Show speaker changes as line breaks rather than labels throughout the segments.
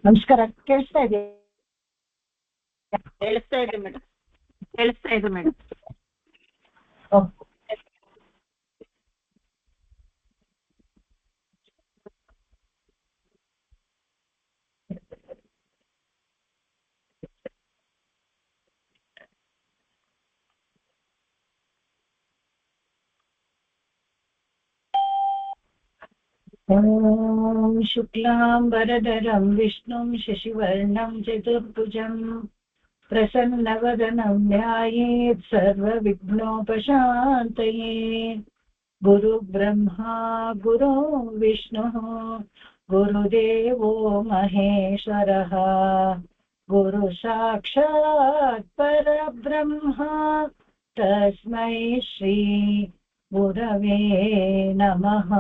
ನಮಸ್ಕಾರ. ಕೇಳಿಸ್ತಾ ಇದೆ?
ಕೇಳಿಸ್ತಾ ಇದೆ ಮೇಡಮ್, ಕೇಳಿಸ್ತಾ ಇದೆ ಮೇಡಮ್.
ಓಂ ಶುಕ್ಲಾಂಬರಧರಂ ವಿಷ್ಣುಂ ಶಶಿವರ್ಣಂ ಚತುರ್ಭುಜಂ ಪ್ರಸನ್ನವದನಂ ಧ್ಯಾಯೇತ್ ಸರ್ವವಿಘ್ನೋಪಶಾಂತಯೇ. ಗುರು ಬ್ರಹ್ಮಾ ಗುರು ವಿಷ್ಣುಃ ಗುರುದೇವೋ ಮಹೇಶ್ವರಃ ಗುರು ಸಾಕ್ಷಾತ್ ಪರಬ್ರಹ್ಮ ತಸ್ಮೈ ಶ್ರೀ ಗುರವೇ ನಮಃ.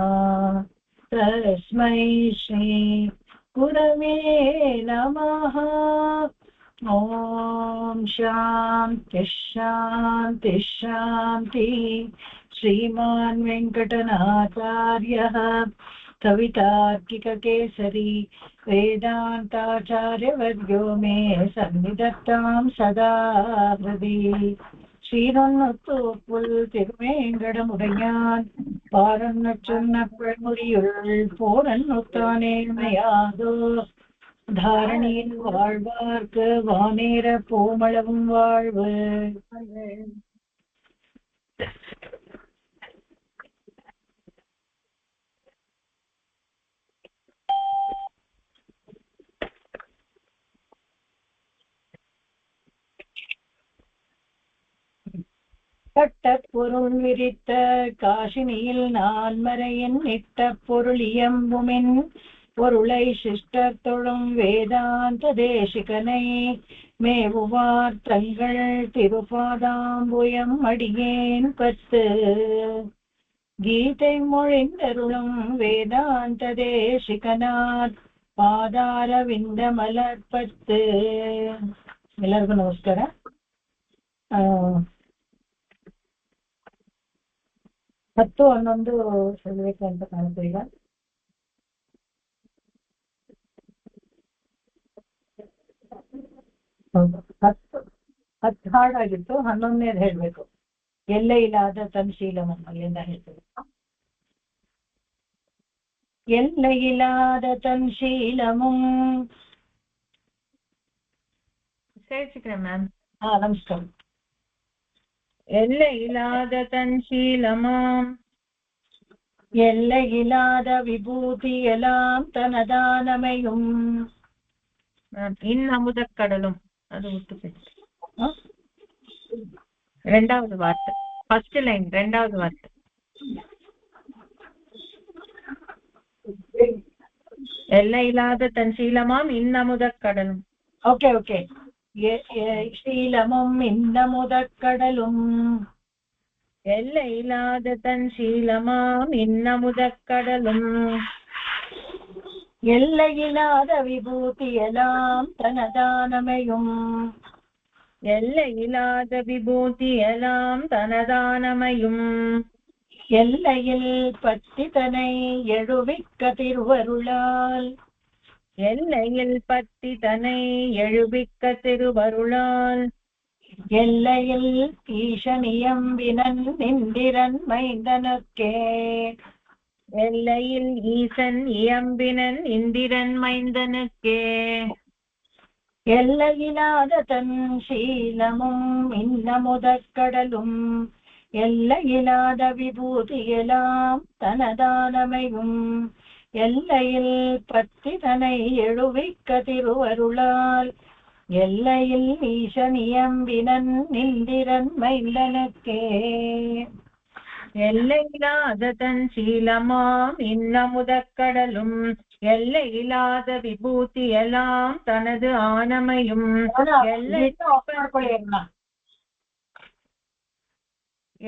ತಸ್ಮೈ ಶ್ರೀ ಗುರವೇ ನಮಃ. ಓಂ ಶಾಂತಿ ಶಾಂತಿ ಶಾಂತಿ. ಶ್ರೀಮಾನ್ ವೆಂಕಟನಾಥಾರ್ಯಃ ಕವಿತಾರ್ಕಿಕಕೇಸರಿ ವೇದಾಂತಾಚಾರ್ಯವರ್ಯೋ ಮೇ ಸನ್ನಿಧತ್ತಾಂ ಸದಾ ಹೃದಿ. சீரொன்னொத்து புல் திருவேங்கடமுடையான் பாரொன்னு சொன்ன பழமொழியுள் போரொன்னுத்தானே மையாதோ தாரணியில் வாழ்வார்க்கு வானேர பூமளவும் வாழ்வு. கட்ட பொருள் விரித்த காசினியில் நான்மறையின் இட்ட பொருளியம்புமின் பொருளை சிஷ்டர் தொழும் வேதாந்த தேசிகனை மேவுவார் தங்கள் திருப்பாதாம்புயம் அடியேன் பத்து. கீதை மொழிந்தருளும் வேதாந்த தேசிகனார் ಪಾದಾರವಿಂದ ಮಲರ್ಪತ್ತು. ಎಲ್ಲರಿಗೂ ನಮಸ್ಕಾರ. 10-11 ಹೇಳಬೇಕು ಅಂತ ಕಾಣುತ್ತೆ. ಈಗ ಹೌದು, 10 ಹಾಡಾಗಿತ್ತು, 11ನೇದು ಹೇಳ್ಬೇಕು. ಎಲ್ಲೇ ಇಲ್ಲದ ತನ್ಶೀಲಂ ಅಲ್ಲಿಂದ ಹೇಳ್ತೇವೆ. எல்லையில்லாத தன் சீலமும்.
சேர்த்துக்கிறேன் மேம்.
நமஸ்காரம்.
எல்லையில்லாத தன் சீலமாம்
எல்லையில்லாத விபூதி எல்லாம் தனதானமையும்.
இன்னமுதக்கடலும் அது விட்டு இரண்டாவது வார்த்தை. ஃபர்ஸ்ட் லைன் ரெண்டாவது வார்த்தை. எல்லை இல்லாத தன் சீலமாம் இன்னமுதக் கடலும்.
Okay okay. சீலமும் இன்னமுதக் கடலும்.
எல்லை இல்லாத தன் சீலமாம் இன்னமுதக் கடலும்.
எல்லையில்லாத விபூதி எல்லாம் தனதானமையும்.
எல்லையில்லாத விபூதி எல்லாம் தனதானமையும்.
எல்லையில் பத்தி தனை எழுவிக்க திருவருளால்.
எல்லையில் பத்தி தனை எழுவிக்க திருவருளால்.
எல்லையில் ஈசனியம்பினன் இந்திரன் மைந்தனுக்கே.
எல்லையில் ஈசன் இயம்பினன் இந்திரன் மைந்தனுக்கே.
எல்லையில்லாத தன் சீலமும் இன்னமுதக் கடலும். எல்லையில்லாத விபூதி எல்லாம் தனதானமையும். எல்லையில் பத்தி தனை எழுவிக்க திருவருளால். எல்லையில் ஈசனியம்பினன் இந்திரன் மைந்தனுக்கே.
எல்லையில்லாத தன் சீலமாம் இன்னமுதக் கடலும். எல்லையில்லாத விபூதி எல்லாம் தனது ஆனமையும்.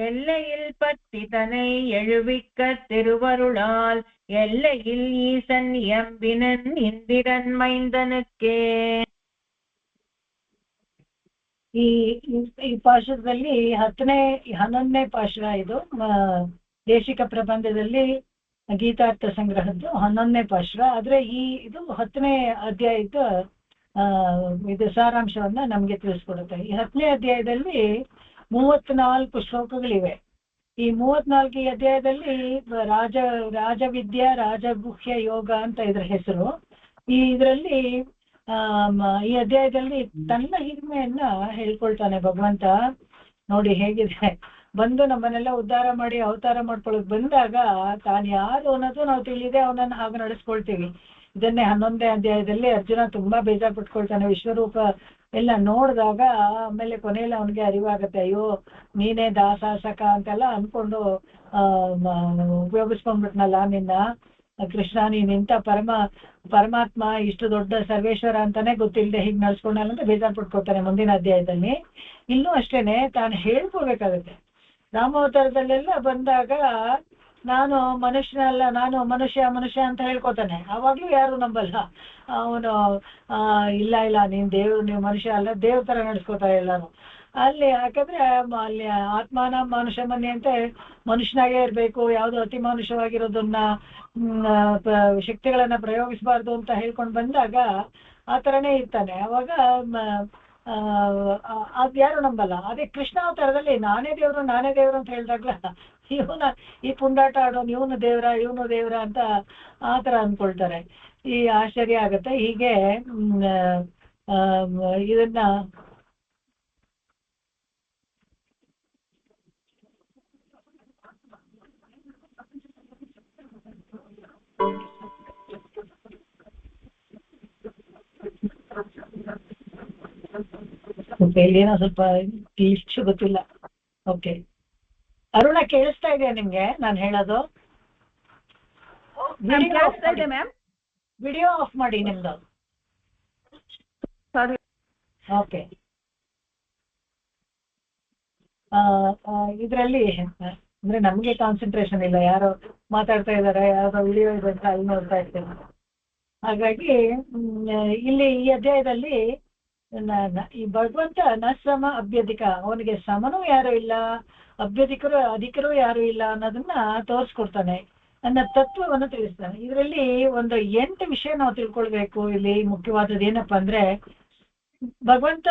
எல்லையில் பத்தி தனை எழுவிக்க திருவருளால். எல்லையில் ஈசன் இயம்பினன் இந்திரன் மைந்தனுக்கே.
ಈ ಪಾಶುರದಲ್ಲಿ 11ನೇ ಪಾಶುರ ಇದು. ದೇಶಿಕ ಪ್ರಬಂಧದಲ್ಲಿ ಗೀತಾರ್ಥ ಸಂಗ್ರಹದ್ದು 11ನೇ ಪಾಶುರ. ಆದ್ರೆ ಇದು 10ನೇ ಅಧ್ಯಾಯದ ಇದು ಸಾರಾಂಶವನ್ನ ನಮ್ಗೆ ತಿಳಿಸ್ಕೊಡುತ್ತೆ. ಈ 10ನೇ ಅಧ್ಯಾಯದಲ್ಲಿ 34 ಶ್ಲೋಕಗಳಿವೆ. ಈ 34 ಅಧ್ಯಾಯದಲ್ಲಿ ರಾಜವಿದ್ಯಾ ರಾಜಗುಹ್ಯ ಯೋಗ ಅಂತ ಇದ್ರ ಹೆಸರು. ಇದರಲ್ಲಿ ಈ ಅಧ್ಯಾಯದಲ್ಲಿ ತನ್ನ ಹಿರಿಮೆಯನ್ನ ಹೇಳ್ಕೊಳ್ತಾನೆ ಭಗವಂತ. ನೋಡಿ ಹೇಗಿದೆ, ಬಂದು ನಮ್ಮನ್ನೆಲ್ಲ ಉದ್ಧಾರ ಮಾಡಿ ಅವತಾರ ಮಾಡ್ಕೊಳ್ಳೋಕೆ ಬಂದಾಗ ತಾನು ಯಾರು ಅನ್ನೋದು ನಾವು ತಿಳಿದೆ ಅವನನ್ನು ಹಾಗೆ ನಡೆಸ್ಕೊಳ್ತೀವಿ. ಇದನ್ನೇ 11ನೇ ಅಧ್ಯಾಯದಲ್ಲಿ ಅರ್ಜುನ ತುಂಬಾ ಬೇಜಾರು ಪಟ್ಕೊಳ್ತಾನೆ. ವಿಶ್ವರೂಪ ಎಲ್ಲ ನೋಡಿದಾಗ ಆಮೇಲೆ ಕೊನೆಯಲ್ಲಿ ಅವನಿಗೆ ಅರಿವಾಗತ್ತೆ, ಅಯ್ಯೋ ನೀನೇ ದಾಸಾಸಕ ಅಂತೆಲ್ಲ ಅನ್ಕೊಂಡು ಉಪಯೋಗಿಸ್ಕೊಂಡ್ಬಿಟ್ನಲ್ಲ ನಿನ್ನ ಕೃಷ್ಣ, ನೀನ್ ಇಂಥ ಪರಮಾತ್ಮ ಇಷ್ಟು ದೊಡ್ಡ ಸರ್ವೇಶ್ವರ ಅಂತಾನೆ ಗೊತ್ತಿಲ್ಲದೆ ಹೀಗೆ ನಡ್ಸ್ಕೊಂಡಲ್ಲ ಅಂತ ಬೇಜಾರು ಪಟ್ಕೊಳ್ತಾನೆ. ಮುಂದಿನ ಅಧ್ಯಾಯದಲ್ಲಿ ಇನ್ನೂ ಅಷ್ಟೇನೆ ತಾನು ಹೇಳ್ಕೊಳ್ಬೇಕಾಗತ್ತೆ. ರಾಮಾವತಾರದಲ್ಲೆಲ್ಲ ಬಂದಾಗ ನಾನು ಮನುಷ್ಯನಲ್ಲ, ನಾನು ಮನುಷ್ಯ ಅಂತ ಹೇಳ್ಕೊತಾನೆ. ಆವಾಗ್ಲೂ ಯಾರು ನಂಬಲ್ಲ. ಅವನು ಇಲ್ಲ ನೀನ್ ನೀವು ಮನುಷ್ಯ ಅಲ್ಲ, ದೇವ್ರ ತರ ನಡೆಸ್ಕೋತಾರೆ ಎಲ್ಲಾರು. ಅಲ್ಲಿ ಯಾಕಂದ್ರೆ ಅಲ್ಲಿ ಆತ್ಮಾನ ಮನುಷ್ಯಮನ್ನಿ ಅಂತ ಮನುಷ್ಯನಾಗೇ ಇರ್ಬೇಕು, ಯಾವ್ದು ಅತಿ ಮಾನುಷವಾಗಿರೋದನ್ನ ಶಕ್ತಿಗಳನ್ನ ಪ್ರಯೋಗಿಸಬಾರ್ದು ಅಂತ ಹೇಳ್ಕೊಂಡು ಬಂದಾಗ ಆ ತರನೇ ಇರ್ತಾನೆ. ಅವಾಗ ಅದ್ ಯಾರು ನಂಬಲ್ಲ. ಅದೇ ಕೃಷ್ಣಾವತಾರದಲ್ಲಿ ನಾನೇ ದೇವ್ರು ಅಂತ ಹೇಳಿದಾಗ್ಲ ಈ ಪುಂಡಾಟ ಆಡೋನು ಇವನು ದೇವ್ರ ಅಂತ ಆ ತರ ಅನ್ಕೊಳ್ತಾರೆ. ಈ ಆಶ್ಚರ್ಯ ಆಗತ್ತೆ. ಹೀಗೆ ಇದನ್ನ ಏನೋ ಸ್ವಲ್ಪ ಕ್ಲಿಚ್ ಗೊತ್ತಿಲ್ಲ. ಓಕೆ, ಅರುಣ ಕೇಳಿಸ್ತಾ ಇದೆಯಾ ನಿಮ್ಗೆ ನಾನು ಹೇಳೋದು? ವಿಡಿಯೋ ಆಫ್ ಮಾಡಿ ನಿಮ್ದು.
ಸಾರಿ.
ಓಕೆ, ಇದರಲ್ಲಿ ಅಂದ್ರೆ ನಮ್ಗೆ ಕಾನ್ಸಂಟ್ರೇಷನ್ ಇಲ್ಲ, ಯಾರೋ ಮಾತಾಡ್ತಾ ಇದಾರೆ, ಯಾರೋ ವಿಡಿಯೋ ಇದೆ ಅಂತ ಅಲ್ಲಿ ನೋಡ್ತಾ ಇರ್ತೇವೆ. ಹಾಗಾಗಿ ಇಲ್ಲಿ ಈ ಅಧ್ಯಾಯದಲ್ಲಿ ಈ ಭಗವಂತ ನ ಸಮ ಅಭ್ಯಧಿಕ, ಅವನಿಗೆ ಸಮನೂ ಯಾರು ಇಲ್ಲ, ಅಧಿಕರು ಯಾರು ಇಲ್ಲ ಅನ್ನೋದನ್ನ ತೋರಿಸ್ಕೊಡ್ತಾನೆ, ಅನ್ನೋ ತತ್ವವನ್ನು ತಿಳಿಸ್ತಾನೆ. ಇದರಲ್ಲಿ ಒಂದು 8 ವಿಷಯ ನಾವು ತಿಳ್ಕೊಳ್ಬೇಕು. ಇಲ್ಲಿ ಮುಖ್ಯವಾದದ್ದು ಏನಪ್ಪಾ ಅಂದ್ರೆ, ಭಗವಂತ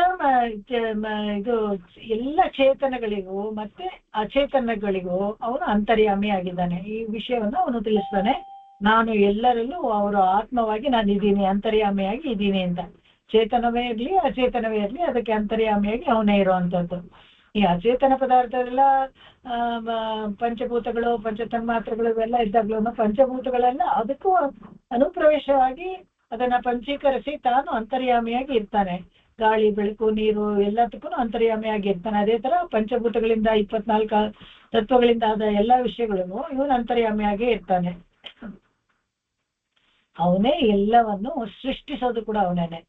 ಇದು ಎಲ್ಲ ಚೇತನಗಳಿಗೂ ಮತ್ತೆ ಅಚೇತನಗಳಿಗೂ ಅವನು ಅಂತರ್ಯಾಮಿ ಆಗಿದ್ದಾನೆ. ಈ ವಿಷಯವನ್ನು ಅವನು ತಿಳಿಸ್ತಾನೆ. ನಾನು ಎಲ್ಲರಲ್ಲೂ ಅವರು ಆತ್ಮವಾಗಿ ನಾನು ಇದ್ದೀನಿ, ಅಂತರ್ಯಾಮಿಯಾಗಿ ಇದ್ದೀನಿ ಅಂತ. ಚೇತನವೇ ಇರ್ಲಿ ಅಚೇತನವೇ ಇರ್ಲಿ ಅದಕ್ಕೆ ಅಂತರ್ಯಾಮಿಯಾಗಿ ಅವನೇ ಇರುವಂತದ್ದು. ಈ ಅಚೇತನ ಪದಾರ್ಥಗಳೆಲ್ಲ ಪಂಚಭೂತಗಳು ಪಂಚತನ್ಮಾತ್ರಗಳು ಇವೆಲ್ಲ ಇದ್ದಾಗ್ಲೂ ಪಂಚಭೂತಗಳೆಲ್ಲ ಅದಕ್ಕೂ ಅನುಪ್ರವೇಶವಾಗಿ ಅದನ್ನ ಪಂಚೀಕರಿಸಿ ತಾನು ಅಂತರ್ಯಾಮಿಯಾಗಿ ಇರ್ತಾನೆ. ಗಾಳಿ ಬೆಳಕು ನೀರು ಎಲ್ಲದಕ್ಕೂ ಅಂತರ್ಯಾಮಿಯಾಗಿರ್ತಾನೆ. ಅದೇ ತರ ಪಂಚಭೂತಗಳಿಂದ 24 ತತ್ವಗಳಿಂದ ಆದ ಎಲ್ಲಾ ವಿಷಯಗಳಿಗೂ ಇವನು ಅಂತರ್ಯಾಮಿಯಾಗೇ ಇರ್ತಾನೆ. ಅವನೇ ಎಲ್ಲವನ್ನು ಸೃಷ್ಟಿಸೋದು ಕೂಡ ಅವನೇನೆ.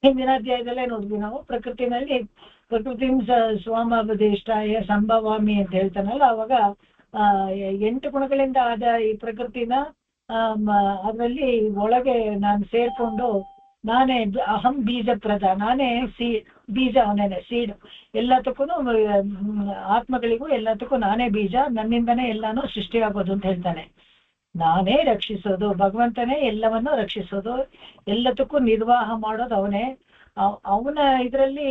ಹಿಂದಿನ ಅಧ್ಯಾಯದಲ್ಲೇ ನೋಡಿದ್ವಿ ನಾವು, ಪ್ರಕೃತಿ ಸ್ವಾಮಬದೇಷ್ಟಾಯ ಸಂಭವಾಮಿ ಅಂತ ಹೇಳ್ತಾನಲ್ಲ, ಅವಾಗ 8 ಗುಣಗಳಿಂದ ಆದ ಈ ಪ್ರಕೃತಿನ ಅದರಲ್ಲಿ ಒಳಗೆ ನಾನು ಸೇರ್ಕೊಂಡು ನಾನೇ ಅಹಂ ಬೀಜಪ್ರದ, ನಾನೇ ಬೀಜ, ಅವನೇನೆ ಸೀಡ್. ಎಲ್ಲದಕ್ಕೂ ಆತ್ಮಗಳಿಗೂ ಎಲ್ಲದಕ್ಕೂ ನಾನೇ ಬೀಜ, ನನ್ನಿಂದನೇ ಎಲ್ಲಾನು ಸೃಷ್ಟಿಯಾಗೋದು ಅಂತ ಹೇಳ್ತಾನೆ. ನಾನೇ ರಕ್ಷಿಸೋದು, ಭಗವಂತನೇ ಎಲ್ಲವನ್ನೂ ರಕ್ಷಿಸೋದು, ಎಲ್ಲದಕ್ಕೂ ನಿರ್ವಾಹ ಮಾಡೋದು ಅವನೇ. ಅವನ ಇದರಲ್ಲಿ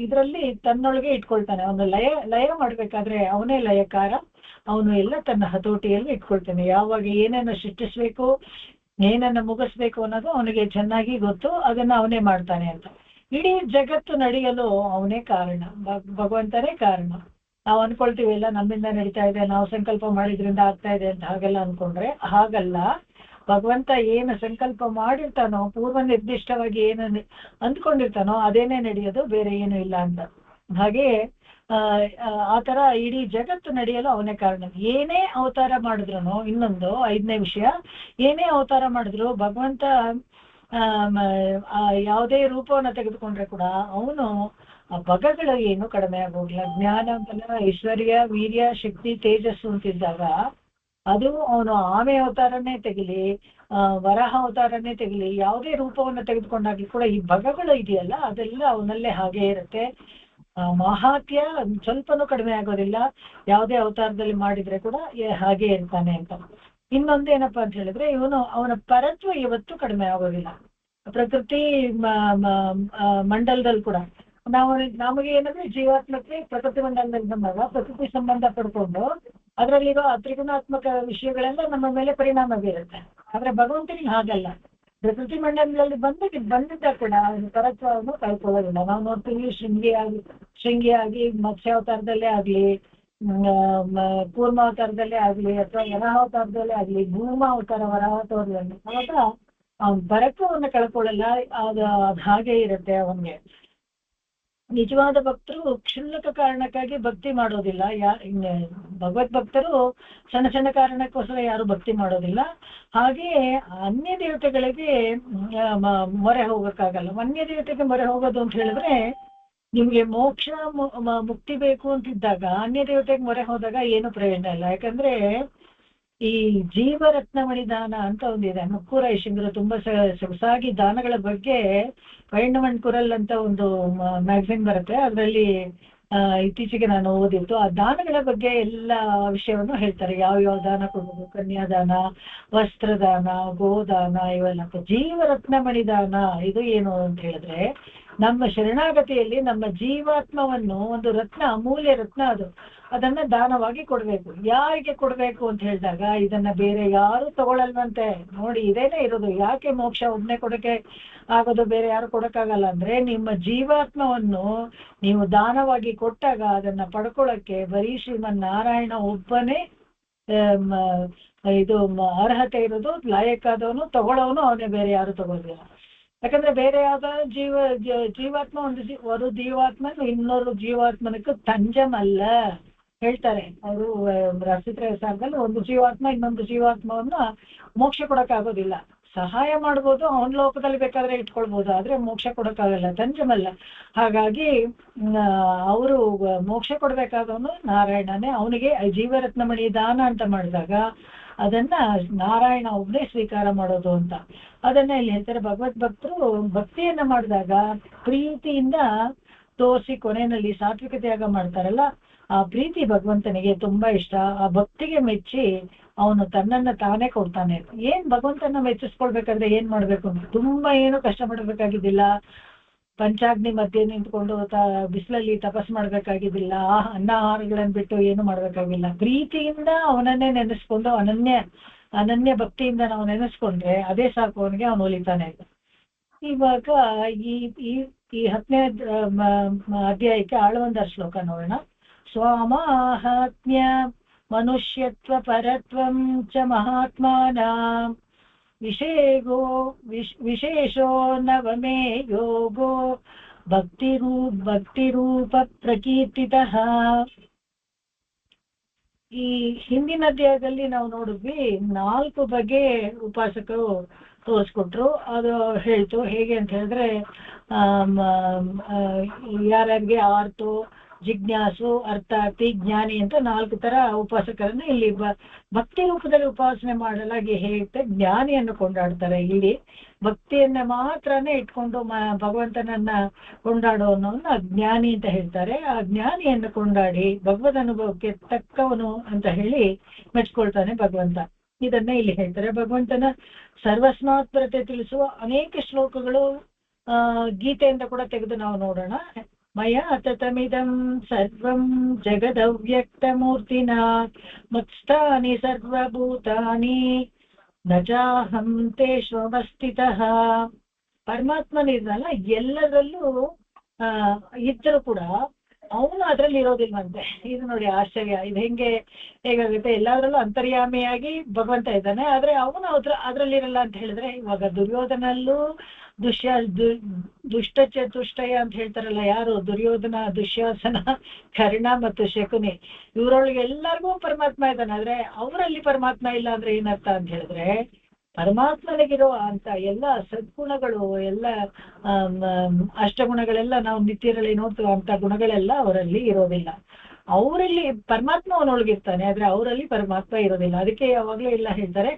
ಇದರಲ್ಲಿ ತನ್ನೊಳಗೆ ಇಟ್ಕೊಳ್ತಾನೆ. ಅವನು ಲಯ ಮಾಡ್ಬೇಕಾದ್ರೆ ಅವನೇ ಲಯಕಾರ, ಅವನು ಎಲ್ಲ ತನ್ನ ಹತೋಟಿಯಲ್ಲಿ ಇಟ್ಕೊಳ್ತಾನೆ. ಯಾವಾಗ ಏನನ್ನ ಸೃಷ್ಟಿಸ್ಬೇಕು, ಏನನ್ನ ಮುಗಿಸ್ಬೇಕು ಅನ್ನೋದು ಅವನಿಗೆ ಚೆನ್ನಾಗಿ ಗೊತ್ತು, ಅದನ್ನ ಅವನೇ ಮಾಡ್ತಾನೆ ಅಂತ. ಇಡೀ ಜಗತ್ತು ನಡೆಯಲು ಅವನೇ ಕಾರಣ, ಭಗವಂತನೇ ಕಾರಣ. ನಾವು ಅನ್ಕೊಳ್ತೀವಿ ಎಲ್ಲ ನಮ್ಮಿಂದ ನಡೀತಾ ಇದೆ, ನಾವು ಸಂಕಲ್ಪ ಮಾಡಿದ್ರಿಂದ ಆಗ್ತಾ ಇದೆ ಅಂತ ಹಾಗೆಲ್ಲ ಅನ್ಕೊಂಡ್ರೆ ಹಾಗಲ್ಲ. ಭಗವಂತ ಏನು ಸಂಕಲ್ಪ ಮಾಡಿರ್ತಾನೋ, ಪೂರ್ವ ನಿರ್ದಿಷ್ಟವಾಗಿ ಏನು ಅಂದ್ಕೊಂಡಿರ್ತಾನೋ ಅದೇನೇ ನಡೆಯೋದು, ಬೇರೆ ಏನು ಇಲ್ಲ ಅಂತ. ಹಾಗೆ ಆ ತರ ಇಡೀ ಜಗತ್ತು ನಡೆಯಲು ಅವನೇ ಕಾರಣ. ಏನೇ ಅವತಾರ ಮಾಡಿದ್ರು, ಇನ್ನೊಂದು 5ನೇ ವಿಷಯ, ಏನೇ ಅವತಾರ ಮಾಡಿದ್ರು ಭಗವಂತ ಯಾವುದೇ ರೂಪವನ್ನ ತೆಗೆದುಕೊಂಡ್ರೆ ಕೂಡ ಅವನು ಭಗಗಳು ಏನು ಕಡಿಮೆ ಆಗೋಗಿಲ್ಲ. ಜ್ಞಾನ, ಬಲ, ಐಶ್ವರ್ಯ, ವೀರ್ಯ, ಶಕ್ತಿ, ತೇಜಸ್ಸು ಅಂತಿದ್ದಾಗ ಅದು ಅವನು ಆಮೆ ಅವತಾರನೇ ತೆಗಿಲಿ, ವರಹ ಅವತಾರನೇ ತೆಗಿಲಿ, ಯಾವುದೇ ರೂಪವನ್ನ ತೆಗೆದುಕೊಂಡಾಗ್ಲಿ ಕೂಡ ಈ ಭಗಗಳು ಇದೆಯಲ್ಲ ಅದೆಲ್ಲ ಅವನಲ್ಲೇ ಹಾಗೇ ಇರುತ್ತೆ. ಮಹಾತ್ಯ ಸ್ವಲ್ಪನೂ ಕಡಿಮೆ ಆಗೋದಿಲ್ಲ, ಯಾವುದೇ ಅವತಾರದಲ್ಲಿ ಮಾಡಿದ್ರೆ ಕೂಡ ಹಾಗೆ ಇರ್ತಾನೆ ಅಂತ. ಇನ್ನೊಂದೇನಪ್ಪಾ ಅಂತ ಹೇಳಿದ್ರೆ, ಅವನ ಪರತ್ವ ಇವತ್ತು ಕಡಿಮೆ ಆಗೋದಿಲ್ಲ. ಪ್ರಕೃತಿ ಮಂಡಲದಲ್ಲಿ ಕೂಡ ನಮಗೆ ಏನಂದ್ರೆ ಜೀವಾತ್ಮಕ್ಕೆ ಪ್ರಕೃತಿ ಮಂಡಲದಲ್ಲಿ ಬಂದಾಗ ಪ್ರಕೃತಿ ಸಂಬಂಧ ಪಡ್ಕೊಂಡು ಅದರಲ್ಲಿರೋ ತ್ರಿಗುಣಾತ್ಮಕ ವಿಷಯಗಳೆಲ್ಲ ನಮ್ಮ ಮೇಲೆ ಪರಿಣಾಮ ಬೀರುತ್ತೆ. ಆದ್ರೆ ಭಗವಂತನಿಗೆ ಹಾಗಲ್ಲ. ಪ್ರಕೃತಿ ಮಂಡಲದಲ್ಲಿ ಬಂದಿದ್ದ ಕೂಡ ಅವನ ಪರತ್ವವನ್ನು ಕಳ್ಕೊಳ್ಳೋದಿಲ್ಲ. ನಾವು ನೋಡ್ತೀವಿ ಶೃಂಗಿಯಾಗಿ ಮತ್ಸ್ಯಾವತಾರದಲ್ಲೇ ಆಗ್ಲಿ, ಕೂರ್ಮಾವತಾರದಲ್ಲೇ ಆಗ್ಲಿ, ಅಥವಾ ವರಾಹಾವತಾರದಲ್ಲೇ ಆಗ್ಲಿ, ಭೂಮಾವತಾರ ವರಾಹಾವತಾರದಲ್ಲಿ ಅವಾಗ ಅವನ ಪರತ್ವವನ್ನು ಕಳ್ಕೊಳ್ಳಲ್ಲ. ಅದು ಹಾಗೆ ಇರುತ್ತೆ ಅವನ್ಗೆ. ನಿಜವಾದ ಭಕ್ತರು ಕ್ಷುಲ್ಲಕ ಕಾರಣಕ್ಕಾಗಿ ಭಕ್ತಿ ಮಾಡೋದಿಲ್ಲ. ಭಗವದ್ ಭಕ್ತರು ಸಣ್ಣ ಸಣ್ಣ ಕಾರಣಕ್ಕೋಸ್ಕರ ಯಾರು ಭಕ್ತಿ ಮಾಡೋದಿಲ್ಲ. ಹಾಗೆಯೇ ಅನ್ಯ ದೇವತೆಗಳಿಗೆ ಮೊರೆ ಹೋಗಕ್ಕಾಗಲ್ಲ. ಅನ್ಯ ದೇವತೆಗೆ ಮೊರೆ ಹೋಗೋದು ಅಂತ ಹೇಳಿದ್ರೆ, ನಿಮ್ಗೆ ಮೋಕ್ಷ ಮುಕ್ತಿ ಬೇಕು ಅಂತಿದ್ದಾಗ ಅನ್ಯ ದೇವತೆಗೆ ಮೊರೆ ಹೋದಾಗ ಏನು ಪ್ರಯೋಜನ ಇಲ್ಲ. ಯಾಕಂದ್ರೆ ಈ ಜೀವರತ್ನಮಣಿ ದಾನ ಅಂತ ಒಂದಿದೆ. ಮುಕ್ಕೂರ ಐಶಂಕರು ತುಂಬಾ ಸೊಗಸಾಗಿ ದಾನಗಳ ಬಗ್ಗೆ ವೈಣವಣ್ ಕುರಲ್ ಅಂತ ಒಂದು ಮ್ಯಾಗಝಿನ್ ಬರುತ್ತೆ, ಅದರಲ್ಲಿ ಇತ್ತೀಚೆಗೆ ನಾನು ಓದಿತ್ತು. ಆ ದಾನಗಳ ಬಗ್ಗೆ ಎಲ್ಲ ವಿಷಯವನ್ನು ಹೇಳ್ತಾರೆ. ಯಾವ ದಾನ ಕೊಡೋದು, ಕನ್ಯಾದಾನ, ವಸ್ತ್ರದಾನ, ಗೋದಾನ, ಇವೆಲ್ಲ. ಜೀವರತ್ನಮಣಿ ದಾನ ಇದು ಏನು ಅಂತ ಹೇಳಿದ್ರೆ, ನಮ್ಮ ಶರಣಾಗತಿಯಲ್ಲಿ ನಮ್ಮ ಜೀವಾತ್ಮವನ್ನು, ಒಂದು ರತ್ನ, ಅಮೂಲ್ಯ ರತ್ನ ಅದು, ಅದನ್ನ ದಾನವಾಗಿ ಕೊಡ್ಬೇಕು. ಯಾರಿಗೆ ಕೊಡ್ಬೇಕು ಅಂತ ಹೇಳಿದಾಗ, ಇದನ್ನ ಬೇರೆ ಯಾರು ತಗೊಳಲ್ವಂತೆ. ನೋಡಿ, ಇದೇನೇ ಇರೋದು. ಯಾಕೆ ಮೋಕ್ಷ ಒಬ್ಬನೇ ಕೊಡಕ್ಕೆ ಆಗೋದು, ಬೇರೆ ಯಾರು ಕೊಡಕ್ಕಾಗಲ್ಲ ಅಂದ್ರೆ, ನಿಮ್ಮ ಜೀವಾತ್ಮವನ್ನು ನೀವು ದಾನವಾಗಿ ಕೊಟ್ಟಾಗ ಅದನ್ನ ಪಡ್ಕೊಳ್ಳಕ್ಕೆ ಬರೀ ಶ್ರೀಮನ್ನಾರಾಯಣ ಒಬ್ಬನೇ ಇದು ಅರ್ಹತೆ ಇರೋದು. ಲಾಯಕ್ಕಾದವನು, ತಗೊಳ್ಳೋನು ಅವನೇ, ಬೇರೆ ಯಾರು ತಗೊಳ್ದಿಲ್ಲ. ಯಾಕಂದ್ರೆ ಬೇರೆ ಯಾವ್ದ ಜೀವಾತ್ಮ ಒಂದು ಜೀವಾತ್ಮ ಇನ್ನೊಂದು ಜೀವಾತ್ಮನಕ್ಕೆ ತಂಜಮಲ್ಲ ಹೇಳ್ತಾರೆ ಅವರು ರಸಿತ್ರ ಸಾರದಲ್ಲಿ. ಒಂದು ಜೀವಾತ್ಮ ಇನ್ನೊಂದು ಜೀವಾತ್ಮವನ್ನ ಮೋಕ್ಷ ಕೊಡಕ್ಕಾಗೋದಿಲ್ಲ. ಸಹಾಯ ಮಾಡ್ಬೋದು, ಅವನ ಲೋಕದಲ್ಲಿ ಬೇಕಾದ್ರೆ ಇಟ್ಕೊಳ್ಬೋದು, ಆದ್ರೆ ಮೋಕ್ಷ ಕೊಡಕ್ಕಾಗಲ್ಲ, ತಂಜಮಲ್ಲ. ಹಾಗಾಗಿ ಅವರು ಮೋಕ್ಷ ಕೊಡ್ಬೇಕಾದವನು ನಾರಾಯಣನೇ. ಅವನಿಗೆ ಜೀವರತ್ನಮಣಿ ದಾನ ಅಂತ ಮಾಡಿದಾಗ ಅದನ್ನ ನಾರಾಯಣ ಒಬ್ಬನೇ ಸ್ವೀಕಾರ ಮಾಡೋದು ಅಂತ ಅದನ್ನ ಇಲ್ಲಿ ಹೇಳ್ತಾರೆ. ಭಗವದ್ ಭಕ್ತರು ಭಕ್ತಿಯನ್ನ ಮಾಡಿದಾಗ ಪ್ರೀತಿಯಿಂದ ತೋರಿಸಿ ಕೊನೆಯಲ್ಲಿ ಸಾತ್ವಿಕ ತ್ಯಾಗ ಮಾಡ್ತಾರಲ್ಲ, ಆ ಪ್ರೀತಿ ಭಗವಂತನಿಗೆ ತುಂಬಾ ಇಷ್ಟ. ಆ ಭಕ್ತಿಗೆ ಮೆಚ್ಚಿ ಅವನು ತನ್ನನ್ನ ತಾನೇ ಕೊಡ್ತಾನೆ. ಏನ್ ಭಗವಂತನ ಮೆಚ್ಚಿಸ್ಕೊಳ್ಬೇಕಾದ್ರೆ ಏನ್ ಮಾಡ್ಬೇಕು ಅಂತ ತುಂಬಾ ಏನು ಕಷ್ಟಪಡ್ಬೇಕಾಗಿದ್ದಿಲ್ಲ. ಪಂಚಾಗ್ನಿ ಮಧ್ಯೆ ನಿಂತ್ಕೊಂಡು ಬಿಸಿಲಲ್ಲಿ ತಪಸ್ ಮಾಡ್ಬೇಕಾಗಿದ್ದಿಲ್ಲ. ಅನ್ನಾಹಾರಗಳನ್ನು ಬಿಟ್ಟು ಏನು ಮಾಡ್ಬೇಕಾಗಿಲ್ಲ. ಪ್ರೀತಿಯಿಂದ ಅವನನ್ನೇ ನೆನೆಸ್ಕೊಂಡು ಅನನ್ಯ ಭಕ್ತಿಯಿಂದ ನಾವು ನೆನೆಸ್ಕೊಂಡ್ರೆ ಅದೇ ಸಾಕು, ಅವನಿಗೆ ಅವನು ಒಲಿತಾನೆ. ಇವಾಗ ಈ 10ನೇ ಅಧ್ಯಾಯಕ್ಕೆ ಆಳವಂದ ಶ್ಲೋಕ ನೋಡೋಣ. ಸ್ವಾಮಾಹಾತ್ಮ್ಯ ಮನುಷ್ಯತ್ವ ಪರತ್ವಂ ಚ ಮಹಾತ್ಮಾನಾಂ ವಿಶೇಷೋ ನವಮೇ ಯೋಗೋ ಭಕ್ತಿರೂಪ ಪ್ರಕೀರ್ತಿತಃ. ಈ ಹಿಂದಿನ ಅಧ್ಯಾಯದಲ್ಲಿ ನಾವು ನೋಡಿದ್ವಿ 4 ಬಗೆ ಉಪಾಸಕರು ತೋರಿಸ್ಕೊಟ್ರು. ಅದು ಹೇಳ್ತು ಹೇಗೆ ಅಂತ ಹೇಳಿದ್ರೆ ಯಾರ್ಯಾರಿಗೆ ಆರ್ತು, ಜಿಜ್ಞಾಸು, ಅರ್ಥಾರ್ಥಿ, ಜ್ಞಾನಿ ಅಂತ 4 ತರ ಉಪಾಸಕರನ್ನ ಇಲ್ಲಿ ಭಕ್ತಿ ರೂಪದಲ್ಲಿ ಉಪಾಸನೆ ಮಾಡಲಾಗಿ ಹೇಳುತ್ತೆ. ಜ್ಞಾನಿಯನ್ನು ಕೊಂಡಾಡ್ತಾರೆ. ಇಲ್ಲಿ ಭಕ್ತಿಯನ್ನ ಮಾತ್ರನೇ ಇಟ್ಕೊಂಡು ಭಗವಂತನನ್ನ ಕೊಂಡಾಡೋನವನ್ನ ಜ್ಞಾನಿ ಅಂತ ಹೇಳ್ತಾರೆ. ಆ ಜ್ಞಾನಿಯನ್ನು ಕೊಂಡಾಡಿ ಭಗವದ್ ಅನುಭವಕ್ಕೆ ತಕ್ಕವನು ಅಂತ ಹೇಳಿ ಮೆಚ್ಕೊಳ್ತಾನೆ ಭಗವಂತ. ಇದನ್ನ ಇಲ್ಲಿ ಹೇಳ್ತಾರೆ. ಭಗವಂತನ ಸರ್ವಸ್ಮಾತ್ಪರತೆ ತಿಳಿಸುವ ಅನೇಕ ಶ್ಲೋಕಗಳು ಗೀತೆಯಿಂದ ಕೂಡ ತೆಗೆದು ನಾವು ನೋಡೋಣ. ಮಯ ತತಮಿದಂ ಸರ್ವಂ ಜಗದವ್ಯಕ್ತ ಮೂರ್ತಿನಾ ಮತ್ಸ್ಥಾನಿ ಸರ್ವಭೂತಾನಿ ನಜಾಹಂ ತೇಷ್ವಮಸ್ಥಿತಃ. ಪರಮಾತ್ಮನಿದ್ನಲ್ಲ, ಎಲ್ಲದರಲ್ಲೂ ಇದ್ದರೂ ಕೂಡ ಅವನು ಅದ್ರಲ್ಲಿ ಇರೋದಿಲ್ವಂತೆ. ಇದು ನೋಡಿ ಆಶ್ಚರ್ಯ. ಇದು ಹೇಗಾಗುತ್ತೆ, ಎಲ್ಲಾದ್ರಲ್ಲೂ ಅಂತರ್ಯಾಮಿಯಾಗಿ ಭಗವಂತ ಇದ್ದಾನೆ, ಆದ್ರೆ ಅವನು ಅದ್ರಲ್ಲಿ ಇರಲ್ಲ ಅಂತ ಹೇಳಿದ್ರೆ, ಇವಾಗ ದುರ್ಯೋಧನಲ್ಲೂ ದುಷ್ಟ ಚತುಷ್ಟಯ ಅಂತ ಹೇಳ್ತಾರಲ್ಲ, ಯಾರು ದುರ್ಯೋಧನ, ದುಶ್ಯಾಸನ, ಕರ್ಣ ಮತ್ತು ಶಕುನಿ, ಇವರೊಳಗೆ ಎಲ್ಲರಿಗೂ ಪರಮಾತ್ಮ ಇದ್ದಾನೆ. ಆದ್ರೆ ಅವರಲ್ಲಿ ಪರಮಾತ್ಮ ಇಲ್ಲ ಅಂದ್ರೆ ಏನರ್ಥ ಅಂತ ಹೇಳಿದ್ರೆ, ಪರಮಾತ್ಮನಿಗಿರೋ ಅಂತ ಎಲ್ಲ ಸದ್ಗುಣಗಳು, ಎಲ್ಲ ಅಷ್ಟಗುಣಗಳೆಲ್ಲ ನಾವು ನಿತ್ಯರಲ್ಲಿ ನೋಡ್ತೀವಿ, ಅಂತ ಗುಣಗಳೆಲ್ಲ ಅವರಲ್ಲಿ ಇರೋದಿಲ್ಲ. ಅವರಲ್ಲಿ ಪರಮಾತ್ಮ ಅವನೊಳಗಿರ್ತಾನೆ, ಆದ್ರೆ ಅವರಲ್ಲಿ ಪರಮಾತ್ಮ ಇರೋದಿಲ್ಲ. ಅದಕ್ಕೆ ಯಾವಾಗ್ಲೂ ಎಲ್ಲ ಹೇಳ್ತಾರೆ,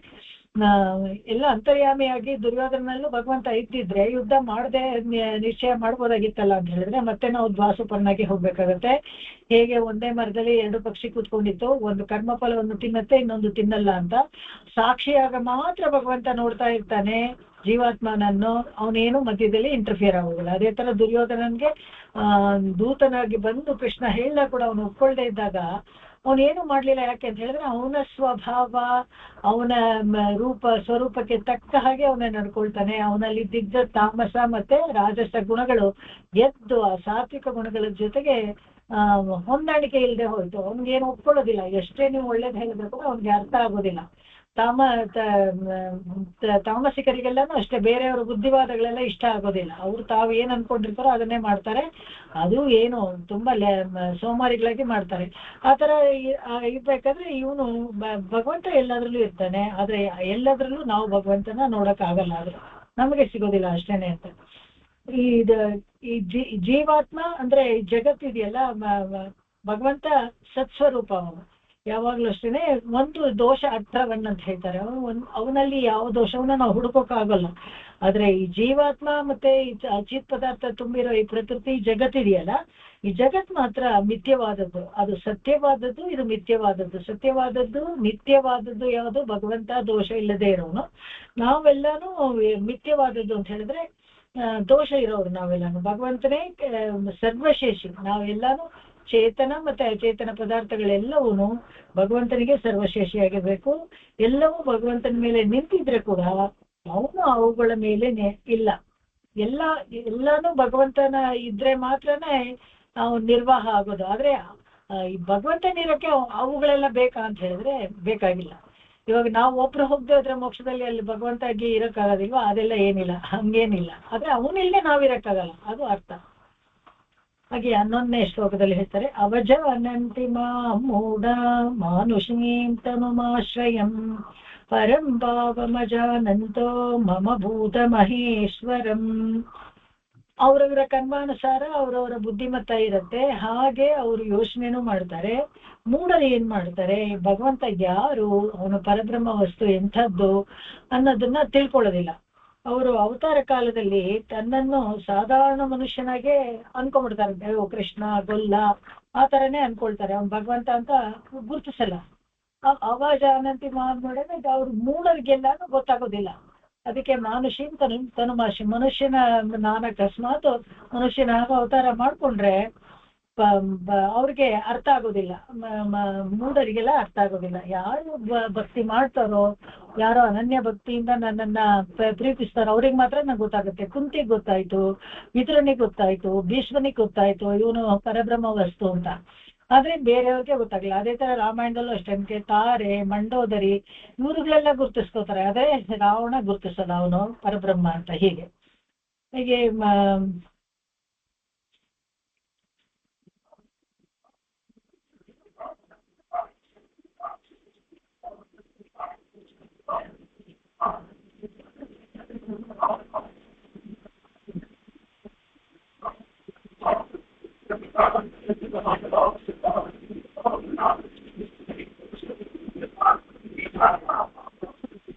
ಎಲ್ಲ ಅಂತರ್ಯಾಮಿಯಾಗಿ ದುರ್ಯೋಧನಲ್ಲೂ ಭಗವಂತ ಇದ್ದಿದ್ರೆ ಯುದ್ಧ ಮಾಡದೆ ನಿಶ್ಚಯ ಮಾಡ್ಬೋದಾಗಿತ್ತಲ್ಲ ಅಂತ ಹೇಳಿದ್ರೆ, ಮತ್ತೆ ನಾವು ದ್ವಾಸುಪರ್ಣಾಗಿ ಹೋಗ್ಬೇಕಾಗತ್ತೆ. ಹೇಗೆ ಒಂದೇ ಮರದಲ್ಲಿ 2 ಪಕ್ಷಿ ಕೂತ್ಕೊಂಡಿತ್ತು, ಒಂದು ಕರ್ಮಫಲವನ್ನು ತಿನ್ನತ್ತೆ, ಇನ್ನೊಂದು ತಿನ್ನಲ್ಲ ಅಂತ. ಸಾಕ್ಷಿಯಾಗ ಮಾತ್ರ ಭಗವಂತ ನೋಡ್ತಾ ಇರ್ತಾನೆ ಜೀವಾತ್ಮನನ್ನು, ಅವನೇನು ಮಧ್ಯದಲ್ಲಿ ಇಂಟರ್ಫಿಯರ್ ಆಗೋದಿಲ್ಲ. ಅದೇ ತರ ದುರ್ಯೋಧನನ್ಗೆ ದೂತನಾಗಿ ಬಂದು ಕೃಷ್ಣ ಹೇಳ ಕೂಡ ಅವನು ಒಪ್ಕೊಳ್ದೇ ಇದ್ದಾಗ ಅವನೇನು ಮಾಡ್ಲಿಲ್ಲ. ಯಾಕೆ ಅಂತ ಹೇಳಿದ್ರೆ, ಅವನ ಸ್ವಭಾವ, ಅವನ ಸ್ವರೂಪಕ್ಕೆ ತಕ್ಕ ಹಾಗೆ ಅವನ ನಡ್ಕೊಳ್ತಾನೆ. ಅವನಲ್ಲಿ ದಿಗ್ಧ ತಾಮಸ ಮತ್ತೆ ರಾಜಸ ಗುಣಗಳು ಎದ್ದು ಆ ಸಾತ್ವಿಕ ಗುಣಗಳ ಜೊತೆಗೆ ಹೊಂದಾಣಿಕೆ ಇಲ್ಲದೆ ಹೋಯ್ತು. ಅವನಿಗೇನು ಒಪ್ಕೊಳ್ಳೋದಿಲ್ಲ. ಎಷ್ಟೇ ನೀವು ಒಳ್ಳೇದು ಹೇಳಿದ್ರೆ ಕೂಡ ಅವನಿಗೆ ಅರ್ಥ ಆಗೋದಿಲ್ಲ. ತಾಮಸಿಕರಿಗೆಲ್ಲಾನು ಅಷ್ಟೇ, ಬೇರೆಯವ್ರ ಬುದ್ಧಿವಾದಗಳೆಲ್ಲ ಇಷ್ಟ ಆಗೋದಿಲ್ಲ. ಅವ್ರು ತಾವು ಏನ್ ಅನ್ಕೊಂಡಿರ್ತಾರೋ ಅದನ್ನೇ ಮಾಡ್ತಾರೆ. ಅದು ಏನು ತುಂಬಾ ಸೋಮಾರಿಗಳಾಗಿ ಮಾಡ್ತಾರೆ. ಆತರ ಇರ್ಬೇಕಾದ್ರೆ ಇವನು ಭಗವಂತ ಎಲ್ಲದ್ರಲ್ಲೂ ಇರ್ತಾನೆ, ಆದ್ರೆ ಎಲ್ಲದ್ರಲ್ಲೂ ನಾವು ಭಗವಂತನ ನೋಡಕ್ ಆಗಲ್ಲ, ಆದ್ರೆ ನಮಗೆ ಸಿಗೋದಿಲ್ಲ ಅಷ್ಟೇನೆ ಅಂತ. ಈ ಜೀವಾತ್ಮ ಅಂದ್ರೆ ಜಗತ್ತಿದೆಯಲ್ಲ, ಭಗವಂತ ಸತ್ಸ್ವರೂಪ. ಅವನು ಯಾವಾಗ್ಲೂ ಅಷ್ಟೇನೆ ಒಂದು ದೋಷ ಅರ್ಥವನ್ನ ಅಂತ ಹೇಳ್ತಾರೆ. ಅವನಲ್ಲಿ ಯಾವ ದೋಷವನ್ನ ನಾವು ಹುಡುಕೋಕ್ಕಾಗಲ್ಲ. ಆದ್ರೆ ಈ ಜೀವಾತ್ಮ ಮತ್ತೆ ಈ ಅಚಿತ್ ಪದಾರ್ಥ ತುಂಬಿರೋ ಈ ಪ್ರಕೃತಿ ಜಗತ್ತಿದೆಯಲ್ಲ, ಈ ಜಗತ್ ಮಾತ್ರ ಮಿಥ್ಯವಾದದ್ದು. ಅದು ಸತ್ಯವಾದದ್ದು, ಇದು ಮಿಥ್ಯವಾದದ್ದು. ಸತ್ಯವಾದದ್ದು ನಿತ್ಯವಾದದ್ದು ಯಾವುದು? ಭಗವಂತ ದೋಷ ಇಲ್ಲದೆ ಇರೋನು. ನಾವೆಲ್ಲಾನು ಮಿಥ್ಯವಾದದ್ದು ಅಂತ ಹೇಳಿದ್ರೆ ದೋಷ ಇರೋರು ನಾವೆಲ್ಲಾನು. ಭಗವಂತನೇ ಸರ್ವಶೇಷಿ. ನಾವೆಲ್ಲಾನು ಚೇತನ ಮತ್ತೆ ಅಚೇತನ ಪದಾರ್ಥಗಳೆಲ್ಲವೂ ಭಗವಂತನಿಗೆ ಸರ್ವಶೇಷಿಯಾಗಿರ್ಬೇಕು. ಎಲ್ಲವೂ ಭಗವಂತನ ಮೇಲೆ ನಿಂತಿದ್ರೆ ಕೂಡ ಅವನು ಅವುಗಳ ಮೇಲೆ ಇಲ್ಲ. ಎಲ್ಲಾನು ಭಗವಂತನ ಇದ್ರೆ ಮಾತ್ರನೇ ನಾವು ನಿರ್ವಾಹ ಆಗೋದು. ಆದ್ರೆ ಈ ಭಗವಂತನಿರಕ್ಕೆ ಅವುಗಳೆಲ್ಲ ಬೇಕಾ ಅಂತ ಹೇಳಿದ್ರೆ ಬೇಕಾಗಿಲ್ಲ. ಇವಾಗ ನಾವು ಒಬ್ರು ಹೋಗದೆ ಹೋದ್ರೆ ಮೋಕ್ಷದಲ್ಲಿ ಅಲ್ಲಿ ಭಗವಂತಗೆ ಇರಕ್ಕಾಗೋದಿಲ್ವಾ? ಅದೆಲ್ಲ ಏನಿಲ್ಲ, ಹಂಗೇನಿಲ್ಲ. ಆದ್ರೆ ಅವನಿಲ್ಲದೆ ನಾವಿರಕ್ಕಾಗಲ್ಲ, ಅದು ಅರ್ಥ. ಹಾಗೆ 11ನೇ ಶ್ಲೋಕದಲ್ಲಿ ಹೇಳ್ತಾರೆ, ಅವಜ ಅನಂತಿಮ ಮೂಢ ಮಾನುಷೀಂ ತನುಮಾಶ್ರಯಂ ಪರಂ ಭಾವಮಜಾನಂತೋ ಮಮ ಭೂತ ಮಹೇಶ್ವರಂ. ಅವರವರ ಕರ್ಮಾನುಸಾರ ಅವರವರ ಬುದ್ಧಿಮತ್ತ ಇರುತ್ತೆ, ಹಾಗೆ ಅವರು ಯೋಚನೆನೂ ಮಾಡ್ತಾರೆ. ಮೂಢರು ಏನ್ ಮಾಡ್ತಾರೆ, ಭಗವಂತ ಯಾರು, ಅವನು ಪರಬ್ರಹ್ಮ ವಸ್ತು ಎಂಥದ್ದು ಅನ್ನೋದನ್ನ ತಿಳ್ಕೊಳ್ಳೋದಿಲ್ಲ. ಅವರು ಅವತಾರ ಕಾಲದಲ್ಲಿ ತನ್ನನ್ನು ಸಾಧಾರಣ ಮನುಷ್ಯನಾಗೆ ಅನ್ಕೊಂಡ್ಬಿಡ್ತಾರೆ. ಕೃಷ್ಣ ಗೊಲ್ಲ ಆ ತರನೇ ಅನ್ಕೊಳ್ತಾರೆ. ಅವ್ನು ಭಗವಂತ ಅಂತ ಗುರುತಿಸಲ್ಲ. ಅವಾಜ ಅನಂತಿ ಮಾಡಿದ್ರೆ ಅವ್ರು ಮೂಢರಿಗೆಲ್ಲಾನು ಗೊತ್ತಾಗೋದಿಲ್ಲ. ಅದಕ್ಕೆ ಮಾನುಷಿ ತನುಮಾಶಿ, ಮನುಷ್ಯನ ನಾನು ಅಕಸ್ಮಾತ್ ಮನುಷ್ಯನ ಅವತಾರ ಮಾಡ್ಕೊಂಡ್ರೆ ಅವ್ರಿಗೆ ಅರ್ಥ ಆಗೋದಿಲ್ಲ. ಮೂಢರಿಗೆಲ್ಲ ಅರ್ಥ ಆಗೋದಿಲ್ಲ. ಯಾರು ಭಕ್ತಿ ಮಾಡ್ತಾರೋ, ಯಾರೋ ಅನನ್ಯ ಭಕ್ತಿಯಿಂದ ನನ್ನನ್ನ ಪ್ರೀತಿಸ್ತಾರೋ ಅವ್ರಿಗೆ ಮಾತ್ರ ನಂಗೆ ಗೊತ್ತಾಗುತ್ತೆ. ಕುಂತಿಗೆ ಗೊತ್ತಾಯ್ತು, ವಿದುರನಿಗೆ ಗೊತ್ತಾಯ್ತು, ಭೀಷ್ಮನಿಗೆ ಗೊತ್ತಾಯ್ತು ಇವನು ಪರಬ್ರಹ್ಮ ವಸ್ತು ಅಂತ. ಆದ್ರೆ ಬೇರೆಯವ್ರಿಗೆ ಗೊತ್ತಾಗಲ್ಲ. ಅದೇ ತರ ರಾಮಾಯಣದಲ್ಲೂ ಅಷ್ಟೇ, ನಮ್ಗೆ ತಾರೆ, ಮಂಡೋದರಿ ಇವ್ರುಗಳೆಲ್ಲ ಗುರ್ತಿಸ್ಕೋತಾರೆ, ಅದೇ ರಾವಣ ಗುರ್ತಿಸೋದು ಅವನು ಪರಬ್ರಹ್ಮ ಅಂತ. ಹೀಗೆ ಹೀಗೆ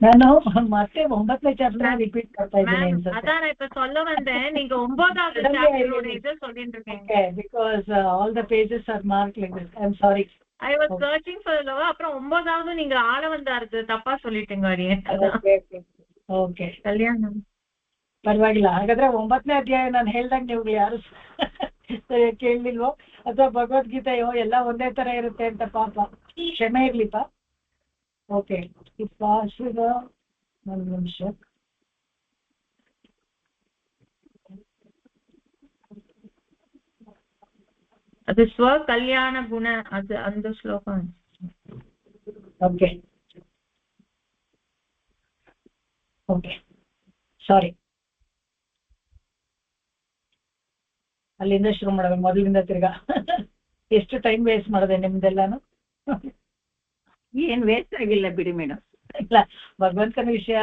ನಾನು ಮತ್ತೆ 9ನೇ ಚಾಪ್ಟರ್ ರಿಪೀಟ್ ಮಾಡ್ತಾ ಇದ್ದೀನಿ ಅನ್ಸುತ್ತೆ.
அதான் நான் இப்ப சொல்ல வந்தேன், நீங்க 9வது சாப்டரோட இது சொல்லிட்டு இருக்கீங்க.
Because all the pages are marked like this. I'm sorry.
I was searching for the அப்புறம் 9வது நீங்க ஆள வந்தாரு தப்பா சொல்லிட்டீங்க அடியே.
ಓಕೆ
ಕಲ್ಯಾಣ
ಪರವಾಗಿಲ್ಲ. ಹಾಗಾದ್ರೆ 9ನೇ ಅಧ್ಯಾಯ ನಾನು ಹೇಳ್ದಂಗೆ ನೀವು ಯಾರು ಕೇಳಲಿಲ್ವೋ, ಅಥವಾ ಭಗವದ್ಗೀತೆಯೋ ಎಲ್ಲ ಒಂದೇ ತರ ಇರುತ್ತೆ ಅಂತ ಪಾಪ ಕ್ಷಮೆ ಇರ್ಲಿಪ್ಪ. ಓಕೆ, ಪಾರ್ಶ್ವದ ಒಂದು ನಿಮಿಷ.
ಅದು ಸ್ವ ಕಲ್ಯಾಣ ಗುಣ, ಅದು ಒಂದು ಶ್ಲೋಕ.
ಓಕೆ ಓಕೆ ಸಾರಿ, ಅಲ್ಲಿಂದ ಶುರು ಮಾಡೋದು ಮೊದಲಿಂದ ತಿರ್ಗಾ. ಎಷ್ಟು ಟೈಮ್ ವೇಸ್ಟ್ ಮಾಡಿದೆ ನಿಮ್ದೆಲ್ಲಾನು?
ಏನ್ ವೇಸ್ಟ್ ಆಗಿಲ್ಲ ಬಿಡಿ ಮೇಡಮ್.
ಇಲ್ಲ, ಭಗವಂತನ ವಿಷಯ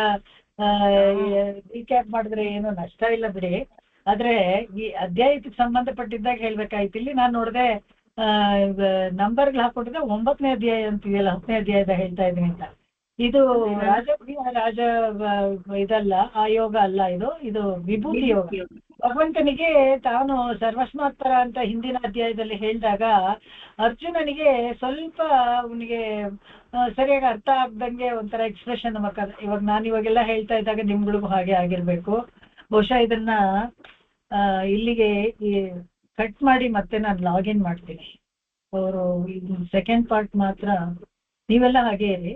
ರೀಕ್ಯಾಪ್ ಮಾಡಿದ್ರೆ ಏನು ನಷ್ಟ ಇಲ್ಲ ಬಿಡಿ. ಆದ್ರೆ ಈ ಅಧ್ಯಾಯಕ್ಕೆ ಸಂಬಂಧಪಟ್ಟಿದ್ದಾಗ ಹೇಳ್ಬೇಕಾಯ್ತು. ಇಲ್ಲಿ ನಾನು ನೋಡಿದೆ ನಂಬರ್ಗಳು ಹಾಕೊಂಡಿದ್ರೆ 9ನೇ ಅಧ್ಯಾಯ ಅಂತಿದೆಯಲ್ಲ, 10ನೇ ಅಧ್ಯಾಯದ ಹೇಳ್ತಾ ಇದ್ದೀನಿ ಅಂತ. ಇದು ರಾಜ ಇದಲ್ಲ, ಆಯೋಗ ಅಲ್ಲ, ಇದು ವಿಭೂತಿ ಯೋಗ. ಭಗವಂತನಿಗೆ ತಾನು ಸರ್ವಸ್ಮಾತ್ಪರ ಅಂತ ಹಿಂದಿನ ಅಧ್ಯಾಯದಲ್ಲಿ ಹೇಳಿದಾಗ ಅರ್ಜುನನಿಗೆ ಸ್ವಲ್ಪ ಅವನಿಗೆ ಸರಿಯಾಗಿ ಅರ್ಥ ಆಗ್ದಂಗೆ ಒಂಥರ ಎಕ್ಸ್ಪ್ರೆಷನ್ ಇವಾಗ ನಾನು ಇವಾಗೆಲ್ಲ ಹೇಳ್ತಾ ಇದ್ದಾಗ ನಿಮ್ಗಳಿಗೂ ಹಾಗೆ ಆಗಿರ್ಬೇಕು. ಬಹುಶಃ ಇದನ್ನ ಇಲ್ಲಿಗೆ ಕಟ್ ಮಾಡಿ ಮತ್ತೆ ನಾನು ಲಾಗಿನ್ ಮಾಡ್ತೀನಿ. ಅವರು ಸೆಕೆಂಡ್ ಪಾರ್ಟ್ ಮಾತ್ರ ನೀವೆಲ್ಲ ಹಾಗೆ ಇರಿ.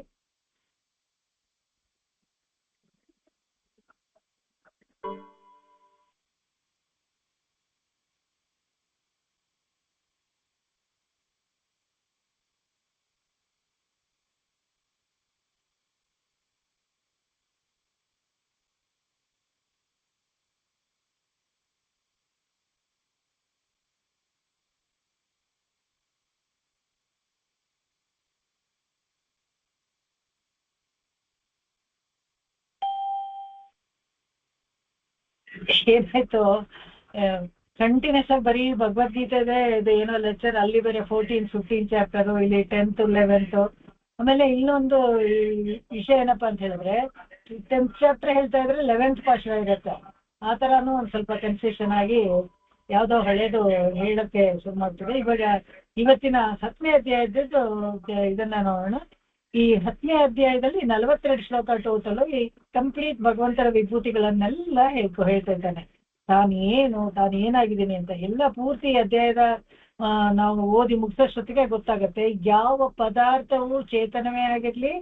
ಏನಾಯ್ತು, ಕಂಟಿನ್ಯೂಸ್ ಆಗಿ ಬರೀ ಭಗವದ್ಗೀತೆ ಇದು ಏನೋ ಲೆಕ್ಚರ್, ಅಲ್ಲಿ ಬೇರೆ 14, 15 ಚಾಪ್ಟರು, ಇಲ್ಲಿ 10th, 11th. ಆಮೇಲೆ ಇನ್ನೊಂದು ವಿಷಯ ಏನಪ್ಪಾ ಅಂತ ಹೇಳಿದ್ರೆ 10th ಚಾಪ್ಟರ್ ಹೇಳ್ತಾ ಇದ್ರೆ 11th ಪಾರ್ಶ್ವ ಇರುತ್ತೆ. ಆ ತರಾನು ಒಂದ್ ಸ್ವಲ್ಪ ಕನ್ಫ್ಯೂಷನ್ ಆಗಿ ಯಾವ್ದೋ ಹಳೇದು ಹೇಳಕ್ಕೆ ಶುರು ಮಾಡ್ತದೆ. ಇವಾಗ ಇವತ್ತಿನ 10ನೇ ಅಧ್ಯಾಯದ್ದು ಇದನ್ನ ನೋಡೋಣ. ಈ 10ನೇ ಅಧ್ಯಾಯದಲ್ಲಿ 42 ಶ್ಲೋಕ ಟೋಟಲ್. ಈ ಕಂಪ್ಲೀಟ್ ಭಗವಂತರ ವಿಭೂತಿಗಳನ್ನೆಲ್ಲ ಹೇಳ್ತಾ ಇದ್ದಾನೆ. ತಾನೇನಾಗಿದ್ದೀನಿ ಅಂತ ಎಲ್ಲ ಪೂರ್ತಿ ಅಧ್ಯಾಯದ ನಾವು ಓದಿ ಮುಗಿಸೋಷ್ಟೊತ್ತಿಗೆ ಗೊತ್ತಾಗತ್ತೆ ಯಾವ ಪದಾರ್ಥವು ಚೇತನವೇ ಆಗಿರ್ಲಿ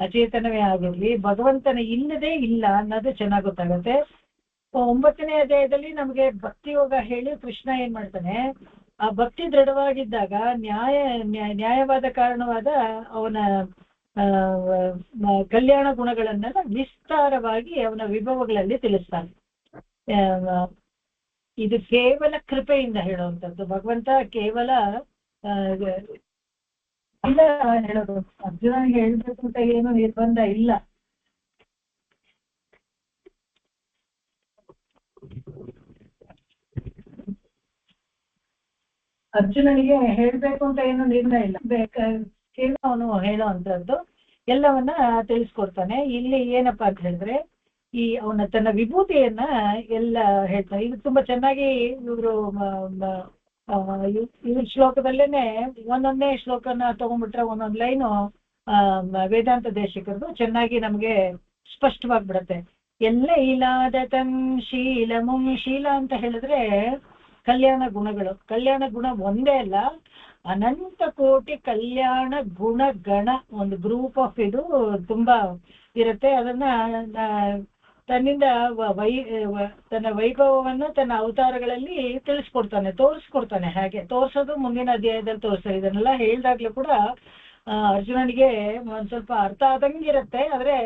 ಅಚೇತನವೇ ಆಗಿರ್ಲಿ ಭಗವಂತನ ಇಲ್ಲದೇ ಇಲ್ಲ ಅನ್ನೋದು ಚೆನ್ನಾಗಿ ಗೊತ್ತಾಗತ್ತೆ. 9ನೇ ಅಧ್ಯಾಯದಲ್ಲಿ ನಮಗೆ ಭಕ್ತಿ ಯೋಗ ಹೇಳಿ ಕೃಷ್ಣ ಏನ್ ಮಾಡ್ತಾನೆ, ಆ ಭಕ್ತಿ ದೃಢವಾಗಿದ್ದಾಗ ನ್ಯಾಯವಾದ ಕಾರಣವಾದ ಅವನ ಕಲ್ಯಾಣ ಗುಣಗಳನ್ನೆಲ್ಲ ವಿಸ್ತಾರವಾಗಿ ಅವನ ವಿಭವಗಳಲ್ಲಿ ತಿಳಿಸ್ತಾನೆ. ಇದು ಕೇವಲ ಕೃಪೆಯಿಂದ ಹೇಳುವಂಥದ್ದು. ಭಗವಂತ ಕೇವಲ ಇಲ್ಲ ಹೇಳೋದು, ಅರ್ಜುನನಿಗೆ ಹೇಳ್ಬೇಕು ಅಂತ ಏನು ನಿರ್ಬಂಧ ಇಲ್ಲ. ಅರ್ಜುನನಿಗೆ ಹೇಳ್ಬೇಕು ಅಂತ ಏನು ನಿರ್ಣಯ ಇಲ್ಲ, ಕೇವಲ ಅವನು ಹೇಳೋವಂಥದ್ದು ಎಲ್ಲವನ್ನ ತಿಳಿಸ್ಕೊಡ್ತಾನೆ. ಇಲ್ಲಿ ಏನಪ್ಪಾ ಅಂತ ಹೇಳಿದ್ರೆ ಈ ಅವನ ತನ್ನ ವಿಭೂತಿಯನ್ನ ಎಲ್ಲ ಹೇಳ್ತಾನೆ. ಇದು ತುಂಬಾ ಚೆನ್ನಾಗಿ ಇವರು ಇವ್ರ ಶ್ಲೋಕದಲ್ಲೇನೆ ಒಂದೊಂದೇ ಶ್ಲೋಕನ ತಗೊಂಡ್ಬಿಟ್ರೆ ಒಂದೊಂದ್ ಲೈನು ವೇದಾಂತ ದೇಶಿಕರದು ಚೆನ್ನಾಗಿ ನಮ್ಗೆ ಸ್ಪಷ್ಟವಾಗ್ಬಿಡತ್ತೆ. ಎಲ್ಲ ಇಲಾದ ತಂ ಶೀಲಮುಂ, ಶೀಲ ಅಂತ ಹೇಳಿದ್ರೆ ಕಲ್ಯಾಣ ಗುಣಗಳು. ಕಲ್ಯಾಣ ಗುಣ ಒಂದೇ ಅಲ್ಲ, ಅನಂತ ಕೋಟಿ ಕಲ್ಯಾಣ ಗುಣಗಣ ಒಂದು ಗ್ರೂಪ್ ಆಫ್ ಇದು ತುಂಬಾ ಇರುತ್ತೆ. ಅದನ್ನ ತನ್ನಿಂದ ತನ್ನ ವೈಭವವನ್ನು ತನ್ನ ಅವತಾರಗಳಲ್ಲಿ ತಿಳಿಸ್ಕೊಡ್ತಾನೆ, ತೋರಿಸ್ಕೊಡ್ತಾನೆ. ಹಾಗೆ ತೋರ್ಸೋದು ಮುಂದಿನ ಅಧ್ಯಾಯದಲ್ಲಿ ತೋರಿಸ್ತಾರೆ. ಇದನ್ನೆಲ್ಲ ಹೇಳ್ದಾಗ್ಲೂ ಕೂಡ ಅರ್ಜುನನಿಗೆ ಒಂದ್ ಸ್ವಲ್ಪ ಅರ್ಥ ಆದಂಗಿರುತ್ತೆ, ಆದ್ರೆ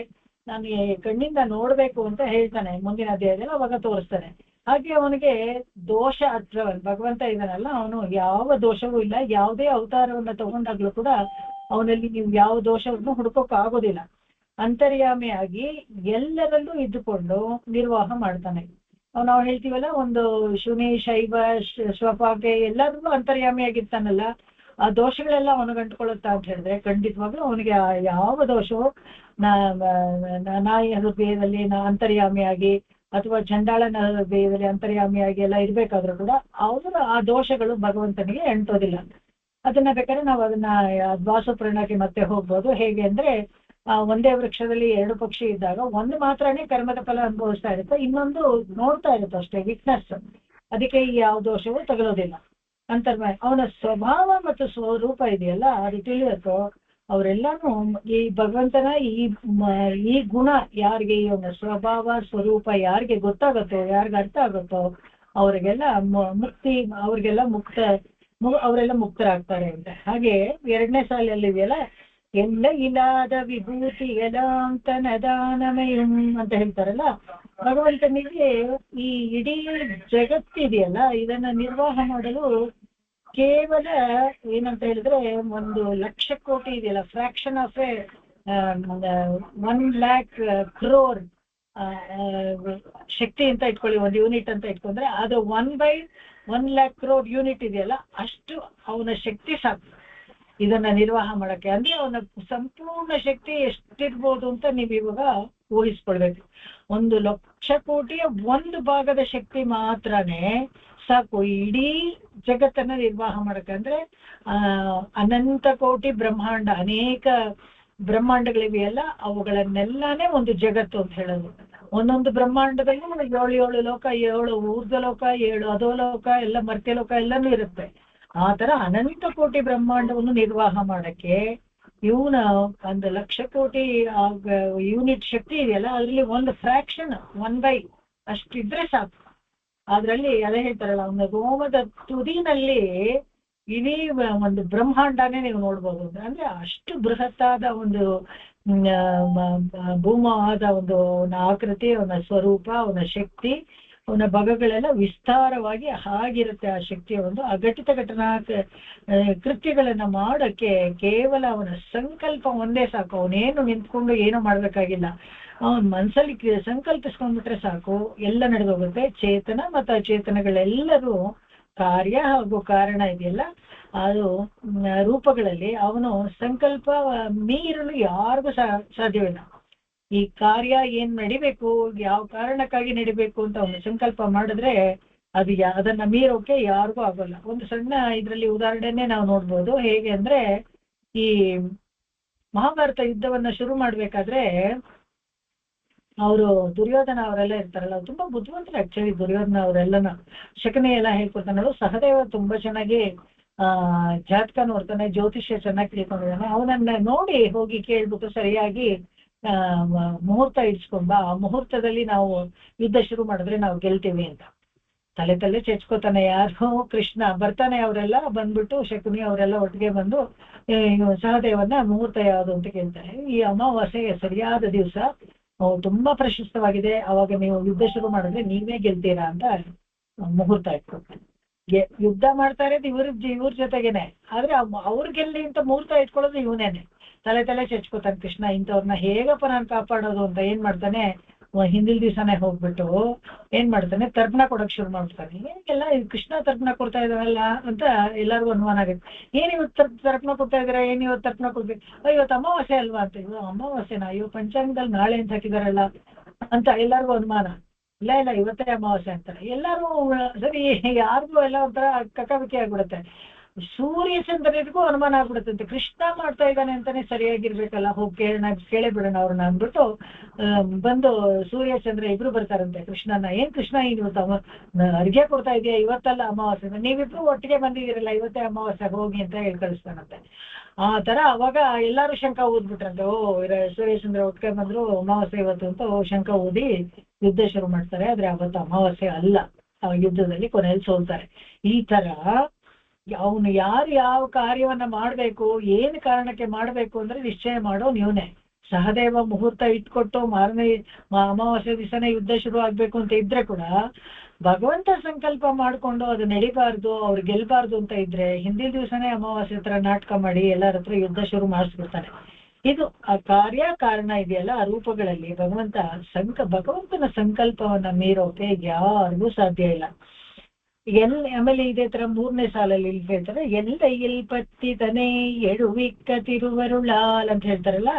ನಾನು ಕಣ್ಣಿಂದ ನೋಡ್ಬೇಕು ಅಂತ ಹೇಳ್ತಾನೆ ಮುಂದಿನ ಅಧ್ಯಾಯದಲ್ಲಿ, ಅವಾಗ ತೋರಿಸ್ತಾನೆ. ಹಾಗೆ ಅವನಿಗೆ ದೋಷ ಭಗವಂತ ಇದಾನಲ್ಲ, ಅವನು ಯಾವ ದೋಷವೂ ಇಲ್ಲ. ಯಾವುದೇ ಅವತಾರವನ್ನ ತಗೊಂಡಾಗ್ಲೂ ಕೂಡ ಅವನಲ್ಲಿ ನೀವು ಯಾವ ದೋಷವನ್ನು ಹುಡ್ಕೋಕ್ ಆಗೋದಿಲ್ಲ. ಅಂತರ್ಯಾಮಿಯಾಗಿ ಎಲ್ಲರಲ್ಲೂ ಇದ್ದುಕೊಂಡು ನಿರ್ವಾಹ ಮಾಡ್ತಾನೆ. ನಾವು ಹೇಳ್ತೀವಲ್ಲ, ಒಂದು ಶುನಿ, ಶೈವ, ಸ್ವಪಾಕೆ ಎಲ್ಲರಲ್ಲೂ ಅಂತರ್ಯಾಮಿಯಾಗಿರ್ತಾನಲ್ಲ, ಆ ದೋಷಗಳೆಲ್ಲ ಅವನಿಗೆ ಅಂಟ್ಕೊಳ್ಳುತ್ತಾ ಅಂತ ಹೇಳಿದ್ರೆ ಖಂಡಿತವಾಗ್ಲೂ ಅವನಿಗೆ ಯಾವ ದೋಷವು ನಾಯಿ ಹೃದಯದಲ್ಲಿ ಅಂತರ್ಯಾಮಿಯಾಗಿ ಅಥವಾ ಚಂಡಾಳನ ಹೃದಯದಲ್ಲಿ ಅಂತರ್ಯಾಮಿಯಾಗಿ ಎಲ್ಲ ಇರ್ಬೇಕಾದ್ರೂ ಕೂಡ ಅವರ ಆ ದೋಷಗಳು ಭಗವಂತನಿಗೆ ಅಂಟೋದಿಲ್ಲ. ಅದನ್ನ ಬೇಕಾದ್ರೆ ನಾವು ಅದನ್ನ ದ್ವಾಸಪರ್ಣಕ್ಕೆ ಮತ್ತೆ ಹೋಗ್ಬೋದು. ಹೇಗೆ ಅಂದ್ರೆ ಒಂದೇ ವೃಕ್ಷದಲ್ಲಿ 2 ಪಕ್ಷಿ ಇದ್ದಾಗ ಒಂದು ಮಾತ್ರನೇ ಕರ್ಮದ ಫಲ ಅನುಭವಿಸ್ತಾ ಇರುತ್ತೆ, ಇನ್ನೊಂದು ನೋಡ್ತಾ ಇರುತ್ತೆ ಅಷ್ಟೇ, ವಿಟ್ನೆಸ್. ಅದಕ್ಕೆ ಯಾವ ದೋಷವೂ ತಗೊಳ್ಳೋದಿಲ್ಲ. ಅವನ ಸ್ವಭಾವ ಮತ್ತು ಸ್ವರೂಪ ಇದೆಯಲ್ಲ, ಅದು ತಿಳಿಯುತ್ತೋ ಅವರೆಲ್ಲಾನು ಈ ಭಗವಂತನ ಈ ಗುಣ ಯಾರಿಗೆ, ಇವನ ಸ್ವಭಾವ ಸ್ವರೂಪ ಯಾರಿಗೆ ಗೊತ್ತಾಗುತ್ತೋ, ಯಾರಿಗೆ ಅರ್ಥ ಆಗುತ್ತೋ ಅವ್ರಿಗೆಲ್ಲ ಮುಕ್ತಿ, ಅವರೆಲ್ಲ ಮುಕ್ತರಾಗ್ತಾರೆ ಅಂತ. ಹಾಗೆ 2ನೇ ಸಾಲಲ್ಲಿ ಇದೆಯಲ್ಲ, ಎಲ್ಲ ಇಲಾದ ವಿಭೂತಿ ಎಲಾಂತನದಾನಮಯಂ ಅಂತ ಹೇಳ್ತಾರಲ್ಲ, ಭಗವಂತನಿಗೆ ಈ ಇಡೀ ಜಗತ್ತಿದೆಯಲ್ಲ ಇದನ್ನ ನಿರ್ವಾಹ ಮಾಡಲು ಕೇವಲ ಏನಂತ ಹೇಳಿದ್ರೆ 1,00,000 ಕೋಟಿ ಇದೆಯಲ್ಲ, ಫ್ರಾಕ್ಷನ್ ಆಫ್ 1,00,000 crore ಶಕ್ತಿ ಅಂತ ಇಟ್ಕೊಳ್ಳಿ, 1 ಯೂನಿಟ್ ಅಂತ ಇಟ್ಕೊಂಡ್ರೆ ಅದು 1/1,00,000 crore ಯೂನಿಟ್ ಇದೆಯಲ್ಲ, ಅಷ್ಟು ಅವನ ಶಕ್ತಿ ಸಾಕು ಇದನ್ನ ನಿರ್ವಾಹ ಮಾಡಕ್ಕೆ. ಅಂದ್ರೆ ಅವನ ಸಂಪೂರ್ಣ ಶಕ್ತಿ ಎಷ್ಟಿರ್ಬೋದು ಅಂತ ನೀವು ಇವಾಗ ಊಹಿಸ್ಕೊಳ್ಬೇಕು. 1,00,000 ಕೋಟಿಯ 1 ಭಾಗದ ಶಕ್ತಿ ಮಾತ್ರನೇ ಸಾಕು ಇಡೀ ಜಗತ್ತನ್ನ ನಿರ್ವಾಹ ಮಾಡಕ್ಕೆ. ಅಂದ್ರೆ ಅನಂತ ಕೋಟಿ ಬ್ರಹ್ಮಾಂಡ, ಅನೇಕ ಬ್ರಹ್ಮಾಂಡಗಳಿವೆಯಲ್ಲ, ಅವುಗಳನ್ನೆಲ್ಲಾನೇ ಒಂದು ಜಗತ್ತು ಅಂತ ಹೇಳೋದು. ಒಂದೊಂದು ಬ್ರಹ್ಮಾಂಡದಲ್ಲಿ 7 ಲೋಕ, 7 ಊರ್ಧ್ವಲೋಕ, 7 ಅಧೋಲೋಕ, ಎಲ್ಲ ಮರ್ತ್ಯಲೋಕ ಎಲ್ಲನೂ ಇರುತ್ತೆ. ಆ ತರ ಅನಂತ ಕೋಟಿ ಬ್ರಹ್ಮಾಂಡವನ್ನು ನಿರ್ವಾಹ ಮಾಡಕ್ಕೆ ಇವನ 1,00,000 ಕೋಟಿ ಯೂನಿಟ್ ಶಕ್ತಿ ಇದೆಯಲ್ಲ, ಅದ್ರಲ್ಲಿ ಒಂದು ಫ್ರಾಕ್ಷನ್ 1/, ಅಷ್ಟಿದ್ರೆ ಸಾಕು. ಅದ್ರಲ್ಲಿ ಅದೇ ಹೇಳ್ತಾರಲ್ಲ, ಅವನ ರೋಮದ ತುದಿನಲ್ಲಿ ಇಡೀ ಒಂದು ಬ್ರಹ್ಮಾಂಡನೇ ನೀವು ನೋಡ್ಬೋದು. ಅಂದ್ರೆ ಅಷ್ಟು ಬೃಹತ್ತಾದ ಒಂದು ಭೂಮವಾದ ಒಂದು ಅವನ ಆಕೃತಿ, ಅವನ ಸ್ವರೂಪ, ಅವನ ಶಕ್ತಿ, ಅವನ ಭಾಗಗಳೆಲ್ಲ ವಿಸ್ತಾರವಾಗಿ ಹಾಗಿರುತ್ತೆ. ಆ ಶಕ್ತಿಯ ಒಂದು ಅಘಟಿತ ಘಟನಾ ಕೃತ್ಯಗಳನ್ನ ಮಾಡಕ್ಕೆ ಕೇವಲ ಅವನ ಸಂಕಲ್ಪ ಒಂದೇ ಸಾಕು. ಅವನೇನು ನಿಂತ್ಕೊಂಡು ಏನೋ ಮಾಡ್ಬೇಕಾಗಿಲ್ಲ, ಅವನ್ ಮನ್ಸಲ್ಲಿ ಸಂಕಲ್ಪಿಸ್ಕೊಂಡ್ಬಿಟ್ರೆ ಸಾಕು, ಎಲ್ಲ ನಡೆದೋಗುತ್ತೆ. ಚೇತನ ಮತ್ತು ಅಚೇತನಗಳೆಲ್ಲರೂ ಕಾರ್ಯ ಹಾಗೂ ಕಾರಣ ಇದೆಯಲ್ಲ, ಅದು ರೂಪಗಳಲ್ಲಿ ಅವನು ಸಂಕಲ್ಪ ಮೀರಲು ಯಾರಿಗೂ ಸಾಧ್ಯವಿಲ್ಲ. ಈ ಕಾರ್ಯ ಏನ್ ನಡಿಬೇಕು, ಯಾವ ಕಾರಣಕ್ಕಾಗಿ ನಡಿಬೇಕು ಅಂತ ಅವನು ಸಂಕಲ್ಪ ಮಾಡಿದ್ರೆ ಅದು ಅದನ್ನ ಮೀರೋಕೆ ಯಾರಿಗೂ ಆಗೋಲ್ಲ. ಒಂದು ಸಣ್ಣ ಇದರಲ್ಲಿ ಉದಾಹರಣೆನೇ ನಾವು ನೋಡ್ಬೋದು. ಹೇಗೆ ಅಂದ್ರೆ, ಈ ಮಹಾಭಾರತ ಯುದ್ಧವನ್ನ ಶುರು ಮಾಡ್ಬೇಕಾದ್ರೆ ಅವರು ದುರ್ಯೋಧನ ಅವರೆಲ್ಲ ಇರ್ತಾರಲ್ಲ, ತುಂಬಾ ಬುದ್ಧಿವಂತರು ಆಕ್ಚುಲಿ ದುರ್ಯೋಧನ ಅವರೆಲ್ಲನ. ಶಕುನಿ ಎಲ್ಲ ಹೇಳ್ಕೊಡ್ತಾನೆ, ಸಹದೇವ ತುಂಬಾ ಚೆನ್ನಾಗಿ ಜಾತಕ ನೋಡ್ತಾನೆ, ಜ್ಯೋತಿಷ್ಯ ಚೆನ್ನಾಗಿ ತಿಳ್ಕೊಂಡಿದ್ದಾನೆ, ಅವನನ್ನ ನೋಡಿ ಹೋಗಿ ಕೇಳ್ಬಿಟ್ಟು ಸರಿಯಾಗಿ ಮುಹೂರ್ತ ಇಡ್ಸ್ಕೊಂಬ, ಆ ಮುಹೂರ್ತದಲ್ಲಿ ನಾವು ಯುದ್ಧ ಶುರು ಮಾಡಿದ್ರೆ ನಾವು ಗೆಲ್ತೀವಿ ಅಂತ ತಲೆ ಚೆಚ್ಕೋತಾನೆ. ಯಾರು ಕೃಷ್ಣ ಬರ್ತಾನೆ, ಅವರೆಲ್ಲ ಬಂದ್ಬಿಟ್ಟು ಶಕುನಿ ಅವರೆಲ್ಲ ಒಟ್ಟಿಗೆ ಬಂದು ಸಹದೇವನ ಮುಹೂರ್ತ ಯಾವುದು ಅಂತ ಕೇಳ್ತಾರೆ. ಈ ಅಮಾವಾಸ್ಯೆಗೆ ಸರಿಯಾದ ದಿವಸ ತುಂಬಾ ಪ್ರಶಸ್ತವಾಗಿದೆ, ಅವಾಗ ನೀವು ಯುದ್ಧ ಶುರು ಮಾಡಿದ್ರೆ ನೀವೇ ಗೆಲ್ತೀರಾ ಅಂತ ಮುಹೂರ್ತ ಇಟ್ಕೊಳ್ತಾನೆ. ಯುದ್ಧ ಮಾಡ್ತಾ ಇರೋದು ಇವ್ರ ಜೊತೆಗೇನೆ, ಆದ್ರೆ ಅವ್ರ ಗೆಲ್ಲಿ ಅಂತ ಮುಹೂರ್ತ ಇಟ್ಕೊಳ್ಳೋದು ಇವನೇನೆ. ತಲೆ ಚೆಚ್ಕೋತಾನೆ ಕೃಷ್ಣ. ಇಂಥವ್ರನ್ನ ಹೇಗಪ್ಪ ನಾನು ಕಾಪಾಡೋದು ಅಂತ ಏನ್ ಮಾಡ್ತಾನೆ, ಹಿಂದಿನ ದಿವಸನೇ ಹೋಗ್ಬಿಟ್ಟು ಏನ್ ಮಾಡ್ತಾನೆ, ತರ್ಪಣ ಕೊಡಕ್ ಶುರು ಮಾಡ್ತಾನೆ. ಏನೆಲ್ಲ ಕೃಷ್ಣ ತರ್ಪಣ ಕೊಡ್ತಾ ಇದಾವಲ್ಲ ಅಂತ ಎಲ್ಲರಿಗೂ ಅನುಮಾನ ಆಗುತ್ತೆ. ಏನ್ ಇವತ್ತು ತರ್ಪಣ ಕೊಡ್ತಾ ಇದಾರೆ, ಏನ್ ಇವತ್ತು ತರ್ಪಣ ಕೊಡ್ಬೇಕು, ಇವತ್ತು ಅಮಾವಾಸ್ಯೆ ಅಲ್ವಾ ಅಂತ. ಇವ್ ಅಮಾವಾಸ್ಯೆನಾ, ಇವ್ ಪಂಚಾಂಗದಲ್ಲಿ ನಾಳೆ ಅಂತ ಹಾಕಿದಾರಲ್ಲ ಅಂತ ಎಲ್ಲರಿಗೂ ಅನುಮಾನ. ಇಲ್ಲ ಇವತ್ತೇ ಅಮಾವಾಸ್ಯೆ ಅಂತಾರೆ ಎಲ್ಲರೂ. ಸರಿ, ಯಾರಿಗೂ ಎಲ್ಲ ಒಂಥರ ಕಕ್ಕಾಬಿಕ್ಕಿ ಆಗ್ಬಿಡುತ್ತೆ. ಸೂರ್ಯ ಚಂದ್ರನಿಗೂ ಅನುಮಾನ ಆಗ್ಬಿಡುತ್ತಂತೆ, ಕೃಷ್ಣ ಮಾಡ್ತಾ ಇದ್ದಾನೆ ಅಂತಾನೆ ಸರಿಯಾಗಿರ್ಬೇಕಲ್ಲ, ಹೋಗಿ ಕೇಳೇ ಬಿಡೋಣ ಅವ್ರನ್ನ ಅಂದ್ಬಿಟ್ಟು ಬಂದು ಸೂರ್ಯ ಚಂದ್ರ ಇಬ್ರು ಬರ್ತಾರಂತೆ ಕೃಷ್ಣನ. ಏನ್ ಕೃಷ್ಣ ಇವತ್ತು ಅರ್ಘ್ಯ ಕೊಡ್ತಾ ಇದೆಯಾ, ಇವತ್ತಲ್ಲ ಅಮಾವಾಸ್ಯೆ, ನೀವಿಬ್ರು ಒಟ್ಟಿಗೆ ಬಂದಿದ್ದೀರಲ್ಲ, ಇವತ್ತೇ ಅಮಾವಾಸ್ಯೆ ಹೋಗಿ ಅಂತ ಹೇಳಿ ಕಳಿಸ್ತಾನಂತೆ. ಆ ತರ ಅವಾಗ ಎಲ್ಲಾರು ಶಂಕ ಊದ್ಬಿಟ್ರಂತೆ, ಸೂರ್ಯಚಂದ್ರ ಒಟ್ಟಿಗೆ ಬಂದ್ರು ಅಮಾವಾಸ್ಯೆ ಇವತ್ತು ಅಂತ ಶಂಕ ಊದಿ ಯುದ್ಧ ಶುರು ಮಾಡ್ತಾರೆ. ಆದ್ರೆ ಅವತ್ತು ಅಮಾವಾಸ್ಯೆ ಅಲ್ಲ, ಆ ಯುದ್ಧದಲ್ಲಿ ಕೊನೆಯಲ್ಲಿ ಸೋಲ್ತಾರೆ. ಈ ತರ ಅವನು ಯಾರು ಯಾವ ಕಾರ್ಯವನ್ನ ಮಾಡ್ಬೇಕು, ಏನ್ ಕಾರಣಕ್ಕೆ ಮಾಡ್ಬೇಕು ಅಂದ್ರೆ ನಿಶ್ಚಯ ಮಾಡೋ ನೀವನೇ. ಸಹದೇವ ಮುಹೂರ್ತ ಇಟ್ಕೊಟ್ಟು ಮಾರನೇ ಅಮಾವಾಸ್ಯೆ ದಿವಸನೇ ಯುದ್ಧ ಶುರು ಆಗ್ಬೇಕು ಅಂತ ಇದ್ರೆ ಕೂಡ ಭಗವಂತ ಸಂಕಲ್ಪ ಮಾಡ್ಕೊಂಡು ಅದು ನಡಿಬಾರ್ದು, ಅವ್ರು ಗೆಲ್ಬಾರ್ದು ಅಂತ ಇದ್ರೆ ಹಿಂದಿನ ದಿವಸನೇ ಅಮಾವಾಸ್ಯೆ ಹತ್ರ ನಾಟಕ ಮಾಡಿ ಎಲ್ಲರ ಹತ್ರ ಯುದ್ಧ ಶುರು ಮಾಡಿಸ್ಬಿಡ್ತಾನೆ. ಇದು ಆ ಕಾರ್ಯ ಕಾರಣ ಇದೆಯಲ್ಲ, ಆ ರೂಪಗಳಲ್ಲಿ ಭಗವಂತನ ಸಂಕಲ್ಪವನ್ನ ಮೀರೋಕೆ ಯಾರಿಗೂ ಸಾಧ್ಯ ಇಲ್ಲ. ಆಮೇಲೆ ಇದೇ ತರ 3ನೇ ಸಾಲಲ್ಲಿ ಇಲ್ಲಿ ಹೇಳ್ತಾರೆ, ಎಲ್ಲೆಯಿಲ್ ಪತ್ತಿತನೇ ಎಡುವಿಕ್ಕ ತಿರುವರುಳಾಲ್ ಅಂತ ಹೇಳ್ತಾರಲ್ಲ.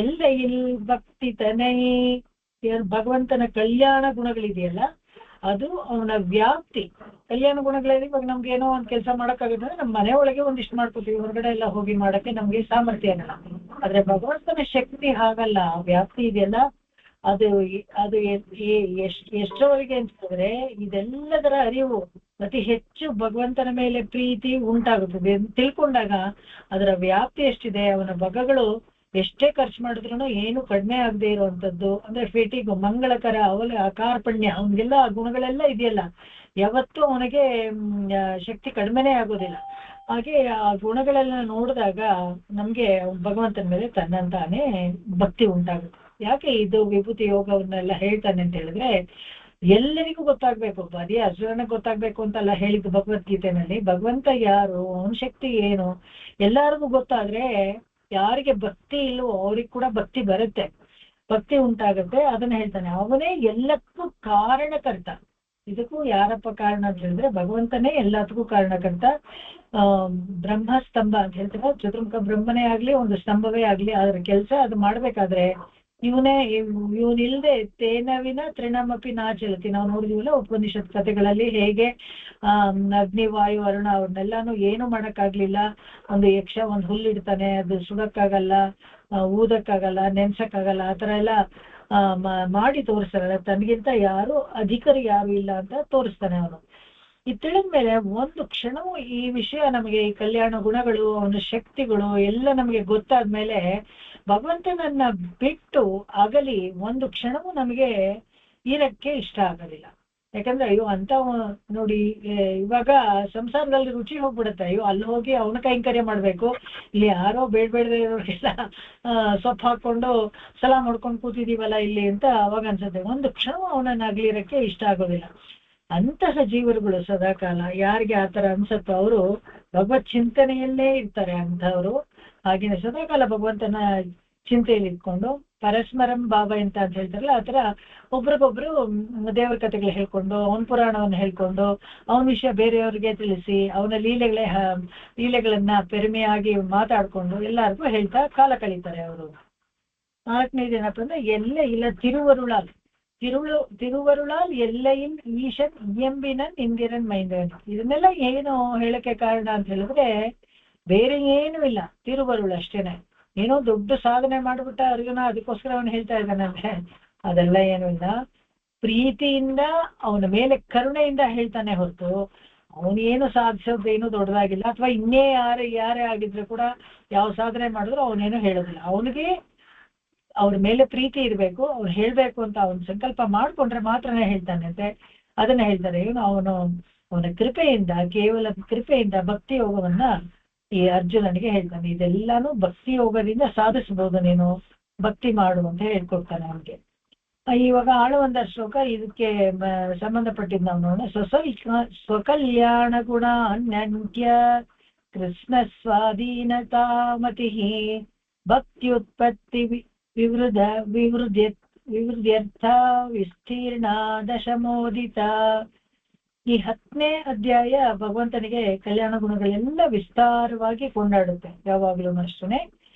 ಎಲ್ಲೆಯಿಲ್ ಭಕ್ತಿತನೇ, ಭಗವಂತನ ಕಲ್ಯಾಣ ಗುಣಗಳಿದೆಯಲ್ಲ ಅದು ಅವನ ವ್ಯಾಪ್ತಿ. ಕಲ್ಯಾಣ ಗುಣಗಳಲ್ಲಿ ಇವಾಗ ನಮ್ಗೆ ಏನೋ ಒಂದ್ ಕೆಲಸ ಮಾಡಕ್ಕಾಗುತ್ತೆ, ನಮ್ಮ ಮನೆ ಒಳಗೆ ಒಂದಿಷ್ಟು ಮಾಡ್ಕೋತೀವಿ, ಹೊರಗಡೆ ಎಲ್ಲ ಹೋಗಿ ಮಾಡಕ್ಕೆ ನಮ್ಗೆ ಸಾಮರ್ಥ್ಯ ಆಗಲ್ಲ. ಆದ್ರೆ ಭಗವಂತನ ಶಕ್ತಿ ಹಾಗಲ್ಲ, ವ್ಯಾಪ್ತಿ ಇದೆಯಲ್ಲ ಅದು ಎಷ್ಟರವರೆಗೆ ಅಂತಂದ್ರೆ ಇದೆಲ್ಲದರ ಅರಿವು ಅತಿ ಹೆಚ್ಚು ಭಗವಂತನ ಮೇಲೆ ಪ್ರೀತಿ ಉಂಟಾಗುತ್ತದೆ ತಿಳ್ಕೊಂಡಾಗ ಅದರ ವ್ಯಾಪ್ತಿ ಎಷ್ಟಿದೆ, ಅವನ ಭಗಗಳು ಎಷ್ಟೇ ಖರ್ಚು ಮಾಡಿದ್ರು ಏನು ಕಡಿಮೆ ಆಗದೆ ಇರುವಂತದ್ದು. ಅಂದ್ರೆ ಫೇಟಿಗು ಮಂಗಳಕರ ಅವಲ ಕಾರ್ಪಣ್ಯ ಅವನಿಗೆಲ್ಲ ಗುಣಗಳೆಲ್ಲ ಇದೆಯಲ್ಲ, ಯಾವತ್ತೂ ಅವನಿಗೆ ಶಕ್ತಿ ಕಡಿಮೆನೇ ಆಗೋದಿಲ್ಲ. ಹಾಗೆ ಆ ಗುಣಗಳೆಲ್ಲ ನೋಡಿದಾಗ ನಮ್ಗೆ ಭಗವಂತನ ಮೇಲೆ ತನ್ನಂತಾನೆ ಭಕ್ತಿ ಉಂಟಾಗುತ್ತೆ. ಯಾಕೆ ಇದು ವಿಭೂತಿ ಯೋಗವನ್ನೆಲ್ಲ ಹೇಳ್ತಾನೆ ಅಂತ ಹೇಳಿದ್ರೆ ಎಲ್ಲರಿಗೂ ಗೊತ್ತಾಗ್ಬೇಕು, ಬರೀ ಅರ್ಜುನನಿಗೆ ಗೊತ್ತಾಗ್ಬೇಕು ಅಂತೆಲ್ಲ ಹೇಳಿದ್ದು ಭಗವದ್ಗೀತೆನಲ್ಲಿ. ಭಗವಂತ ಯಾರು, ಅವನ ಶಕ್ತಿ ಏನು ಎಲ್ಲರಿಗೂ ಗೊತ್ತಾದ್ರೆ ಯಾರಿಗೆ ಭಕ್ತಿ ಇಲ್ವೋ ಅವ್ರಿಗೆ ಕೂಡ ಭಕ್ತಿ ಬರುತ್ತೆ, ಭಕ್ತಿ ಉಂಟಾಗುತ್ತೆ. ಅದನ್ನ ಹೇಳ್ತಾನೆ, ಅವನೇ ಎಲ್ಲಕ್ಕೂ ಕಾರಣಕರ್ತ. ಇದಕ್ಕೂ ಯಾರಪ್ಪ ಕಾರಣ ಅಂತ ಹೇಳಿದ್ರೆ ಭಗವಂತನೇ ಎಲ್ಲದಕ್ಕೂ ಕಾರಣಕರ್ತ. ಬ್ರಹ್ಮಸ್ತಂಭ ಅಂತ ಹೇಳ್ತಾರೆ, ಚತುರ್ಮುಖ ಬ್ರಹ್ಮನೇ ಆಗ್ಲಿ ಒಂದು ಸ್ತಂಭವೇ ಆಗ್ಲಿ ಅದ್ರ ಕೆಲಸ ಅದು ಮಾಡ್ಬೇಕಾದ್ರೆ ಇವನಿಲ್ದೆ ತೇನವಿನ ತೃಣಮಪಿ ನಾಚಲತಿ. ನಾವು ನೋಡಿದೀವಲ್ಲ ಉಪನಿಷತ್ ಕಥೆಗಳಲ್ಲಿ ಹೇಗೆ ಅಗ್ನಿ ವಾಯು ವರುಣ ಅವ್ರನ್ನೆಲ್ಲಾನು ಏನು ಮಾಡಕ್ಕಾಗ್ಲಿಲ್ಲ. ಒಂದು ಯಕ್ಷ ಒಂದು ಹುಲ್ಲಿಡ್ತಾನೆ, ಅದು ಸುಡಕ್ಕಾಗಲ್ಲ, ಊದಕ್ಕಾಗಲ್ಲ, ನೆನ್ಸಕ್ಕಾಗಲ್ಲ, ಆ ತರ ಎಲ್ಲ ಮಾಡಿ ತೋರಿಸ್ತಾರಲ್ಲ, ತನಗಿಂತ ಯಾರು ಅಧಿಕಾರಿ ಯಾರು ಇಲ್ಲ ಅಂತ ತೋರಿಸ್ತಾನೆ ಅವನು. ಇದು ತಿಳಿದ್ಮೇಲೆ ಒಂದು ಕ್ಷಣವೂ ಈ ವಿಷಯ ನಮಗೆ, ಈ ಕಲ್ಯಾಣ ಗುಣಗಳು ಅವನ ಶಕ್ತಿಗಳು ಎಲ್ಲ ನಮಗೆ ಗೊತ್ತಾದ್ಮೇಲೆ ಭಗವಂತನನ್ನ ಬಿಟ್ಟು ಆಗಲಿ ಒಂದು ಕ್ಷಣವೂ ನಮಗೆ ಇರಕ್ಕೆ ಇಷ್ಟ ಆಗೋದಿಲ್ಲ. ಯಾಕಂದ್ರೆ ಅಯ್ಯೋ ಅಂತ ನೋಡಿ ಇವಾಗ ಸಂಸಾರದಲ್ಲಿ ರುಚಿ ಹೋಗ್ಬಿಡುತ್ತೆ, ಅಯ್ಯೋ ಅಲ್ಲಿ ಹೋಗಿ ಅವನ ಕೈಂಕರ್ಯ ಮಾಡ್ಬೇಕು, ಇಲ್ಲಿ ಯಾರೋ ಬೇಡಬೇಡದೆ ಇರೋರಿಗೆಲ್ಲ ಸೊಪ್ಪು ಹಾಕೊಂಡು ಸಲಾ ಮಾಡ್ಕೊಂಡು ಕೂತಿದೀವಲ್ಲ ಇಲ್ಲಿ ಅಂತ ಅವಾಗ ಅನ್ಸುತ್ತೆ. ಒಂದು ಕ್ಷಣ ಅವನನ್ನ ಅಗ್ಲಿರಕ್ಕೆ ಇಷ್ಟ ಆಗೋದಿಲ್ಲ. ಅಂತಹ ಜೀವರುಗಳು ಸದಾಕಾಲ ಯಾರಿಗೆ ಆತರ ಅನ್ಸತ್ತೋ ಅವರು ಭಗವತ್ ಚಿಂತನೆಯಲ್ಲೇ ಇರ್ತಾರೆ ಅಂಥವ್ರು. ಹಾಗೇನೆ ಸದಾಕಾಲ ಭಗವಂತನ ಚಿಂತೆಯಲ್ಲಿ ಇಟ್ಕೊಂಡು ಪರಸ್ಪರಂ ಭಾವ ಅಂತ ಹೇಳ್ತಾರಲ್ಲ, ಆತರ ಒಬ್ರಿಗೊಬ್ರು ದೇವರ ಕಥೆಗಳು ಹೇಳ್ಕೊಂಡು ಅವನ ಪುರಾಣವನ್ನು ಹೇಳ್ಕೊಂಡು ಅವನ ವಿಷಯ ಬೇರೆಯವ್ರಿಗೆ ತಿಳಿಸಿ ಅವನ ಲೀಲೆಗಳನ್ನ ಪೆರುಮೆಯಾಗಿ ಮಾತಾಡ್ಕೊಂಡು ಎಲ್ಲರಿಗೂ ಹೇಳ್ತಾ ಕಾಲ ಕಳೀತಾರೆ ಅವರು. 4ನೇದು ಏನಪ್ಪ ಅಂದ್ರೆ ಎಲ್ಲೇ ಇಲ್ಲ ತಿರುವರುಳಾಲ್ ಎಲ್ಲೆಯಿನ್ ಈಶನ್ ಎಂಬಿನನ್ ಇಂದಿರನ್ ಮೈಂದನ್. ಇದನ್ನೆಲ್ಲ ಏನು ಹೇಳಕ್ಕೆ ಕಾರಣ ಅಂತ ಹೇಳಿದ್ರೆ ಬೇರೆ ಏನೂ ಇಲ್ಲ, ತಿರುವರುಳು ಅಷ್ಟೇನೆ. ಏನೋ ದೊಡ್ಡ ಸಾಧನೆ ಮಾಡ್ಬಿಟ್ಟ ಅರ್ಜುನ, ಅದಕ್ಕೋಸ್ಕರ ಅವನು ಹೇಳ್ತಾ ಇದ್ದಾನಂದ್ರೆ ಅದೆಲ್ಲ ಏನೂ ಇಲ್ಲ. ಪ್ರೀತಿಯಿಂದ ಅವನ ಮೇಲೆ ಕರುಣೆಯಿಂದ ಹೇಳ್ತಾನೆ ಹೊರತು ಅವನೇನು ಸಾಧಿಸೋದೇನು ದೊಡ್ಡದಾಗಿಲ್ಲ. ಅಥವಾ ಇನ್ನೇ ಯಾರೇ ಆಗಿದ್ರು ಕೂಡ ಯಾವ ಸಾಧನೆ ಮಾಡಿದ್ರು ಅವನೇನು ಹೇಳೋದಿಲ್ಲ. ಅವನಿಗೆ ಅವ್ರ ಮೇಲೆ ಪ್ರೀತಿ ಇರ್ಬೇಕು, ಅವ್ರು ಹೇಳ್ಬೇಕು ಅಂತ ಅವನ ಸಂಕಲ್ಪ ಮಾಡ್ಕೊಂಡ್ರೆ ಮಾತ್ರನೇ ಹೇಳ್ತಾನೆ ಅಂತೆ. ಅದನ್ನ ಹೇಳ್ತಾರೆ ಇವನು ಅವನ ಕೃಪೆಯಿಂದ, ಕೇವಲ ಕೃಪೆಯಿಂದ ಭಕ್ತಿ ಯೋಗವನ್ನ ಈ ಅರ್ಜುನನಿಗೆ ಹೇಳ್ತಾನೆ. ಇದೆಲ್ಲಾನು ಭಕ್ತಿ ಯೋಗದಿಂದ ಸಾಧಿಸಬಹುದು, ನೀನು ಭಕ್ತಿ ಮಾಡು ಅಂತ ಹೇಳ್ಕೊಡ್ತಾನೆ ಅವನಿಗೆ. ಇವಾಗ ಆಳುವಂತ ಶ್ಲೋಕ ಇದಕ್ಕೆ ಸಂಬಂಧಪಟ್ಟಿದ್ದು ನಾವು ನೋಡೋಣ. ಸ್ವಕಲ್ಯಾಣ ಗುಣ ಅನ್ಯಂತ್ಯ ಕೃಷ್ಣ ಸ್ವಾಧೀನತಾ ಮತಿ ಭಕ್ತ್ಯುತ್ಪತ್ತಿ ವಿವೃದ್ಯರ್ಥ ವಿಸ್ತೀರ್ಣ ದಶಮೋದಿತ. ಈ 10ನೇ ಅಧ್ಯಾಯ ಭಗವಂತನಿಗೆ ಕಲ್ಯಾಣ ಗುಣಗಳೆಲ್ಲ ವಿಸ್ತಾರವಾಗಿ ಕೊಂಡಾಡುತ್ತೆ. ಯಾವಾಗಲೂ ಅಷ್ಟೇ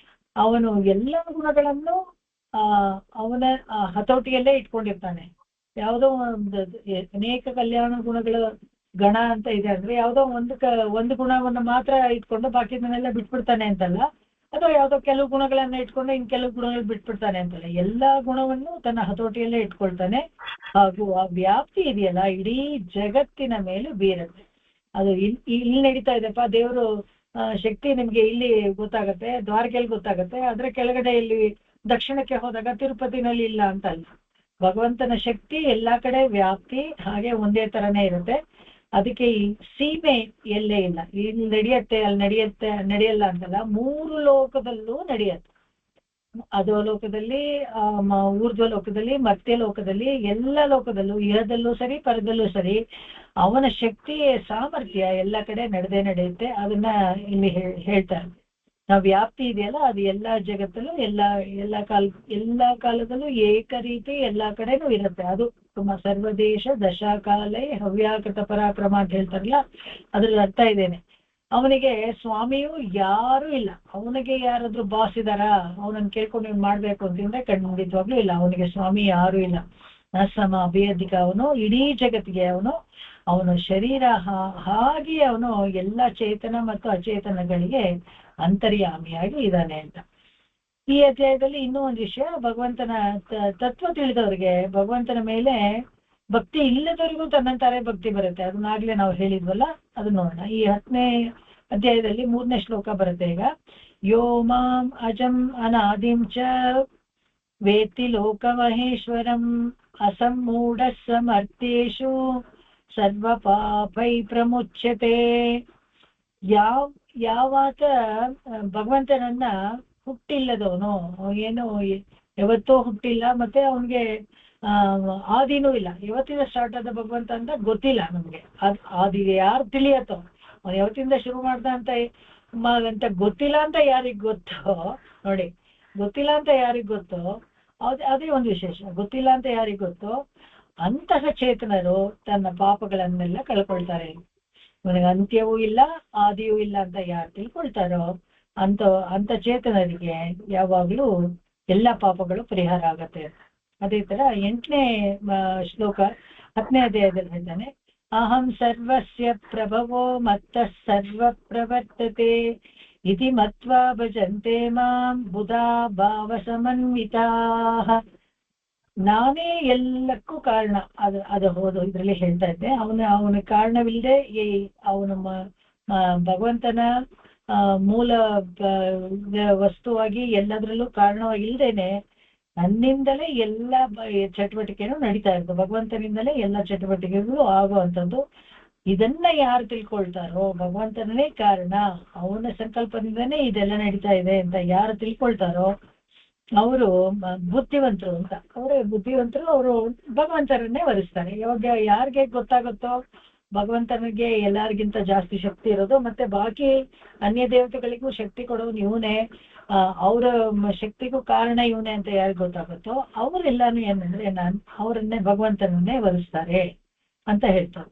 ಅವನು ಎಲ್ಲ ಗುಣಗಳನ್ನು ಅವನ ಹತೋಟಿಯಲ್ಲೇ ಇಟ್ಕೊಂಡಿರ್ತಾನೆ. ಯಾವುದೋ ಒಂದು ಅನೇಕ ಕಲ್ಯಾಣ ಗುಣಗಳು ಗಣ ಅಂತ ಇದೆ ಅಂದ್ರೆ ಯಾವುದೋ ಒಂದು ಗುಣವನ್ನು ಮಾತ್ರ ಇಟ್ಕೊಂಡು ಬಾಕಿದನ್ನೆಲ್ಲ ಬಿಟ್ಬಿಡ್ತಾನೆ ಅಂತಲ್ಲ, ಅಥವಾ ಯಾವುದೋ ಕೆಲವು ಗುಣಗಳನ್ನ ಇಟ್ಕೊಂಡು ಇನ್ ಕೆಲವು ಗುಣಗಳು ಬಿಟ್ಬಿಡ್ತಾನೆ ಅಂತಲ್ಲ, ಎಲ್ಲಾ ಗುಣವನ್ನು ತನ್ನ ಹತೋಟಿಯಲ್ಲೇ ಇಟ್ಕೊಳ್ತಾನೆ. ಹಾಗೂ ಆ ವ್ಯಾಪ್ತಿ ಇದೆಯಲ್ಲ ಇಡೀ ಜಗತ್ತಿನ ಮೇಲೆ ಬೀರುತ್ತೆ. ಅದು ಇಲ್ಲಿ ನಡೀತಾ ಇದೆಪ್ಪ ದೇವರು ಶಕ್ತಿ ನಿಮ್ಗೆ ಇಲ್ಲಿ ಗೊತ್ತಾಗತ್ತೆ, ದ್ವಾರಕೆಯಲ್ಲಿ ಗೊತ್ತಾಗತ್ತೆ, ಅದ್ರ ಕೆಳಗಡೆ ಇಲ್ಲಿ ದಕ್ಷಿಣಕ್ಕೆ ಹೋದಾಗ ತಿರುಪತಿನಲ್ಲಿ ಇಲ್ಲ ಅಂತ ಅಲ್ಲ. ಭಗವಂತನ ಶಕ್ತಿ ಎಲ್ಲಾ ಕಡೆ ವ್ಯಾಪ್ತಿ ಹಾಗೆ ಒಂದೇ ತರನೇ ಇರುತ್ತೆ. ಅದಕ್ಕೆ ಈ ಸೀಮೆ ಎಲ್ಲೇ ಇಲ್ಲ, ಇಲ್ಲಿ ನಡೆಯತ್ತೆ ಅಲ್ಲಿ ನಡೆಯಲ್ಲ ಅಂತಲ್ಲ, 3 ಲೋಕದಲ್ಲೂ ನಡೆಯತ್ತೆ. ಅಧೋಲೋಕದಲ್ಲಿ, ಊರ್ಧ್ವ ಲೋಕದಲ್ಲಿ, ಮರ್ತ್ಯ ಲೋಕದಲ್ಲಿ, ಎಲ್ಲ ಲೋಕದಲ್ಲೂ, ಇಹದಲ್ಲೂ ಸರಿ ಪರದಲ್ಲೂ ಸರಿ ಅವನ ಶಕ್ತಿ ಸಾಮರ್ಥ್ಯ ಎಲ್ಲ ಕಡೆ ನಡೆಯುತ್ತೆ. ಅದನ್ನ ಇಲ್ಲಿ ಹೇಳ್ತಾರೆ. ನಾವು ವ್ಯಾಪ್ತಿ ಇದೆಯಲ್ಲ ಅದು ಎಲ್ಲಾ ಜಗತ್ತಲ್ಲೂ ಎಲ್ಲಾ ಕಾಲದಲ್ಲೂ ಏಕರೀತಿ ಎಲ್ಲಾ ಕಡೆನೂ ಇರುತ್ತೆ. ಅದು ಸರ್ವದೇಶ ದಶಾಕಾಲೇ ಹವ್ಯಾಕೃತ ಪರಾಕ್ರಮ ಅಂತ ಹೇಳ್ತಾರಲ್ಲ, ಅದ್ರ ಅರ್ಥ ಇದೇನೆ. ಅವನಿಗೆ ಸ್ವಾಮಿಯು ಯಾರು ಇಲ್ಲ. ಅವನಿಗೆ ಯಾರಾದ್ರೂ ಬಾಸ್ ಇದಾರಾ, ಅವನನ್ನು ಕೇಳ್ಕೊಂಡು ನೀವು ಮಾಡ್ಬೇಕು ಅಂತಂದ್ರೆ ಖಂಡಿತವಾಗ್ಲೂ ಇಲ್ಲ. ಅವನಿಗೆ ಸ್ವಾಮಿ ಯಾರು ಇಲ್ಲ. ನಸಮ ಅಭಿಯಧಿಕ. ಅವನು ಇಡೀ ಜಗತ್ತಿಗೆ ಅವನು ಶರೀರ ಹಾಗೆ ಅವನು ಎಲ್ಲ ಚೇತನ ಮತ್ತು ಅಚೇತನಗಳಿಗೆ ಅಂತರ್ಯಾಮಿಯಾಗಿ ಇದ್ದಾನೆ ಅಂತ. ಈ ಅಧ್ಯಾಯದಲ್ಲಿ ಇನ್ನೂ ಒಂದು ವಿಷಯ, ಭಗವಂತನ ತತ್ವ ತಿಳಿದವರಿಗೆ, ಭಗವಂತನ ಮೇಲೆ ಭಕ್ತಿ ಇಲ್ಲದವರಿಗೂ ತನ್ನಂತಾರೆ ಭಕ್ತಿ ಬರುತ್ತೆ. ಅದನ್ನಾಗ್ಲೇ ನಾವು ಹೇಳಿದ್ವಲ್ಲ, ಅದು ನೋಡೋಣ. ಈ 10ನೇ ಅಧ್ಯಾಯದಲ್ಲಿ 3ನೇ ಶ್ಲೋಕ ಬರುತ್ತೆ ಈಗ. ಯೋ ಮಾಂ ಅಜಂ ಅನಾದಿಂ ಚ ವೇತ್ತಿ ಲೋಕಮಹೇಶ್ವರಂ ಅಸಮ್ಮೂಢ ಸಮರ್ಥೇಷು ಸರ್ವ ಪಾಪೈ ಪ್ರಮುಚ್ಯತೆ. ಯಾವಾತ ಭಗವಂತನನ್ನ ಹುಟ್ಟಿಲ್ಲದವನು, ಏನೋ ಯಾವತ್ತೋ ಹುಟ್ಟಿಲ್ಲ, ಮತ್ತೆ ಅವನಿಗೆ ಆದಿನೂ ಇಲ್ಲ, ಯಾವತ್ತಿಂದ ಸ್ಟಾರ್ಟ್ ಆದ ಭಗವಂತ ಅಂತ ಗೊತ್ತಿಲ್ಲ ನಮ್ಗೆ. ಆದಿ ಯಾರು ತಿಳಿಯತ್ತೋ, ಅವ್ನು ಯಾವತ್ತಿಂದ ಶುರು ಮಾಡ್ದ ಅಂತ ಗೊತ್ತಿಲ್ಲ ಅಂತ ಯಾರಿಗ್ ಗೊತ್ತೋ ನೋಡಿ, ಗೊತ್ತಿಲ್ಲ ಅಂತ ಯಾರಿಗ್ ಗೊತ್ತೋ ಅದೇ ಒಂದು ವಿಶೇಷ. ಗೊತ್ತಿಲ್ಲ ಅಂತ ಯಾರಿಗ್ ಗೊತ್ತೋ ಅಂತಹ ಚೇತನರು ತನ್ನ ಪಾಪಗಳನ್ನೆಲ್ಲ ಕಳ್ಕೊಳ್ತಾರೆ. ಇವನಿಗೆ ಅಂತ್ಯವೂ ಇಲ್ಲ ಆದಿಯೂ ಇಲ್ಲ ಅಂತ ಯಾರು ತಿಳ್ಕೊಳ್ತಾರೋ ಅಂತ ಚೇತನರಿಗೆ ಯಾವಾಗ್ಲೂ ಎಲ್ಲ ಪಾಪಗಳು ಪರಿಹಾರ ಆಗತ್ತೆ. ಅದೇ ತರ 8ನೇ ಶ್ಲೋಕ 10ನೇ ಅಧ್ಯಾಯದಲ್ಲಿ ಹೇಳ್ತಾನೆ, ಅಹಂ ಸರ್ವಸ್ಯ ಪ್ರಭವೋ ಮತ್ತಃ ಸರ್ವ ಪ್ರವರ್ತತೆ ಇತಿ ಮತ್ವಾ ಭಜಂತೆ ಮಾಂ ಬುಧಾ ಭಾವ ಸಮನ್ವಿತಾಃ. ನಾನೇ ಎಲ್ಲಕ್ಕೂ ಕಾರಣ. ಅದು ಹೌದು, ಇದ್ರಲ್ಲಿ ಹೇಳ್ತಾ ಇದ್ದೆ. ಅವನ ಕಾರಣವಿಲ್ಲದೆ ಅವನ ಭಗವಂತನ ಮೂಲ ವಸ್ತುವಾಗಿ ಎಲ್ಲದರಲ್ಲೂ ಕಾರಣವಾಗಿಲ್ದೇನೆ ನನ್ನಿಂದಲೇ ಎಲ್ಲ ಚಟುವಟಿಕೆನೂ ನಡೀತಾ ಇರ್ತದೆ. ಭಗವಂತನಿಂದಲೇ ಎಲ್ಲ ಚಟುವಟಿಕೆಗಳು ಆಗುವಂಥದ್ದು. ಇದನ್ನ ಯಾರು ತಿಳ್ಕೊಳ್ತಾರೋ, ಭಗವಂತನೇ ಕಾರಣ, ಅವನ ಸಂಕಲ್ಪದಿಂದನೇ ಇದೆಲ್ಲ ನಡೀತಾ ಇದೆ ಅಂತ ಯಾರು ತಿಳ್ಕೊಳ್ತಾರೋ ಅವರು ಬುದ್ಧಿವಂತರು ಅಂತ. ಅವರೇ ಬುದ್ಧಿವಂತರು. ಅವರು ಭಗವಂತರನ್ನೇ ವರಿಸ್ತಾರೆ. ಯಾವಾಗ ಯಾರಿಗೆ ಗೊತ್ತಾಗುತ್ತೋ ಭಗವಂತನಿಗೆ ಎಲ್ಲರಿಗಿಂತ ಜಾಸ್ತಿ ಶಕ್ತಿ ಇರೋದು, ಮತ್ತೆ ಬಾಕಿ ಅನ್ಯ ದೇವತೆಗಳಿಗೂ ಶಕ್ತಿ ಕೊಡೋನು ಇವನೇ, ಅವರ ಶಕ್ತಿಗೂ ಕಾರಣ ಇವನೇ ಅಂತ ಯಾರಿಗೆ ಗೊತ್ತಾಗುತ್ತೋ ಅವರೆಲ್ಲಾನು ಏನಂದ್ರೆ ಅವರನ್ನೇ ಭಗವಂತನನ್ನೇ ವರಿಸ್ತಾರೆ ಅಂತ ಹೇಳ್ತಾರೆ.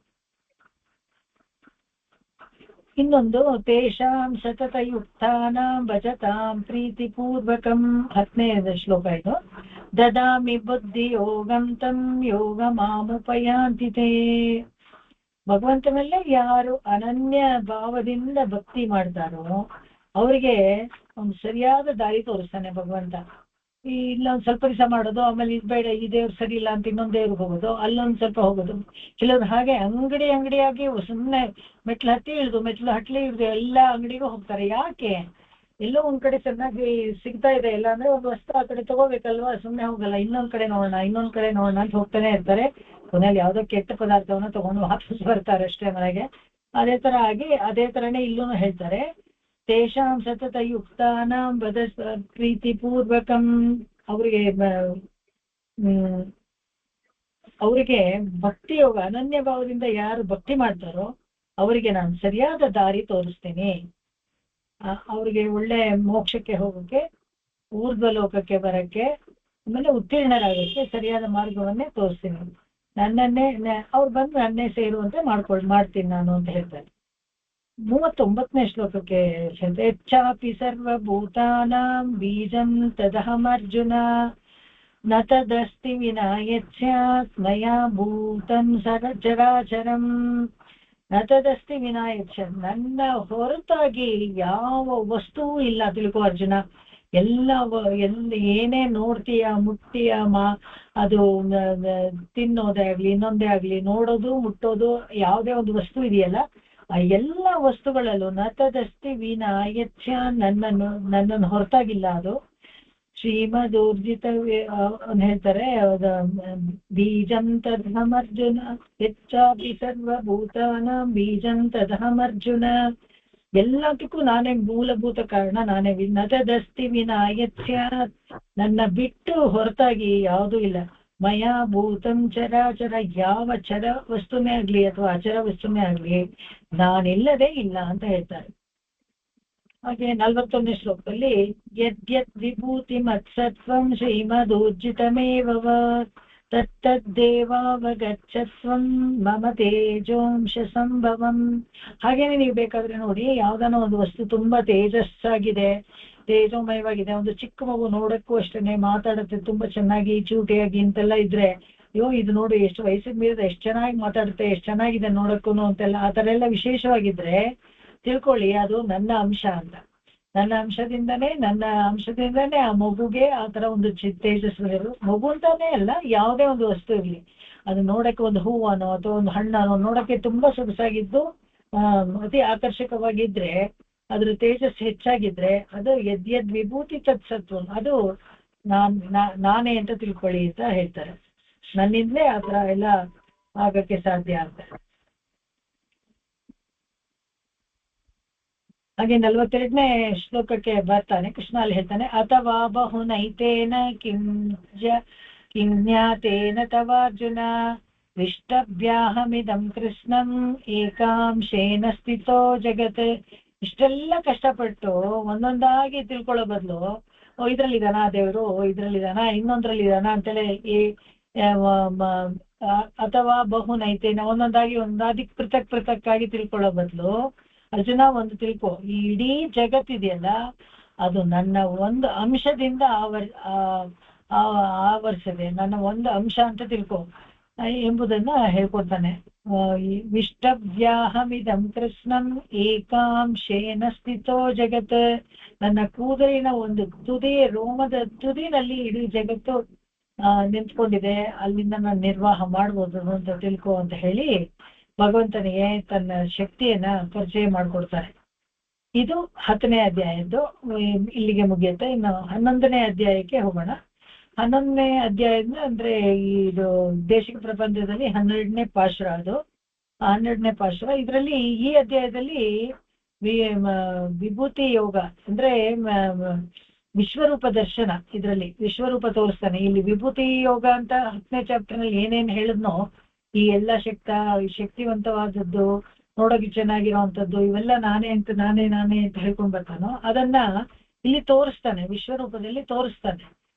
ಇನ್ನೊಂದು ತೇಷಾಂ ಸತತಯುಕ್ತಾನಾಂ ಭಜತಾಂ ಪ್ರೀತಿಪೂರ್ವಕಂ 10ನೇ ಶ್ಲೋಕ ಇದು. ದದಾಮಿ ಬುದ್ಧಿ ಯೋಗಂ ತಂ ಯೋಗ ಮಾಮುಪಯಾಂತಿ ತೇ. ಭಗವಂತನಲ್ಲೇ ಯಾರು ಅನನ್ಯ ಭಾವದಿಂದ ಭಕ್ತಿ ಮಾಡ್ತಾರೋ ಅವರಿಗೆ ಒಂದು ಸರಿಯಾದ ದಾರಿ ತೋರಿಸ್ತಾನೆ ಭಗವಂತ. ಇಲ್ಲ ಒಂದ್ ಸ್ವಲ್ಪ ದಿವಸ ಮಾಡೋದು, ಆಮೇಲೆ ಇದು ಬೇಡ, ಈ ದೇವ್ರು ಸರಿ ಇಲ್ಲ ಅಂತ ಇನ್ನೊಂದ್ ದೇವ್ರಿಗೆ ಹೋಗೋದು, ಅಲ್ಲೊಂದ್ ಸ್ವಲ್ಪ ಹೋಗೋದು. ಕೆಲವ್ರು ಹಾಗೆ ಅಂಗಡಿಯಾಗಿ ಸುಮ್ಮನೆ ಮೆಟ್ಲು ಹತ್ತಿ ಇಳಿದು ಎಲ್ಲ ಅಂಗಡಿಗೂ ಹೋಗ್ತಾರೆ. ಯಾಕೆ? ಎಲ್ಲೋ ಒಂದ್ ಕಡೆ ಚೆನ್ನಾಗಿ ಸಿಗ್ತಾ ಇದೆ, ಇಲ್ಲ ಅಂದ್ರೆ ಒಂದು ವಸ್ತು ಆ ಕಡೆ ತಗೋಬೇಕಲ್ವಾ, ಸುಮ್ಮನೆ ಹೋಗಲ್ಲ. ಇನ್ನೊಂದ್ ಕಡೆ ನೋಡೋಣ ಅಂತ ಹೋಗ್ತಾನೆ ಇರ್ತಾರೆ. ಕೊನೆಯಲ್ಲಿ ಯಾವ್ದೋ ಕೆಟ್ಟ ಪದಾರ್ಥವನ್ನ ತಗೊಂಡು ವಾಪಸ್ ಬರ್ತಾರೆ ಅಷ್ಟೇ ಮನೆಗೆ. ಅದೇ ತರನೇ ಇಲ್ಲೂ ಹೇಳ್ತಾರೆ. ತೇಷಾಂ ಸತತ ಯುಕ್ತಾನಾಂ ಬದ ಪ್ರೀತಿಪೂರ್ವಕಂ. ಅವರಿಗೆ ಭಕ್ತಿ ಯೋಗ ಅನನ್ಯ ಭಾವದಿಂದ ಯಾರು ಭಕ್ತಿ ಮಾಡ್ತಾರೋ ಅವರಿಗೆ ನಾನು ಸರಿಯಾದ ದಾರಿ ತೋರಿಸ್ತೀನಿ. ಅವ್ರಿಗೆ ಒಳ್ಳೆ ಮೋಕ್ಷಕ್ಕೆ ಹೋಗಕ್ಕೆ, ಊರ್ಧ್ವ ಲೋಕಕ್ಕೆ ಬರಕ್ಕೆ, ಆಮೇಲೆ ಉತ್ತೀರ್ಣರಾಗಕ್ಕೆ ಸರಿಯಾದ ಮಾರ್ಗವನ್ನೇ ತೋರಿಸ್ತೀನಿ. ಅವ್ರು ಬಂದು ನನ್ನೇ ಸೇರುವಂತೆ ಮಾಡ್ತೀನಿ ನಾನು ಅಂತ ಹೇಳ್ತಾರೆ. 39ನೇ ಶ್ಲೋಕಕ್ಕೆ ಹೇಳ್ತಾರೆ, ಯಚ್ಚಾಪಿ ಸರ್ವಭೂತಾನಾಂ ಬೀಜಂ ತದಹಮರ್ಜುನ ನ ತದಸ್ತಿ ವಿನಾ ಯಚ್ಚಾತ್ ಮಯಾ ಭೂತಂ ಚರಾಚರಂ ನತದಸ್ತಿ ವಿನಾಯಚ, ನನ್ನ ಹೊರತಾಗಿ ಯಾವ ವಸ್ತುವೂ ಇಲ್ಲ ತಿಳ್ಕೊ ಅರ್ಜುನ. ಎಲ್ಲ ಏನೇ ನೋಡ್ತೀಯ ಮುಟ್ತೀಯ ಅದು ತಿನ್ನೋದೇ ಆಗ್ಲಿ ಇನ್ನೊಂದೇ ಆಗ್ಲಿ, ನೋಡೋದು ಮುಟ್ಟೋದು ಯಾವುದೇ ಒಂದು ವಸ್ತು ಇದೆಯಲ್ಲ, ಆ ಎಲ್ಲ ವಸ್ತುಗಳಲ್ಲೂ ನತದಸ್ತಿ ವಿನಾಯಚ, ನನ್ನನ್ನು ಹೊರತಾಗಿಲ್ಲ ಅದು. ಶ್ರೀಮದೂರ್ಜಿತ ಹೇಳ್ತಾರೆ, ಬೀಜಂ ತದಹಮರ್ಜುನ ಹೆಚ್ಚಾಪಿ ಸರ್ವಭೂತಾನ ಬೀಜಂ ತದಹಮರ್ಜುನ. ಎಲ್ಲದಕ್ಕೂ ನಾನೇ ಮೂಲಭೂತ ಕಾರಣ, ನಾನೇ. ನತದಸ್ತಿ ವಿನಾಯಚ್ಯ, ನನ್ನ ಬಿಟ್ಟು ಹೊರತಾಗಿ ಯಾವುದೂ ಇಲ್ಲ. ಮಯ ಭೂತಂ ಚರಾಚರ, ಯಾವ ಚರ ವಸ್ತುನೇ ಆಗ್ಲಿ ಅಥವಾ ಅಚರ ವಸ್ತುನೇ ಆಗ್ಲಿ ನಾನಿಲ್ಲದೆ ಇಲ್ಲ ಅಂತ ಹೇಳ್ತಾರೆ. ಹಾಗೆ 41ನೇ ಶ್ಲೋಕದಲ್ಲಿ ಯದ್ಯದ್ ವಿಭೂತಿ ಮತ್ಸತ್ವಂ ಶ್ರೀಮದೂರ್ಜಿತಮೇವ ತತ್ತದ್ದೇವಾವಗಚ್ಚತ್ವಂ ಮಮ ತೇಜೋಂಶ ಸಂಭವಂ. ಹಾಗೇನೆ ನೀವು ಬೇಕಾದ್ರೆ ನೋಡಿ, ಯಾವ್ದಾನ ಒಂದು ವಸ್ತು ತುಂಬಾ ತೇಜಸ್ಸಾಗಿದೆ, ತೇಜೋಮಯವಾಗಿದೆ, ಒಂದು ಚಿಕ್ಕ ಮಗು ನೋಡಕ್ಕೂ ಅಷ್ಟೇನೆ ಮಾತಾಡುತ್ತೆ ತುಂಬಾ ಚೆನ್ನಾಗಿ ಚೂಟಿಯಾಗಿ ಅಂತೆಲ್ಲ ಇದ್ರೆ, ಅಯ್ಯೋ ಇದು ನೋಡು ಎಷ್ಟು ವಯಸ್ಸಿಗೆ ಮೀರಿದ ಎಷ್ಟು ಚೆನ್ನಾಗಿ ಮಾತಾಡುತ್ತೆ, ಎಷ್ಟು ಚೆನ್ನಾಗಿದೆ ನೋಡಕ್ಕೂ ಅಂತೆಲ್ಲ, ಆ ತರ ಎಲ್ಲ ವಿಶೇಷವಾಗಿದ್ರೆ ತಿಳ್ಕೊಳ್ಳಿ ಅದು ನನ್ನ ಅಂಶ ಅಂತ. ನನ್ನ ಅಂಶದಿಂದನೇ ಆ ಮಗುಗೆ ಆ ತರ ಒಂದು ತೇಜಸ್ವಿ. ಮಗು ಅಂತಾನೆ ಅಲ್ಲ, ಯಾವುದೇ ಒಂದು ವಸ್ತು ಇರ್ಲಿ, ಅದು ನೋಡಕ್ಕೆ ಒಂದು ಹೂವನೋ ಅಥವಾ ಒಂದು ಹಣ್ಣನೋ ನೋಡಕ್ಕೆ ತುಂಬಾ ಸೊಗಸಾಗಿದ್ದು ಅತಿ ಆಕರ್ಷಕವಾಗಿದ್ರೆ, ಅದ್ರ ತೇಜಸ್ ಹೆಚ್ಚಾಗಿದ್ರೆ, ಅದು ಯದ್ಯದ್ ವಿಭೂತಿ ತತ್ಸತ್ವ, ಅದು ನಾನೇ ಅಂತ ತಿಳ್ಕೊಳ್ಳಿ ಅಂತ ಹೇಳ್ತಾರೆ. ನನ್ನಿಂದಲೇ ಆ ತರ ಎಲ್ಲ ಆಗಕ್ಕೆ ಸಾಧ್ಯ ಅಂತ. ಹಾಗೆ 42ನೇ ಶ್ಲೋಕಕ್ಕೆ ಬರ್ತಾನೆ, ಕೃಷ್ಣ ಅಲ್ಲಿ ಹೇಳ್ತಾನೆ, ಅಥವಾ ಬಹುನೈತೇನ ಕಿಜ್ಞಾತೇನ ತವಾರ್ಜುನ ವಿಷ್ಟಭ್ಯಾಹಮಿದಂ ಕೃಷ್ಣಂ ಏಕಾಂಶೇನ ಸ್ಥಿತೋ ಜಗತ್. ಇಷ್ಟೆಲ್ಲ ಕಷ್ಟಪಟ್ಟು ಒಂದೊಂದಾಗಿ ತಿಳ್ಕೊಳ್ಳೋ ಬದಲು, ಇದ್ರಲ್ಲಿದಾನ ದೇವರು, ಇದ್ರಲ್ಲಿದಾನ ಇನ್ನೊಂದ್ರಲ್ಲಿದಾನ ಅಂತೇಳಿ ಅಥವಾ ಬಹುನೈತೇನ ಒಂದೊಂದಾಗಿ ಪೃಥಕ್ ಆಗಿ ತಿಳ್ಕೊಳ್ಳೋ ಬದಲು, ಅರ್ಜುನ ಒಂದು ತಿಳ್ಕೊ, ಈ ಇಡೀ ಜಗತ್ತಿದೆಯಲ್ಲ ಅದು ನನ್ನ ಒಂದು ಅಂಶದಿಂದ ಆವರಿಸಿದೆ, ನನ್ನ ಒಂದು ಅಂಶ ಅಂತ ತಿಳ್ಕೊ ಎಂಬುದನ್ನ ಹೇಳ್ಕೊಡ್ತಾನೆ. ವಿಷ್ಟವ್ಯಾಹಮಿದಂ ಕೃಷ್ಣಂ ಏಕಾಂಶೇನ ಸ್ಥಿತೋ ಜಗತ್. ನನ್ನ ಕೂದಲಿನ ಒಂದು ತುದಿ, ರೋಮದ ತುದಿನಲ್ಲಿ ಇಡೀ ಜಗತ್ತು ನಿಂತ್ಕೊಂಡಿದೆ, ಅಲ್ಲಿಂದ ನಾನು ನಿರ್ವಾಹ ಮಾಡ್ಬೋದು ಅಂತ ತಿಳ್ಕೊ ಅಂತ ಹೇಳಿ ಭಗವಂತನಿಗೆ ತನ್ನ ಶಕ್ತಿಯನ್ನ ಪರಿಚಯ ಮಾಡ್ಕೊಡ್ತಾರೆ. ಇದು 10ನೇ ಅಧ್ಯಾಯದ್ದು, ಇಲ್ಲಿಗೆ ಮುಗಿಯುತ್ತೆ. ಇನ್ನು 11ನೇ ಅಧ್ಯಾಯಕ್ಕೆ ಹೋಗೋಣ. 11ನೇ ಅಧ್ಯಾಯದಿಂದ ಅಂದ್ರೆ ಇದು ದೇಶಿಕ ಪ್ರಪಂಚದಲ್ಲಿ 12ನೇ ಪಾಶುರ. ಅದು 12ನೇ ಪಾಶುರ. ಇದರಲ್ಲಿ ಈ ಅಧ್ಯಾಯದಲ್ಲಿ ವಿಭೂತಿ ಯೋಗ ಅಂದ್ರೆ ವಿಶ್ವರೂಪ ದರ್ಶನ, ಇದರಲ್ಲಿ ವಿಶ್ವರೂಪ ತೋರಿಸ್ತಾನೆ. ಇಲ್ಲಿ ವಿಭೂತಿ ಯೋಗ ಅಂತ 10ನೇ ಚಾಪ್ಟರ್ ನಲ್ಲಿ ಏನೇನ್ ಹೇಳಿದ್ನೋ, ಈ ಎಲ್ಲ ಶಕ್ತಿವಂತವಾದದ್ದು, ನೋಡೋಕೆ ಚೆನ್ನಾಗಿರೋವಂಥದ್ದು, ಇವೆಲ್ಲ ನಾನೇ ಅಂತ ಹೇಳ್ಕೊಂಡ್ ಬರ್ತಾನೋ ಅದನ್ನ ಇಲ್ಲಿ ತೋರಿಸ್ತಾನೆ, ವಿಶ್ವರೂಪದಲ್ಲಿ ತೋರಿಸ್ತಾನೆ.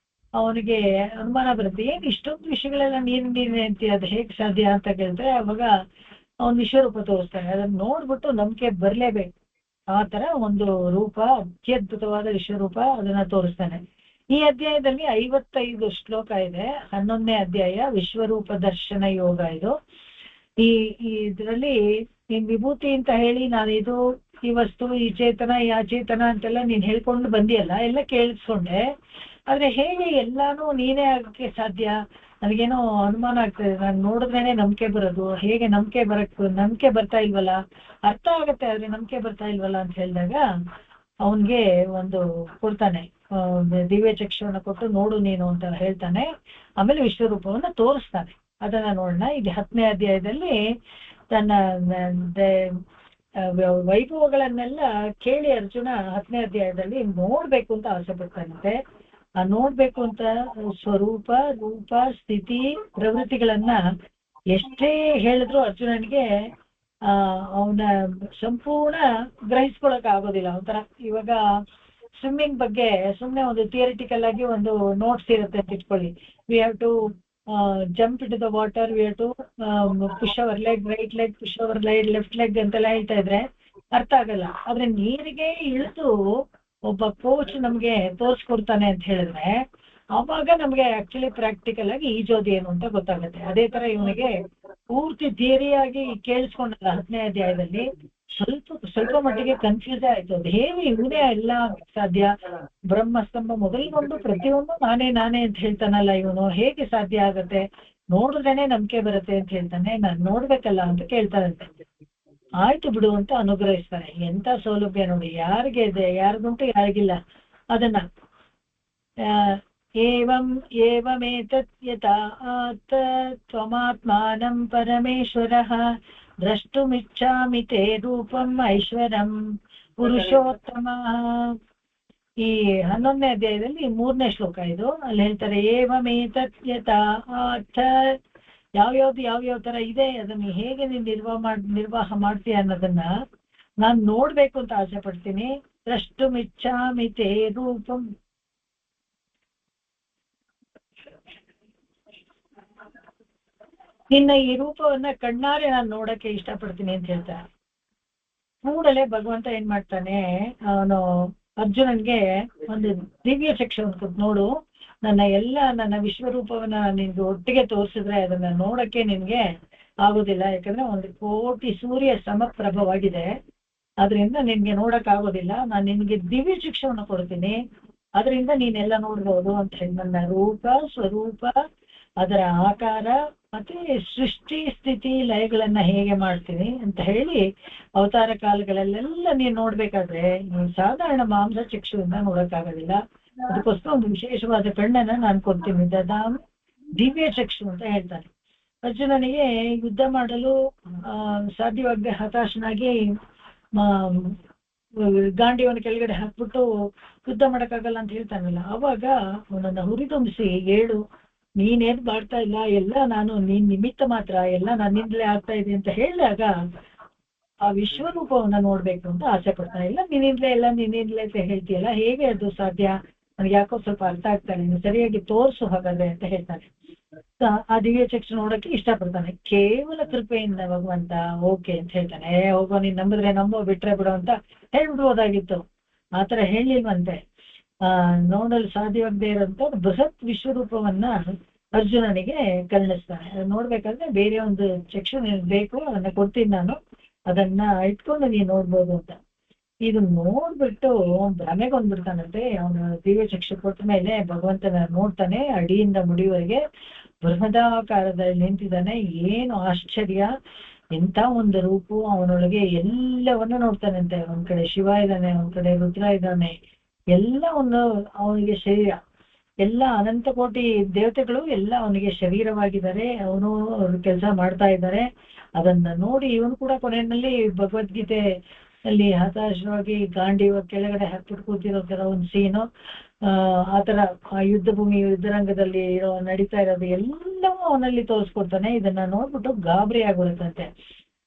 ಅವನಿಗೆ ಅನುಮಾನ ಬರುತ್ತೆ, ಏನ್ ಇಷ್ಟೊಂದು ವಿಷಯಗಳೆಲ್ಲ ನೀನೇ ಅಂತೀಯ, ಅದು ಹೇಗ್ ಸಾಧ್ಯ ಅಂತ ಕೇಳಿದ್ರೆ, ಅವಾಗ ಅವನ್ ವಿಶ್ವರೂಪ ತೋರಿಸ್ತಾನೆ. ಅದನ್ನ ನೋಡ್ಬಿಟ್ಟು ನಂಬಿಕೆ ಬರ್ಲೇಬೇಕು. ಆ ತರ ಒಂದು ರೂಪ, ಅತ್ಯದ್ಭುತವಾದ ವಿಶ್ವರೂಪ, ಅದನ್ನ ತೋರಿಸ್ತಾನೆ. ಈ ಅಧ್ಯಾಯದಲ್ಲಿ 55 ಶ್ಲೋಕ ಇದೆ. 11ನೇ ಅಧ್ಯಾಯ ವಿಶ್ವರೂಪ ದರ್ಶನ ಯೋಗ. ಇದು ಇದರಲ್ಲಿ ನೀನ್ ವಿಭೂತಿ ಅಂತ ಹೇಳಿ ನಾನು ಇದು ಈ ವಸ್ತು, ಈ ಚೇತನ, ಈ ಅಚೇತನ ಅಂತೆಲ್ಲ ನೀನ್ ಹೇಳ್ಕೊಂಡು ಬಂದಿಯಲ್ಲ, ಎಲ್ಲ ಕೇಳಿಸ್ಕೊಂಡೆ. ಆದ್ರೆ ಹೇಗೆ ಎಲ್ಲಾನು ನೀನೇ ಆಗಕ್ಕೆ ಸಾಧ್ಯ? ನನಗೇನೋ ಅನುಮಾನ ಆಗ್ತದೆ, ನಾನು ನೋಡಿದ್ರೇನೆ ನಂಬಿಕೆ ಬರೋದು, ಹೇಗೆ ನಂಬಿಕೆ ಬರ್ತಾ ಇಲ್ವಲ್ಲ, ಅರ್ಥ ಆಗತ್ತೆ ಆದ್ರೆ ನಂಬಿಕೆ ಬರ್ತಾ ಇಲ್ವಲ್ಲ ಅಂತ ಹೇಳಿದಾಗ ಅವನ್ಗೆ ಒಂದು ಕೊಡ್ತಾನೆ, ದಿವ್ಯ ಚಕ್ಷುವನ್ನ ಕೊಟ್ಟು ನೋಡು ನೀನು ಅಂತ ಹೇಳ್ತಾನೆ. ಆಮೇಲೆ ವಿಶ್ವರೂಪವನ್ನ ತೋರಿಸ್ತಾನೆ. ಅದನ್ನ ನೋಡೋಣ. ಇದು 10ನೇ ಅಧ್ಯಾಯದಲ್ಲಿ ತನ್ನ ವೈಭವಗಳನ್ನೆಲ್ಲ ಕೇಳಿ ಅರ್ಜುನ 10ನೇ ಅಧ್ಯಾಯದಲ್ಲಿ ನೋಡ್ಬೇಕು ಅಂತ ಆಸೆ ಪಡ್ತಾನಂತೆ. ಆ ನೋಡ್ಬೇಕು ಅಂತ ಸ್ವರೂಪ, ರೂಪ, ಸ್ಥಿತಿ, ಪ್ರವೃತ್ತಿಗಳನ್ನ ಎಷ್ಟೇ ಹೇಳಿದ್ರು ಅರ್ಜುನನಿಗೆ ಅವನ ಸಂಪೂರ್ಣ ಗ್ರಹಿಸ್ಕೊಳಕ್ ಆಗೋದಿಲ್ಲ. ಒಂಥರ ಇವಾಗ ಸ್ವಿಮ್ಮಿಂಗ್ ಬಗ್ಗೆ ಸುಮ್ಮನೆ ಒಂದು ಥಿಯರಿಟಿಕಲ್ ಆಗಿ ಒಂದು ನೋಟ್ಸ್ ಇರುತ್ತೆ ಅಂತ ಇಟ್ಕೊಳ್ಳಿ. We have to jump into the water, we have to push our leg, right leg, push our left leg ಅಂತೆಲ್ಲ ಹೇಳ್ತಾ ಇದ್ರೆ ಅರ್ಥ ಆಗಲ್ಲ. ಆದ್ರೆ ನೀರಿಗೆ ಇಳಿದು ಒಬ್ಬ ಕೋಚ್ ನಮ್ಗೆ ತೋರಿಸ್ಕೊಡ್ತಾನೆ ಅಂತ ಹೇಳಿದ್ರೆ ಅವಾಗ ನಮ್ಗೆ ಆಕ್ಚುಲಿ ಪ್ರಾಕ್ಟಿಕಲ್ ಆಗಿ ಈಜೋದು ಏನು ಅಂತ ಗೊತ್ತಾಗುತ್ತೆ. ಅದೇ ತರ ಇವನಿಗೆ ಪೂರ್ತಿ ಥಿಯರಿಯಾಗಿ ಕೇಳಿಸ್ಕೊಂಡಲ್ಲ 10ನೇ ಅಧ್ಯಾಯದಲ್ಲಿ, ಸ್ವಲ್ಪ ಮಟ್ಟಿಗೆ ಕನ್ಫ್ಯೂಸ್ ಆಯ್ತು. ಅದು ಹೇಗೆ ಇವನೇ ಎಲ್ಲ ಸಾಧ್ಯ, ಬ್ರಹ್ಮಸ್ತಂಭ ಮೊದಲಿಗೊಂಡು ಪ್ರತಿಯೊಂದು ನಾನೇ ಅಂತ ಹೇಳ್ತಾನಲ್ಲ ಇವನು, ಹೇಗೆ ಸಾಧ್ಯ ಆಗತ್ತೆ, ನೋಡಿದ್ರೇನೆ ನಂಬಿಕೆ ಬರುತ್ತೆ ಅಂತ ಹೇಳ್ತಾನೆ, ನಾನ್ ನೋಡ್ಬೇಕಲ್ಲ ಅಂತ ಕೇಳ್ತಾರಂತೆ. ಆಯ್ತು ಬಿಡು ಅಂತ ಅನುಗ್ರಹಿಸ್ತಾರೆ. ಎಂತ ಸೌಲಭ್ಯ ನೋಡಿ, ಯಾರಿಗೆ ಇದೆ, ಯಾರಿಗುಂಟು ಯಾರಿಗಿಲ್ಲ. ಅದನ್ನ ಏವಮೇತತ್ ಯಥಾ ತ್ವಮಾತ್ಮಾನಂ ಪರಮೇಶ್ವರಃ ದ್ರಷ್ಟುಮಿಚ್ಛಾಮಿ ತೇ ರೂಪಂ ಐಶ್ವರಂ ಪುರುಷೋತ್ತಮ. ಈ 11ನೇ ಅಧ್ಯಾಯದಲ್ಲಿ 3ನೇ ಶ್ಲೋಕ ಇದು. ಅಲ್ಲಿ ಹೇಳ್ತಾರೆ ಏವಮೇತತ್ ಯಥಾ ಯಾವ್ಯಾವ ತರ ಇದೆ, ಅದನ್ನ ಹೇಗೆ ನೀನ್ ನಿರ್ವಾಹ ಮಾಡ್ತೀಯ ಅನ್ನೋದನ್ನ ನಾನ್ ನೋಡ್ಬೇಕು ಅಂತ ಆಸೆ ಪಡ್ತೀನಿ. ದ್ರಷ್ಟುಮಿಚ್ಛಾಮಿ ತೇ ರೂಪಂ, ನಿನ್ನ ಈ ರೂಪವನ್ನ ಕಣ್ಣಾರೆ ನಾನು ನೋಡಕ್ಕೆ ಇಷ್ಟಪಡ್ತೀನಿ ಅಂತ ಹೇಳ್ತಾರೆ. ಕೂಡಲೇ ಭಗವಂತ ಏನ್ ಮಾಡ್ತಾನೆ, ಅವನು ಅರ್ಜುನನ್ಗೆ ಒಂದು ದಿವ್ಯ ಚಕ್ಷು ನೋಡು, ನನ್ನ ವಿಶ್ವರೂಪವನ್ನ ನಿನ್ಗೆ ಒಟ್ಟಿಗೆ ತೋರಿಸಿದ್ರೆ ಅದನ್ನ ನೋಡಕ್ಕೆ ನಿನ್ಗೆ ಆಗೋದಿಲ್ಲ. ಯಾಕಂದ್ರೆ 1 ಕೋಟಿ ಸೂರ್ಯ ಸಮಪ್ರಭವಾಗಿದೆ, ಅದರಿಂದ ನಿನ್ಗೆ ನೋಡಕ್ ಆಗೋದಿಲ್ಲ. ನಾನು ನಿನ್ಗೆ ದಿವ್ಯ ಶಿಕ್ಷೆಯನ್ನು ಕೊಡ್ತೀನಿ, ಅದರಿಂದ ನೀನೆಲ್ಲ ನೋಡ್ಬೋದು ಅಂತ ಹೇಳಿ ನನ್ನ ರೂಪ ಸ್ವರೂಪ, ಅದರ ಆಕಾರ ಮತ್ತೆ ಸೃಷ್ಟಿ ಸ್ಥಿತಿ ಲಯಗಳನ್ನ ಹೇಗೆ ಮಾಡ್ತೀನಿ ಅಂತ ಹೇಳಿ ಅವತಾರ ಕಾಲಗಳಲ್ಲೆಲ್ಲ ನೀನ್ ನೋಡ್ಬೇಕಾದ್ರೆ ಸಾಧಾರಣ ಮಾಂಸ ಚಕ್ಷುವಿಂದ ನೋಡಕ್ಕಾಗೋದಿಲ್ಲ. ಅದಕ್ಕೋಸ್ಕರ ಒಂದು ವಿಶೇಷವಾದ ಕಣ್ಣನ್ನ ನಾನು ಕೊಡ್ತೀನಿ, ದದಾಂ ದಿವ್ಯ ಚಕ್ಷು ಅಂತ ಹೇಳ್ತಾನೆ. ಅರ್ಜುನನಿಗೆ ಯುದ್ಧ ಮಾಡಲು ಸಾಧ್ಯವಾಗದೆ ಹತಾಶನಾಗಿ ಗಾಂಡಿಯವನ ಕೆಳಗಡೆ ಹಾಕ್ಬಿಟ್ಟು ಯುದ್ಧ ಮಾಡಕ್ಕಾಗಲ್ಲ ಅಂತ ಹೇಳ್ತಾನಲ್ಲ, ಅವಾಗ ಅವನನ್ನ ಹುರಿದುಂಬಿಸಿ ಹೇಳು, ನೀನೇನ್ ಮಾಡ್ತಾ ಇಲ್ಲ, ಎಲ್ಲ ನೀನ್ ನಿಮಿತ್ತ ಮಾತ್ರ, ಎಲ್ಲ ನನ್ನಿಂದಲೇ ಆಗ್ತಾ ಇದೆ ಅಂತ ಹೇಳಿದಾಗ ಆ ವಿಶ್ವರೂಪವನ್ನ ನೋಡ್ಬೇಕು ಅಂತ ಆಸೆ ಪಡ್ತಾನೆ. ಇಲ್ಲ ನಿನ್ನಿಂದಲೇ ಅಂತ ಹೇಳ್ತೀಯಲ್ಲ, ಹೇಗೆ ಅದು ಸಾಧ್ಯ, ನನಗೆ ಯಾಕೋ ಸ್ವಲ್ಪ ಅರ್ಥ ಆಗ್ತಾನೆ, ನೀನು ಸರಿಯಾಗಿ ತೋರ್ಸು ಹಾಗಾದ್ರೆ ಅಂತ ಹೇಳ್ತಾನೆ. ಆ ದಿವ್ಯ ಚಕ್ಷು ನೋಡಕ್ಕೆ ಇಷ್ಟಪಡ್ತಾನೆ. ಕೇವಲ ಕೃಪೆಯಿಂದ ಭಗವಂತ ಓಕೆ ಅಂತ ಹೇಳ್ತಾನೆ. ಹೋಗೋ, ನೀನ್ ನಂಬಿದ್ರೆ ನಂಬೋ, ಬಿಟ್ರೆ ಬಿಡೋ ಅಂತ ಹೇಳ್ಬಿಡ್ಬೋದಾಗಿತ್ತು, ಆತರ ಹೇಳಿಲ್ವಂತೆ. ನೋಡಲು ಸಾಧ್ಯವಾಗದೇ ಇರೋಂಥ ಬೃಹತ್ ವಿಶ್ವರೂಪವನ್ನ ಅರ್ಜುನನಿಗೆ ಕರುಣಿಸ್ತಾನೆ. ನೋಡ್ಬೇಕಾದ್ರೆ ಬೇರೆ ಒಂದು ಚಕ್ಷು ಬೇಕು, ಅದನ್ನ ಕೊಡ್ತೀನಿ ನಾನು, ಅದನ್ನ ಇಟ್ಕೊಂಡು ನೀನ್ ನೋಡ್ಬೋದು ಅಂತ. ಇದು ನೋಡ್ಬಿಟ್ಟು ಭ್ರಮೆಗೊಂಡ್ಬಿಡ್ತಾನಂತೆ. ಅವನು ದಿವ್ಯ ಚಕ್ಷು ಕೊಟ್ಟ ಮೇಲೆ ಭಗವಂತನ ನೋಡ್ತಾನೆ, ಅಡಿಯಿಂದ ಮುಡಿವರೆಗೆ ಬೃಹದಾಕಾರದಲ್ಲಿ ನಿಂತಿದ್ದಾನೆ. ಏನು ಆಶ್ಚರ್ಯ, ಎಂತ ಒಂದು ರೂಪು, ಅವನೊಳಗೆ ಎಲ್ಲವನ್ನ ನೋಡ್ತಾನಂತೆ. ಒಂದ್ ಕಡೆ ಶಿವ ಇದ್ದಾನೆ, ಒಂದ್ ಕಡೆ ರುದ್ರ ಇದ್ದಾನೆ, ಎಲ್ಲ ಅವನಿಗೆ ಶರೀರ, ಎಲ್ಲ ಅನಂತ ಕೋಟಿ ದೇವತೆಗಳು ಎಲ್ಲ ಅವನಿಗೆ ಶರೀರವಾಗಿದ್ದಾರೆ, ಅವನು ಕೆಲಸ ಮಾಡ್ತಾ ಇದ್ದಾರೆ. ಅದನ್ನ ನೋಡಿ ಇವನು ಕೂಡ ಕೊನೆಯಲ್ಲಿ ಭಗವದ್ಗೀತೆ ಅಲ್ಲಿ ಹತಾಶವಾಗಿ ಗಾಂಡೀವ ಕೆಳಗಡೆ ಹಾಕ್ಬಿಟ್ಟು ಕೂತಿರೋ ತರ ಒಂದು ಸೀನು, ಆತರ ಆ ಯುದ್ಧ ಭೂಮಿ ಯುದ್ಧರಂಗದಲ್ಲಿ ನಡೀತಾ ಇರೋದು ಎಲ್ಲವೂ ಅವನಲ್ಲಿ ತೋರಿಸ್ಕೊಡ್ತಾನೆ. ಇದನ್ನ ನೋಡ್ಬಿಟ್ಟು ಗಾಬರಿ ಆಗ್ಬಿಡುತ್ತಂತೆ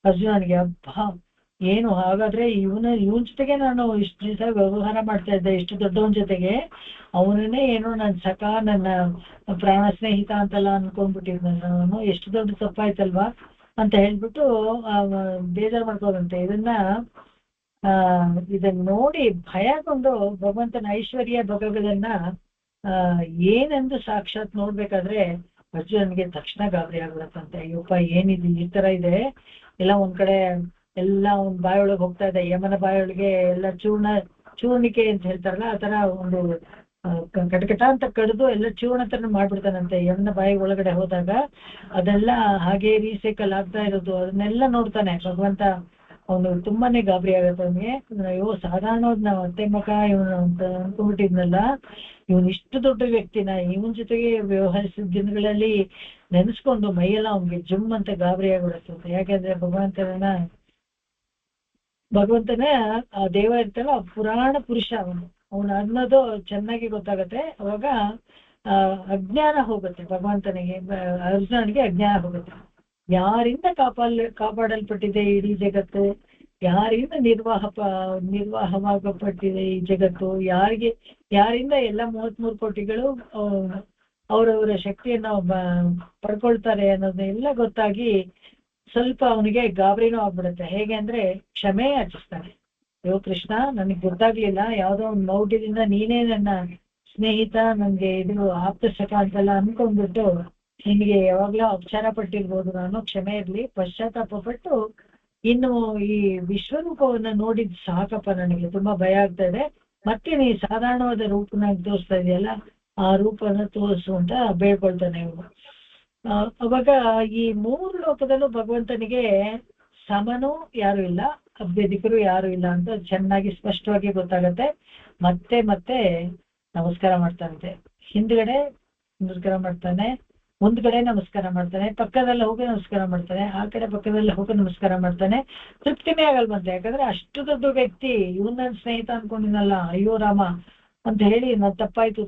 ಅರ್ಜುನನಿಗೆ. ಹಬ್ಬ ಏನು, ಹಾಗಾದ್ರೆ ಇವನ್ ಜೊತೆಗೆ ನಾನು ಇಷ್ಟು ದಿವಸ ವ್ಯವಹಾರ ಮಾಡ್ತಾ ಇದ್ದೆ, ಇಷ್ಟು ದೊಡ್ಡವನ ಜೊತೆಗೆ, ಅವನನ್ನೇ ಏನೋ ನನ್ನ ಸಖ, ನನ್ನ ಪ್ರಾಣ ಸ್ನೇಹಿತ ಅಂತೆಲ್ಲ ಅನ್ಕೊಂಡ್ಬಿಟ್ಟಿದ್ದೆ ನಾನು, ಎಷ್ಟು ದೊಡ್ಡ ತಪ್ಪಾಯ್ತಲ್ವಾ ಅಂತ ಹೇಳ್ಬಿಟ್ಟು ಬೇಜಾರು ಮಾಡ್ಕೋದಂತೆ. ಇದನ್ನ ನೋಡಿ ಭಯಗೊಂಡು ಭಗವಂತನ ಐಶ್ವರ್ಯ ಭಗವದನ್ನ ಏನೆಂದು ಸಾಕ್ಷಾತ್ ನೋಡ್ಬೇಕಾದ್ರೆ ಅರ್ಜುನನ್ಗೆ ತಕ್ಷಣ ಗಾಬರಿ ಆಗ್ಬಿಡತ್ತಂತೆ. ಅಯ್ಯಪ್ಪ ಏನಿದೆ, ಈ ತರ ಇದೆ, ಎಲ್ಲ ಒಂದ್ ಕಡೆ ಎಲ್ಲ ಒಂದ್ ಬಾಯೊಳಗೆ ಹೋಗ್ತಾ ಇದೆ, ಯಮನ ಬಾಯೊಳಗೆ ಎಲ್ಲ ಚೂರ್ಣಿಕೆ ಅಂತ ಹೇಳ್ತಾರಲ್ಲ, ಆ ತರ ಒಂದು ಕಟಕಟ ಅಂತ ಕಡ್ದು ಎಲ್ಲ ಚೂರ್ಣ ತರ ಮಾಡ್ಬಿಡ್ತಾನಂತೆ ಯಮನ ಬಾಯಿ ಒಳಗಡೆ ಹೋದಾಗ. ಅದೆಲ್ಲ ಹಾಗೆ ರೀಸೈಕಲ್ ಆಗ್ತಾ ಇರೋದು, ಅದನ್ನೆಲ್ಲ ನೋಡ್ತಾನೆ ಭಗವಂತ. ಅವನು ತುಂಬಾನೇ ಗಾಬರಿ ಆಗತ್ತೆ ಅವನಿಗೆ. ಅಯ್ಯೋ, ಸಾಧಾರಣವಾದ ನಾವು ಅತ್ತೆ ಮಗ ಇವನು ಅಂತ ಅನ್ಕೊಂಡ್ಬಿಟ್ಟಿದ್ನಲ್ಲ, ಇವನ್ ಇಷ್ಟು ದೊಡ್ಡ ವ್ಯಕ್ತಿನ ಇವನ್ ಜೊತೆಗೆ ವ್ಯವಹರಿಸಿದ ದಿನಗಳಲ್ಲಿ ನೆನೆಸ್ಕೊಂಡು ಮೈಯೆಲ್ಲ ಅವ್ನಿಗೆ ಜುಮ್ ಅಂತ ಗಾಬರಿ ಆಗ್ಬಿಡುತ್ತೆ. ಯಾಕೆಂದ್ರೆ ಭಗವಂತನ ಆ ದೇವ ಇರ್ತಲ್ಲ, ಪುರಾಣ ಪುರುಷ ಅವನು ಅನ್ನೋದು ಚೆನ್ನಾಗಿ ಗೊತ್ತಾಗತ್ತೆ. ಅವಾಗ ಅಜ್ಞಾನ ಹೋಗುತ್ತೆ ಭಗವಂತನಿಗೆ, ಅರ್ಜುನನಿಗೆ ಅಜ್ಞಾನ ಹೋಗುತ್ತೆ. ಯಾರಿಂದ ಕಾಪಾಡಲ್ಪಟ್ಟಿದೆ ಇಡೀ ಜಗತ್ತು, ಯಾರಿಂದ ನಿರ್ವಾಹವಾಗಪಟ್ಟಿದೆ ಈ ಜಗತ್ತು, ಯಾರಿಂದ ಎಲ್ಲ 33 ಕೋಟಿಗಳು ಅವರವರ ಶಕ್ತಿಯನ್ನು ಪಡ್ಕೊಳ್ತಾರೆ ಅನ್ನೋದೆಲ್ಲ ಗೊತ್ತಾಗಿ ಸ್ವಲ್ಪ ಅವನಿಗೆ ಗಾಬರಿನೂ ಆಗ್ಬಿಡುತ್ತೆ. ಹೇಗೆ ಅಂದ್ರೆ ಕ್ಷಮೆ ಯಾಚಿಸ್ತಾನೆ. ಅಯ್ಯೋ ಕೃಷ್ಣ, ನನಗೆ ಗೊತ್ತಾಗ್ಲಿಲ್ಲ, ಯಾವ್ದೋ ಒಂದು ಮೌಢ್ಯದಿಂದ ನೀನೇ ನನ್ನ ಸ್ನೇಹಿತ, ನನ್ಗೆ ಇದು ಆಪ್ತ ಸಖ ಅಂತೆಲ್ಲ ಅನ್ಕೊಂಡ್ಬಿಟ್ಟು ನಿನಗೆ ಯಾವಾಗ್ಲೂ ಅಪಚಾರ ಪಟ್ಟಿರ್ಬೋದು, ನಾನು ಕ್ಷಮೆ ಇರ್ಲಿ, ಪಶ್ಚಾತ್ತಾಪ ಪಟ್ಟು ಇನ್ನು ಈ ವಿಶ್ವರೂಪವನ್ನ ನೋಡಿದ್ ಸಾಕಪ್ಪ, ನನಗೆ ತುಂಬಾ ಭಯ ಆಗ್ತಾ ಇದೆ, ಮತ್ತೆ ನೀ ಸಾಧಾರಣವಾದ ರೂಪನ ತೋರಿಸ್ತಾ ಇದೆಯಲ್ಲ ಆ ರೂಪನ ತೋರಿಸು ಅಂತ ಬೇಡ್ಕೊಳ್ತಾನೆ ಇವನು. ಅವಾಗ ಈ ಮೂರು ಲೋಕದಲ್ಲೂ ಭಗವಂತನಿಗೆ ಸಮನೂ ಯಾರು ಇಲ್ಲ, ಅಭ್ಯಧಿಕರು ಯಾರು ಇಲ್ಲ ಅಂತ ಚೆನ್ನಾಗಿ ಸ್ಪಷ್ಟವಾಗಿ ಗೊತ್ತಾಗತ್ತೆ. ಮತ್ತೆ ಮತ್ತೆ ನಮಸ್ಕಾರ ಮಾಡ್ತಾನಂತೆ. ಹಿಂದ್ಗಡೆ ನಮಸ್ಕಾರ ಮಾಡ್ತಾನೆ, ಮುಂದ್ಗಡೆ ನಮಸ್ಕಾರ ಮಾಡ್ತಾನೆ, ಪಕ್ಕದಲ್ಲಿ ಹೋಗಿ ನಮಸ್ಕಾರ ಮಾಡ್ತಾನೆ, ಆ ಕಡೆ ಪಕ್ಕದಲ್ಲಿ ಹೋಗಿ ನಮಸ್ಕಾರ ಮಾಡ್ತಾನೆ. ತೃಪ್ತಿನೇ ಆಗಲ್ವಂತೆ, ಯಾಕಂದ್ರೆ ಅಷ್ಟು ದೊಡ್ಡ ವ್ಯಕ್ತಿ ಇವನ್ ನನ್ನ ಸ್ನೇಹಿತ ಅನ್ಕೊಂಡಿನಲ್ಲ, ಅಯ್ಯೋ ರಾಮ ಅಂತ ಹೇಳಿ ನಾನ್ ತಪ್ಪಾಯ್ತು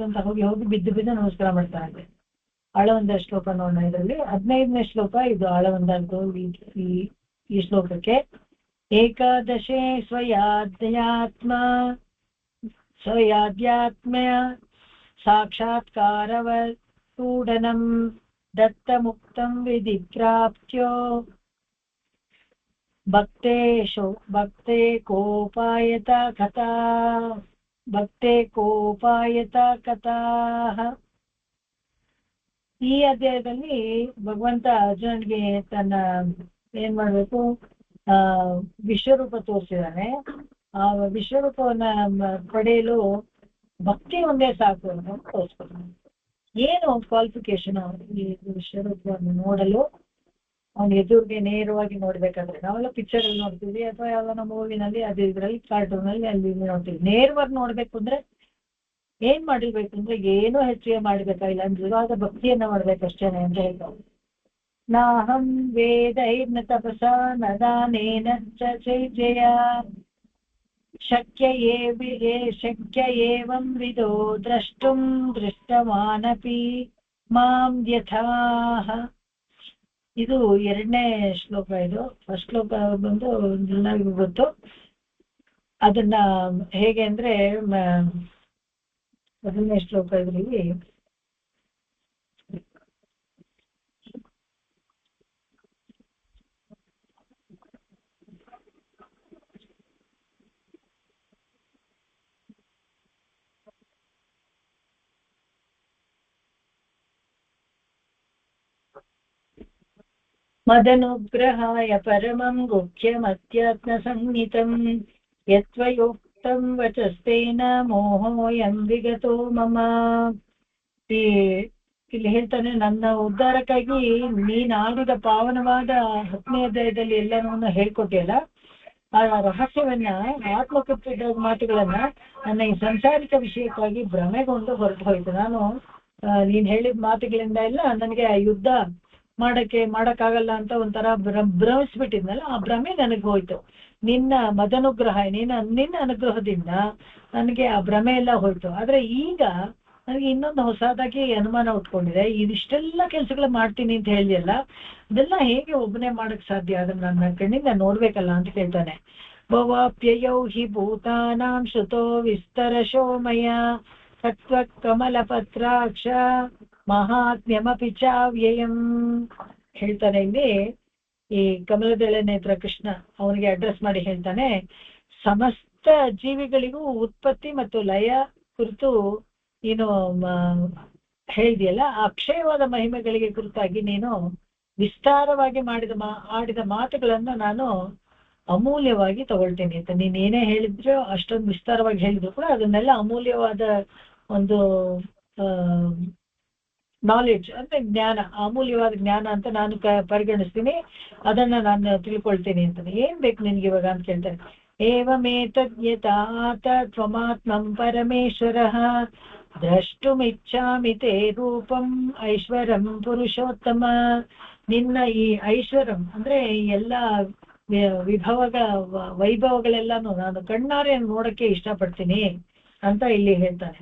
ಅಂತ ಹೋಗಿ ಬಿದ್ದು ನಮಸ್ಕಾರ ಮಾಡ್ತಾನಂತೆ. ಆಳವಂದ ಶ್ಲೋಕ ನೋಡೋಣ. ಇದರಲ್ಲಿ 15ನೇ ಶ್ಲೋಕ ಇದು. ಆಳವಂದ ಈ ಶ್ಲೋಕಕ್ಕೆ ಏಕಾದಶೇ ಸ್ವಯಾಧ್ಯಾತ್ಮಯ ಸಾಕ್ಷಾತ್ಕಾರವೂಢನಂ ದತ್ತಮುಕ್ತಂ ವಿಧಿ ಪ್ರಾಪ್ತ್ಯೋ ಭಕ್ತೆ ಕೋಪಾಯತ ಕಥಾಃ. ಈ ಅಧ್ಯಾಯದಲ್ಲಿ ಭಗವಂತ ಅರ್ಜುನನಿಗೆ ತನ್ನ ಏನ್ ಮಾಡ್ಬೇಕು, ವಿಶ್ವರೂಪ ತೋರಿಸಿದಾನೆ. ಆ ವಿಶ್ವರೂಪವನ್ನ ಪಡೆಯಲು ಭಕ್ತಿ ಒಂದೇ ಸಾಕು ಅಂತ ತೋರಿಸ್ಕೊತಾನೆ. ಏನು ಕ್ವಾಲಿಫಿಕೇಶನ್ ಈ ವಿಶ್ವರೂಪವನ್ನು ನೋಡಲು? ಅವ್ನ ಎದುರಿಗೆ ನೇರವಾಗಿ ನೋಡ್ಬೇಕಾದ್ರೆ, ನಾವೆಲ್ಲ ಪಿಕ್ಚರ್ ಅಲ್ಲಿ ನೋಡ್ತೀವಿ ಅಥವಾ ಯಾವ್ದಾನ ಮೂವಿನಲ್ಲಿ ಅದು ಇದ್ರಲ್ಲಿ ಕಾರ್ಟೂನ್ ಅಲ್ಲಿ ಅಲ್ಲಿ ನೋಡ್ತೀವಿ. ನೇರವಾಗಿ ನೋಡ್ಬೇಕು ಅಂದ್ರೆ ಏನ್ ಮಾಡಿರ್ಬೇಕು ಅಂದ್ರೆ ಏನೋ ಹೆಚ್ಚಿಗೆ ಮಾಡ್ಬೇಕಾಗಿಲ್ಲ, ನಿಜವಾದ ಭಕ್ತಿಯನ್ನ ಮಾಡ್ಬೇಕಷ್ಟೇನೆ ಅಂತ ಹೇಳ್ತಾರೆ. ನಾಹಂ ವೇದೈರ್ನ ತಪಸಾ ನ ದಾನೇನ ಚ ಚೈರ್ಜಯ ಶಕ್ಯ ಏವಂ ವಿದೋ ದ್ರಷ್ಟುಂ ದೃಷ್ಟವಾನಪಿ ಮಾಂ ಯಥಾಃ. ಇದು 2ನೇ ಶ್ಲೋಕ. ಇದು ಫಸ್ಟ್ ಶ್ಲೋಕ ಬಂದು ಎಲ್ಲರಿಗೂ ಗೊತ್ತು. ಅದನ್ನ ಹೇಗೆ ಅಂದ್ರೆ 1ನೇ ಶ್ಲೋಕ ಇದರಲ್ಲಿ ಮದನುಗ್ರಹಾಯ ಪರಮಂ ಗುಹ್ಯಮತ್ಯಾತ್ಮ ಸಂಹಿತಂ ಯತ್ವಯೋಕ್ತಂ ವಚಸ್ತೇನ ಮೋಹೋಯಂ ವಿಗತೋ ಮಮ. ಇಲ್ಲಿ ಹೇಳ್ತಾನೆ, ನನ್ನ ಉದ್ಧಾರಕ್ಕಾಗಿ ನೀನ್ ಆಡಿದ ಪಾವನವಾದ 10ನೇ ಅಧ್ಯಾಯದಲ್ಲಿ ಎಲ್ಲನೂ ಹೇಳ್ಕೊಟ್ಟಿಯಲ್ಲ, ಆ ರಹಸ್ಯವನ್ನ, ಆತ್ಮಕೃತ್ಯದ ಮಾತುಗಳನ್ನ ನನ್ನ ಈ ಸಂಸಾರಿಕ ವಿಷಯಕ್ಕಾಗಿ ಭ್ರಮೆಗೊಂಡು ಹೊರಟು ಹೋಯ್ತು. ನಾನು ನೀನ್ ಹೇಳಿದ ಮಾತುಗಳಿಂದ ಎಲ್ಲ ನನಗೆ ಯುದ್ಧ ಮಾಡಕ್ಕಾಗಲ್ಲ ಅಂತ ಒಂಥರ ಭ್ರಮಿಸ್ಬಿಟ್ಟಿದ್ನಲ್ಲ, ಆ ಭ್ರಮೆ ನನಗೆ ಹೋಯ್ತು. ನಿನ್ನ ಮದನುಗ್ರಹ, ನಿನ್ನ ಅನುಗ್ರಹದಿಂದ ನನಗೆ ಆ ಭ್ರಮೆ ಎಲ್ಲ ಹೋಯ್ತು. ಆದ್ರೆ ಈಗ ನನಗೆ ಇನ್ನೊಂದು ಹೊಸದಾಗಿ ಅನುಮಾನ ಉಟ್ಕೊಂಡಿದೆ. ಇದಿಷ್ಟೆಲ್ಲ ಕೆಲ್ಸಗಳು ಮಾಡ್ತೀನಿ ಅಂತ ಹೇಳಿದೆಯಲ್ಲ, ಅದೆಲ್ಲ ಹೇಗೆ ಒಬ್ಬನೇ ಮಾಡಕ್ ಸಾಧ್ಯ? ಅದನ್ನ ನನ್ನ ಕಣ್ಣಿಂದ ನೋಡ್ಬೇಕಲ್ಲ ಅಂತ ಕೇಳ್ತಾನೆ. ಭವಾಪ್ಯಯೌ ಹಿ ಭೂತಾನಾಂ ಶ್ರುತೋ ವಿಸ್ತರಶೋ ಮಯ ತತ್ವ ಕಮಲ ಪತ್ರಾಕ್ಷ ಮಹಾತ್ಮ್ಯಮಪಿ ಚಾವ್ಯಯಂ. ಹೇಳ್ತಾನೆ ಇಲ್ಲಿ ಈ ಕಮಲದಳ ನೇತ್ರ ಕೃಷ್ಣ ಅವನಿಗೆ ಅಡ್ರೆಸ್ ಮಾಡಿ ಹೇಳ್ತಾನೆ, ಸಮಸ್ತ ಜೀವಿಗಳಿಗೂ ಉತ್ಪತ್ತಿ ಮತ್ತು ಲಯ ಕುರಿತು ನೀನು ಹೇಳಿದೆಯಲ್ಲ, ಅಕ್ಷಯವಾದ ಮಹಿಮೆಗಳಿಗೆ ಕುರಿತಾಗಿ ನೀನು ವಿಸ್ತಾರವಾಗಿ ಆಡಿದ ಮಾತುಗಳನ್ನು ನಾನು ಅಮೂಲ್ಯವಾಗಿ ತಗೊಳ್ತೀನಿ ಅಂತ. ನೀನ್ ಏನೇ ಹೇಳಿದ್ರು, ಅಷ್ಟೊಂದು ವಿಸ್ತಾರವಾಗಿ ಹೇಳಿದ್ರು ಕೂಡ ಅದನ್ನೆಲ್ಲ ಅಮೂಲ್ಯವಾದ ಒಂದು ನಾಲೆಡ್ಜ್ ಅಂದ್ರೆ ಜ್ಞಾನ, ಅಮೂಲ್ಯವಾದ ಜ್ಞಾನ ಅಂತ ನಾನು ಪರಿಗಣಿಸ್ತೀನಿ, ಅದನ್ನ ನಾನು ತಿಳ್ಕೊಳ್ತೀನಿ ಅಂತಾನೆ. ಏನ್ ಬೇಕು ನಿನ್ಗೆ ಇವಾಗ ಅಂತ ಕೇಳ್ತಾರೆ. ಏವಮೇತದ್ಯತಾತ ತ್ವಮಾತ್ಮಂ ಪರಮೇಶ್ವರಃ ದ್ರಷ್ಟುಮಿಚ್ಛಾಮಿ ತೇ ರೂಪಂ ಐಶ್ವರಂ ಪುರುಷೋತ್ತಮ. ನಿನ್ನ ಈ ಐಶ್ವರಂ ಅಂದ್ರೆ ಎಲ್ಲ ವೈಭವಗಳೆಲ್ಲಾನು ನಾನು ಕಣ್ಣಾರೆ ನೋಡಕ್ಕೆ ಇಷ್ಟಪಡ್ತೀನಿ ಅಂತ ಇಲ್ಲಿ ಹೇಳ್ತಾನೆ.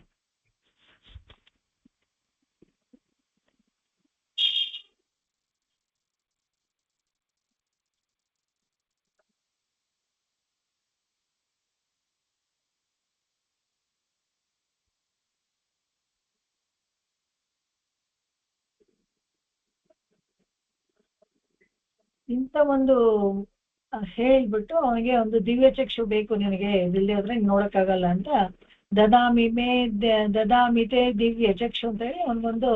ಇಂಥ ಒಂದು ಹೇಳ್ಬಿಟ್ಟು ಅವನಿಗೆ ಒಂದು ದಿವ್ಯ ಚಕ್ಷು ಬೇಕು ನಿನಗೆ, ಇಲ್ಲಿ ಹೋದ್ರೆ ನೋಡಕ್ಕಾಗಲ್ಲ ಅಂತ ದದಾಮಿತೆ ದಿವ್ಯ ಚಕ್ಷು ಅಂತ ಹೇಳಿ ಅವನಿಗೊಂದು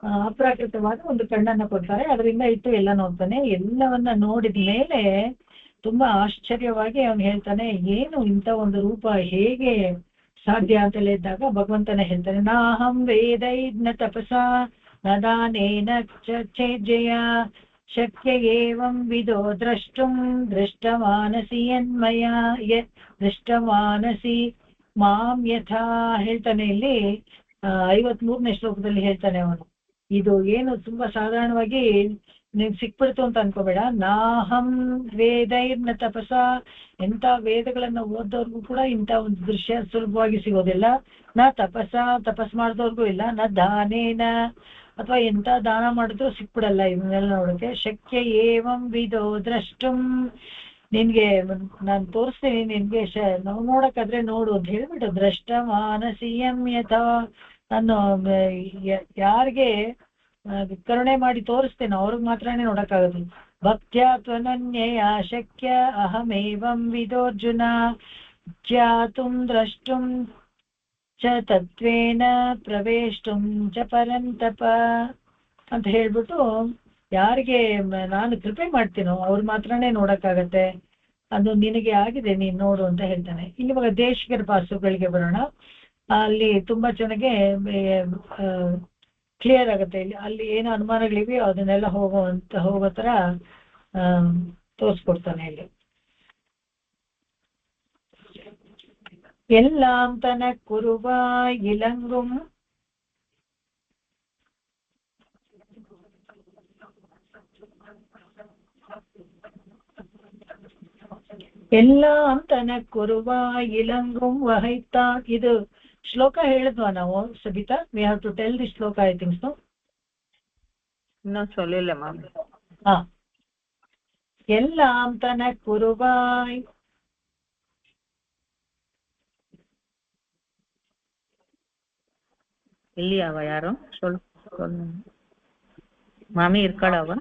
ಅಪ್ರಾಕೃತವಾದ ಒಂದು ಕಣ್ಣನ್ನ ಕೊಡ್ತಾರೆ, ಅದರಿಂದ ಇಟ್ಟು ಎಲ್ಲ ನೋಡ್ತಾನೆ. ಎಲ್ಲವನ್ನ ನೋಡಿದ ಮೇಲೆ ತುಂಬಾ ಆಶ್ಚರ್ಯವಾಗಿ ಅವನು ಹೇಳ್ತಾನೆ, ಏನು ಇಂಥ ಒಂದು ರೂಪ ಹೇಗೆ ಸಾಧ್ಯ ಅಂತಲೇ ಇದ್ದಾಗ ಭಗವಂತನೇ ಹೇಳ್ತಾನೆ, ನಾಹಂ ವೇದೈರ್ನ ತಪಸಾ ನ ದಾನೇನ ಚೇಜ್ಜಯ ಶಕ್ಯ ಏವಂ ವಿದೋ ದ್ರಷ್ಟುಂ ದೃಷ್ಟಮಾನಸಿ ಯನ್ಮಯ ದೃಷ್ಟಮಾನಸಿ ಮಾಂ ಯಥಾ ಹೇಳ್ತಾನೆ. ಇಲ್ಲಿ 53ನೇ ಶ್ಲೋಕದಲ್ಲಿ ಹೇಳ್ತಾನೆ ಅವನು. ಇದು ಏನು ತುಂಬಾ ಸಾಧಾರಣವಾಗಿ ನೀವ್ ಸಿಕ್ಬಿಡ್ತು ಅಂತ ಅನ್ಕೋಬೇಡ. ನಾಹಂ ವೇದೈರ್ನ ತಪಸ, ಎಂತ ವೇದಗಳನ್ನ ಓದೋರ್ಗೂ ಕೂಡ ಇಂಥ ಒಂದು ದೃಶ್ಯ ಸುಲಭವಾಗಿ ಸಿಗೋದಿಲ್ಲ. ತಪಸ್ ಮಾಡಿದವ್ರಿಗೂ ಇಲ್ಲ. ದಾನೇನ ಅಥವಾ ಎಂತ ದಾನ ಮಾಡಿದ್ರು ಸಿಕ್ಬಿಡಲ್ಲ ಇವನ್ನೆಲ್ಲ ನೋಡೋಕೆ. ಶಕ್ಯ ಏವಂ ವಿದೋ ದ್ರಷ್ಟುಂ, ನಿನ್ಗೆ ನಾನು ತೋರಿಸ್ತೀನಿ, ನಿನ್ಗೆ ನಾವು ನೋಡಕ್ಕಾದ್ರೆ ನೋಡು ಅಂತ ಹೇಳ್ಬಿಟ್ಟು ದ್ರಷ್ಟ ಮಾನಸೀಯಂ ಯಥಾ, ನಾನು ಯಾರಿಗೆ ಕರುಣೆ ಮಾಡಿ ತೋರಿಸ್ತೇನೆ ಅವ್ರಿಗೆ ಮಾತ್ರನೇ ನೋಡಕ್ಕಾಗದು. ಭಕ್ತ್ಯಾ ತ್ವನನ್ಯಯ ಶಕ್ಯ ಅಹಮೇವಂ ವಿದೋರ್ಜುನ ಜ್ಞಾತುಂ ದ್ರಷ್ಟುಂ ಚ ತತ್ವೇನ ಪ್ರವೇಷ್ಟುಂ ಚ ಪರಂತಪ ಅಂತ ಹೇಳ್ಬಿಟ್ಟು ಯಾರಿಗೆ ನಾನು ಕೃಪೆ ಮಾಡ್ತೀನೋ ಅವ್ರು ಮಾತ್ರನೇ ನೋಡಕ್ಕಾಗತ್ತೆ. ಅದು ನಿನಗೆ ಆಗಿದೆ, ನೀನ್ ನೋಡು ಅಂತ ಹೇಳ್ತಾನೆ. ಇವಾಗ ದೇಶಿಕರ ಪಾಸುಗಳಿಗೆ ಬರೋಣ. ಅಲ್ಲಿ ತುಂಬಾ ಚೆನ್ನಾಗೆ ಕ್ಲಿಯರ್ ಆಗುತ್ತೆ. ಇಲ್ಲಿ ಅಲ್ಲಿ ಏನು ಅನುಮಾನಗಳಿವೆ ಅದನ್ನೆಲ್ಲ ಹೋಗೋ ತರ ತೋರಿಸ್ಕೊಡ್ತಾನೆ. ಇಲ್ಲಿ எல்லாம் தனக்குருவாய் இலங்கும் எல்லாம் தனக்குருவாய் இலங்கும் வகைத்தான். ಇದು ಶ್ಲೋಕ ಹೇಳಿದ್ವಾ ನಾವು Sabita? We have to tell the shloka, I think so.
ಇನ್ನೂ சொல்லிಲ್ಲ ಮ್ಯಾಮ್.
எல்லாம் தனக்குருவாய்
இல்லையா அவ யாரும் சொல்லு மாமி இருக்காளா அவ?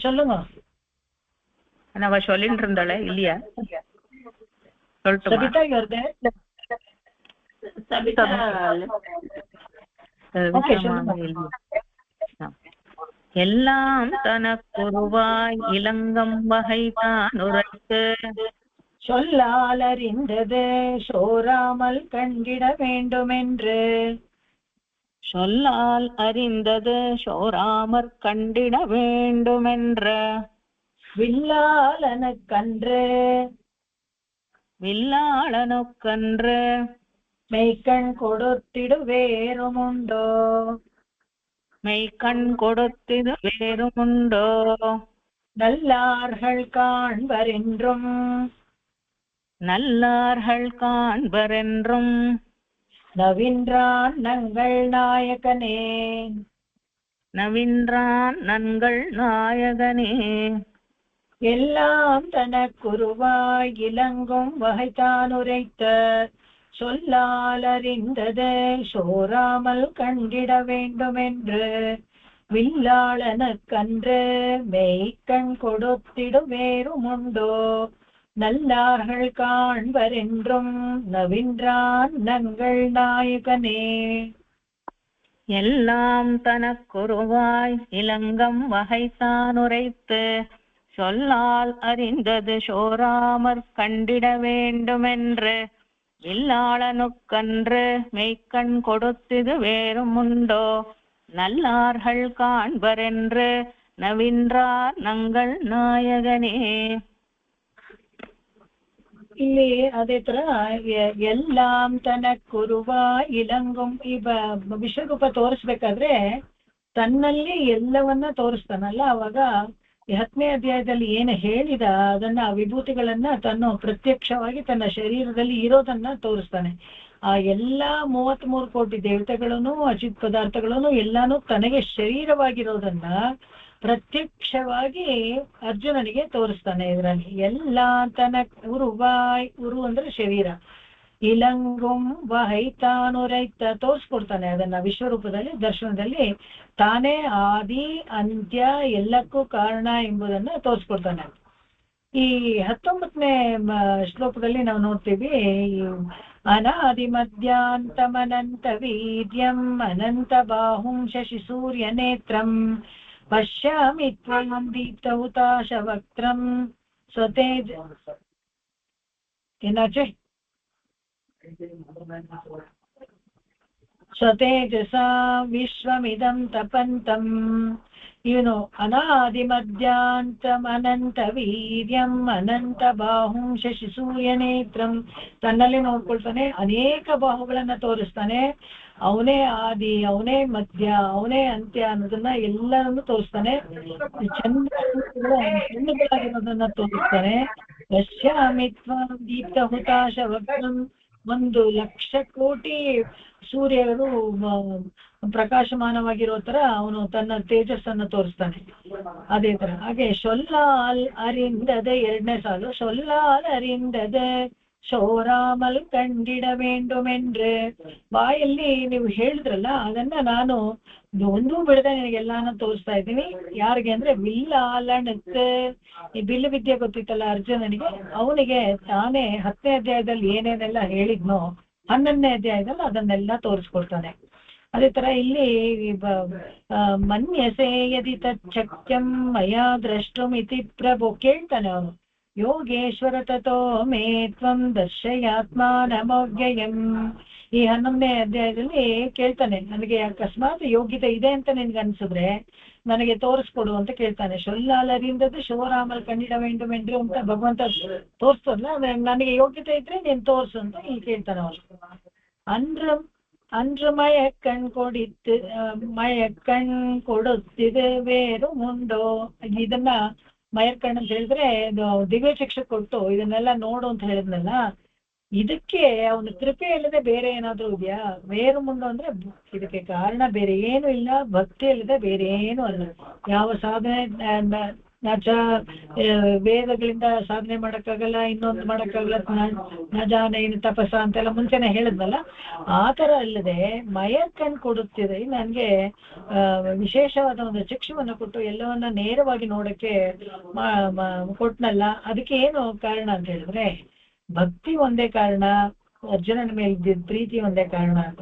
சொல்லுங்க.
அவ சொல்லிட்டு இருந்தாளே இல்லையா? சொல்லட்டுமா?
சபிதா இவர்தே சபிதா
எல்லாம் தனக்குருவாய் இலங்கம் வகைதான் உரைத்து
சொல்லால் அறிந்தது சோராமல் கண்டிட வேண்டுமென்று,
சொல்லால் அறிந்தது சோராமற் கண்டிட வேண்டுமென்ற
வில்லாளனுக்கன்று
வில்லாளனுக்கன்று
மெய்க்கண் கொடுத்திடு வேறுமுண்டோ,
மெய்க்கண் கொடுத்திடு வேறுமுண்டோ
நல்லார்கள் காண்பரென்றும்
நல்லார்கள் காண்பரென்றும்
நவின்றான் நங்கள் நாயகனே
நவின்றான் நங்கள் நாயகனே.
எல்லாம் தனக்குருவாய் இலங்கும் வகைதான் உரைத்த சொல்லால் அறிந்தது சோராமல் கண்டிட வேண்டுமென்று வில்லாளனுக்கன்று மெய்க்கண் கொடுத்திடு வேறுமுண்டோ நல்லார்கள் காண்பரென்றும் நவின்றான் நங்கள் நாயகனே.
எல்லாம் தனக்குருவாய் இலங்கம் வகைதான் உரைத்து சொல்லால் அறிந்தது சோராமற் கண்டிட வேண்டுமென்று வில்லாளனுக்கன்று மெய்க்கண் கொடுத்திது வேறுமுண்டோ நல்லார்கள் காண்பரென்று நவின்றார் நங்கள் ನಾಯಕನೇ.
ಇಲ್ಲಿ ಅದೇ ತರ ಎಲ್ಲಾಂ ತನಕ್ಕುರುವ ಇಲಂಗುಂ, ಈ ವಿಶ್ವರೂಪ ತೋರಿಸ್ಬೇಕಾದ್ರೆ ತನ್ನಲ್ಲಿ ಎಲ್ಲವನ್ನ ತೋರಿಸ್ತಾನಲ್ಲ, ಅವಾಗ 10ನೇ ಅಧ್ಯಾಯದಲ್ಲಿ ಏನು ಹೇಳಿದ ಅದನ್ನ ವಿಭೂತಿಗಳನ್ನ ತನ್ನ ಪ್ರತ್ಯಕ್ಷವಾಗಿ ತನ್ನ ಶರೀರದಲ್ಲಿ ಇರೋದನ್ನ ತೋರಿಸ್ತಾನೆ. ಆ ಎಲ್ಲಾ 33 ಕೋಟಿ ದೇವತೆಗಳನ್ನು ಅಚಿತ್ ಪದಾರ್ಥಗಳನ್ನು ಎಲ್ಲಾನು ತನಗೆ ಶರೀರವಾಗಿರೋದನ್ನ ಪ್ರತ್ಯಕ್ಷವಾಗಿ ಅರ್ಜುನನಿಗೆ ತೋರಿಸ್ತಾನೆ. ಇದರಲ್ಲಿ ಎಲ್ಲ ತನ ಉರುವಾಯ್, ಉರು ಅಂದ್ರೆ ಶರೀರ, ಇಲಂಗುಂ ವಹೈತಾನುರೈತ ತೋರಿಸ್ಕೊಡ್ತಾನೆ ಅದನ್ನ ವಿಶ್ವರೂಪದಲ್ಲಿ ದರ್ಶನದಲ್ಲಿ. ತಾನೇ ಆದಿ ಅಂತ್ಯ ಎಲ್ಲಕ್ಕೂ ಕಾರಣ ಎಂಬುದನ್ನ ತೋರಿಸ್ಕೊಡ್ತಾನೆ. ಈ 19ನೇ ಶ್ಲೋಕದಲ್ಲಿ ನಾವು ನೋಡ್ತೀವಿ, अनादिमध्यान्तमनन्तवीर्यम् अनन्तबाहुं शशिसूर्यनेत्रम् पश्यामि त्वां दीप्तहुताशवक्त्रम् स्वतेज स्वतेजसा विश्वमिदं तपन्तम् ಇವನು ಅನಾದಿಮಧ್ಯಾಂತಮನಂತವೀರ್ಯಂ ಅನಂತಬಾಹುಂ ಶಶಿಸೂರ್ಯನೇತ್ರಂ ತನ್ನಲ್ಲಿ ನೋಡ್ಕೊಳ್ತಾನೆ, ಅನೇಕ ಬಾಹುಗಳನ್ನ ತೋರಿಸ್ತಾನೆ. ಅವನೇ ಆದಿ, ಅವನೇ ಮಧ್ಯ, ಅವನೇ ಅಂತ್ಯ ಅನ್ನೋದನ್ನ ಎಲ್ಲರನ್ನು ತೋರಿಸ್ತಾನೆ. ಚಂದ್ರಗಳಾಗಿರೋದನ್ನ ತೋರಿಸ್ತಾನೆ. ಪಶ್ಯಾಮಿ ತ್ವಾಂ ದೀಪ್ತಹುತಾಶ ವಕ್ರಂ, 1,00,000 ಕೋಟಿ ಸೂರ್ಯರು ಪ್ರಕಾಶಮಾನವಾಗಿರೋ ತರ ಅವನು ತನ್ನ ತೇಜಸ್ಸನ್ನು ತೋರಿಸ್ತಾನೆ. ಅದೇ ತರ ಹಾಗೆ ಸೊಲ್ಲಾಲ್ ಅರಿಂದದೆ, 2ನೇ ಸಾಲು, ಸೊಲ್ಲಾಲ್ ಅರಿಂದದೆ ಶೋರಾಮಲ್ ಕಂಡಿಡ ವೇಂಡುಮೆಂಡ್ರೆ. ಬಾಯಲ್ಲಿ ನೀವು ಹೇಳಿದ್ರಲ್ಲ, ಅದನ್ನ ನಾನು ಒಂದೂ ಬಿಡದೆ ನಿನಗೆಲ್ಲಾನು ತೋರಿಸ್ತಾ ಇದ್ದೀನಿ. ಯಾರಿಗೆ ಅಂದ್ರೆ ಬಿಲ್ಲಾಲಣಕ್ಕೆ, ಈ ಬಿಲ್ಲು ವಿದ್ಯೆ ಗೊತ್ತಿತ್ತಲ್ಲ ಅರ್ಜುನನಿಗೆ, ಅವನಿಗೆ ತಾನೇ 10ನೇ ಅಧ್ಯಾಯದಲ್ಲಿ ಏನೇನೆಲ್ಲ ಹೇಳಿದ್ನೋ 11ನೇ ಅಧ್ಯಾಯದಲ್ಲಿ ಅದನ್ನೆಲ್ಲ ತೋರಿಸ್ಕೊಡ್ತಾನೆ. ಅದೇ ತರ ಇಲ್ಲಿ ಮನ್ಯಸೆ ಯದಿ ತಚ್ಚಕ್ಯಂ ಮಯಾ ದ್ರಷ್ಟುಮಿತಿ ಪ್ರಭು ಕೇಳ್ತಾನೆ ಅವನು. ಯೋಗೇಶ್ವರ ತಥೋ ಮೇ ತ್ವಂ ದರ್ಶಯಾತ್ಮಾನಮವ್ಯಯಂ. ಈ 11ನೇ ಅಧ್ಯಾಯದಲ್ಲಿ ಕೇಳ್ತಾನೆ, ನನಗೆ ಅಕಸ್ಮಾತ್ ಯೋಗ್ಯತೆ ಇದೆ ಅಂತ ನಿನ್ಗೆ ಅನ್ಸಿದ್ರೆ ನನಗೆ ತೋರಿಸ್ಕೊಡು ಅಂತ ಕೇಳ್ತಾನೆ. ಶೊಲ್ಲಾಲರಿಂದದ್ದು ಶಿವರಾಮಲ್ ಕಂಡಿಡ ವೇಂಡುಮೆಂಡ್ರು ಅಂತ ಭಗವಂತ ತೋರಿಸ್ತಲ್ಲ, ನನಗೆ ಯೋಗ್ಯತೆ ಇದ್ರೆ ನೀನ್ ತೋರ್ಸು ಅಂತ ಇಲ್ಲಿ ಕೇಳ್ತಾನೆ ಅವನು. ಅಂದ್ರ ಮಯಕ್ಕಣ್ ಕೊಡಿತ್ತು, ಮಯಕ್ಕಣ್ ಕೊಡುತ್ತಿದೆ ಬೇರು ಮುಂಡೋ. ಇದನ್ನ ಮಯಕ್ಕಣ್ ಅಂತ ಹೇಳಿದ್ರೆ ಇದು ದಿವ್ಯ ಶಿಕ್ಷೆ ಕೊಟ್ಟು ಇದನ್ನೆಲ್ಲ ನೋಡು ಅಂತ ಹೇಳಿದ್ನಲ್ಲ, ಇದಕ್ಕೆ ಅವನ ಕೃಪೆ ಇಲ್ಲದೆ ಬೇರೆ ಏನಾದ್ರೂ ಇದೆಯಾ? ಬೇರು ಮುಂಡು ಅಂದ್ರೆ ಇದಕ್ಕೆ ಕಾರಣ ಬೇರೆ ಏನು ಇಲ್ಲ, ಭಕ್ತಿ ಇಲ್ಲದೆ ಬೇರೆ ಏನು ಅಲ್ಲ. ಯಾವ ಸಾಧನೆ ವೇದಗಳಿಂದ ಸಾಧನೆ ಮಾಡಕ್ಕಾಗಲ್ಲ, ಇನ್ನೊಂದು ಮಾಡಕ್ಕಾಗಲ್ಲ, ನಜಾನ ಏನು ತಪಸ್ಸ ಅಂತೆಲ್ಲ ಮುಂಚೆನೆ ಹೇಳಿದ್ನಲ್ಲ, ಆ ತರ ಅಲ್ಲದೆ ಮಯಕ್ಕಣ್ ಕೊಡುತ್ತಿದೆ. ನನ್ಗೆ ವಿಶೇಷವಾದ ಒಂದು ಶಿಕ್ಷೆಯನ್ನು ಕೊಟ್ಟು ಎಲ್ಲವನ್ನ ನೇರವಾಗಿ ನೋಡಕ್ಕೆ ಕೊಟ್ನಲ್ಲ, ಅದಕ್ಕೆ ಏನು ಕಾರಣ ಅಂತ ಹೇಳಿದ್ರೆ ಭಕ್ತಿ ಒಂದೇ ಕಾರಣ, ಅರ್ಜುನನ ಮೇಲೆ ಇದ್ದಿದ್ದ ಪ್ರೀತಿ ಒಂದೇ ಕಾರಣ ಅಂತ.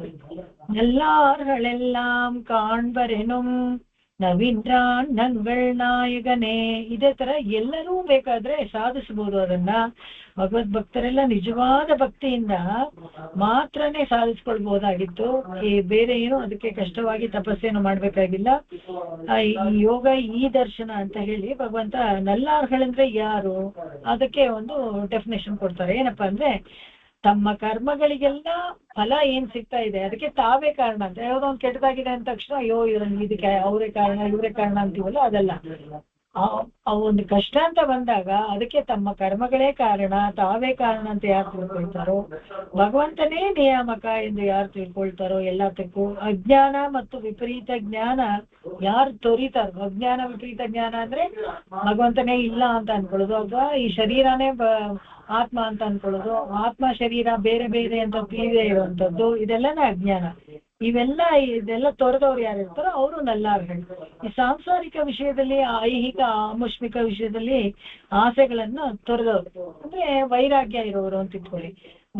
ಎಲ್ಲಾರ್ಗಳೆல்லாம் ಕಾಣ್ಬರೆನುಮ್ ನವೀಂದ್ರಾನ್ ನಂಗಳ್ ನಾಯಕನೇ. ಇದೇ ತರ ಎಲ್ಲರೂ ಬೇಕಾದ್ರೆ ಸಾಧಿಸಬಹುದು ಅದನ್ನ. ಭಗವದ್ ಭಕ್ತರೆಲ್ಲ ನಿಜವಾದ ಭಕ್ತಿಯಿಂದ ಮಾತ್ರನೇ ಸಾಧಿಸ್ಕೊಳ್ಬಹುದಾಗಿತ್ತು. ಬೇರೆ ಏನು ಅದಕ್ಕೆ ಕಷ್ಟವಾಗಿ ತಪಸ್ಸೇನು ಮಾಡ್ಬೇಕಾಗಿಲ್ಲ. ಈ ಯೋಗ ಈ ದರ್ಶನ ಅಂತ ಹೇಳಿ ಭಗವಂತ ನಲ್ಲಾರ್ಗಳಂದ್ರೆ ಯಾರು ಅದಕ್ಕೆ ಒಂದು ಡೆಫಿನೇಷನ್ ಕೊಡ್ತಾರೆ. ಏನಪ್ಪಾ ಅಂದ್ರೆ ತಮ್ಮ ಕರ್ಮಗಳಿಗೆಲ್ಲ ಫಲ ಏನ್ ಸಿಗ್ತಾ ಇದೆ ಅದಕ್ಕೆ ತಾವೇ ಕಾರಣ ಅಂತ. ಯಾವುದೋ ಒಂದು ಕೆಟ್ಟದಾಗಿದೆ ಅಂದ ತಕ್ಷಣ ಅಯ್ಯೋ ಇದಕ್ಕೆ ಅವರೇ ಕಾರಣ ಇವರೇ ಕಾರಣ ಅಂತೀವಲ್ಲ, ಅದಲ್ಲ. ಒಂದು ಕಷ್ಟ ಅಂತ ಬಂದಾಗ ಅದಕ್ಕೆ ತಮ್ಮ ಕರ್ಮಗಳೇ ಕಾರಣ, ತಾವೇ ಕಾರಣ ಅಂತ ಯಾರು ತಿಳ್ಕೊಳ್ತಾರೋ, ಭಗವಂತನೇ ನಿಯಾಮಕ ಎಂದು ಯಾರು ತಿಳ್ಕೊಳ್ತಾರೋ ಎಲ್ಲದಕ್ಕೂ, ಅಜ್ಞಾನ ಮತ್ತು ವಿಪರೀತ ಜ್ಞಾನ ಯಾರು ತೊರಿತಾರೋ, ಅಜ್ಞಾನ ವಿಪರೀತ ಜ್ಞಾನ ಅಂದ್ರೆ ಭಗವಂತನೇ ಇಲ್ಲ ಅಂತ ಅನ್ಕೊಳ್ಳೋದು, ಅಥವಾ ಈ ಶರೀರನೇ ಆತ್ಮ ಅಂತ ಅನ್ಕೊಳ್ಳೋದು, ಆತ್ಮ ಶರೀರ ಬೇರೆ ಬೇರೆ ಅಂತ ತಿಳಿದೇ ಇರುವಂತದ್ದು, ಇದೆಲ್ಲನೇ ಅಜ್ಞಾನ. ಇದೆಲ್ಲ ತೊರೆದವ್ರು ಯಾರು ಇರ್ತಾರೋ ಅವರು ನಲ್ಲಾರ್ಗಳು. ಈ ಸಾಂಸಾರಿಕ ವಿಷಯದಲ್ಲಿ, ಐಹಿಕ ಆಮುಷ್ಮಿಕ ವಿಷಯದಲ್ಲಿ ಆಸೆಗಳನ್ನ ತೊರೆದವ್ರು ಅಂದ್ರೆ ವೈರಾಗ್ಯ ಇರೋರು ಅಂತ ಇಟ್ಕೊಳ್ಳಿ.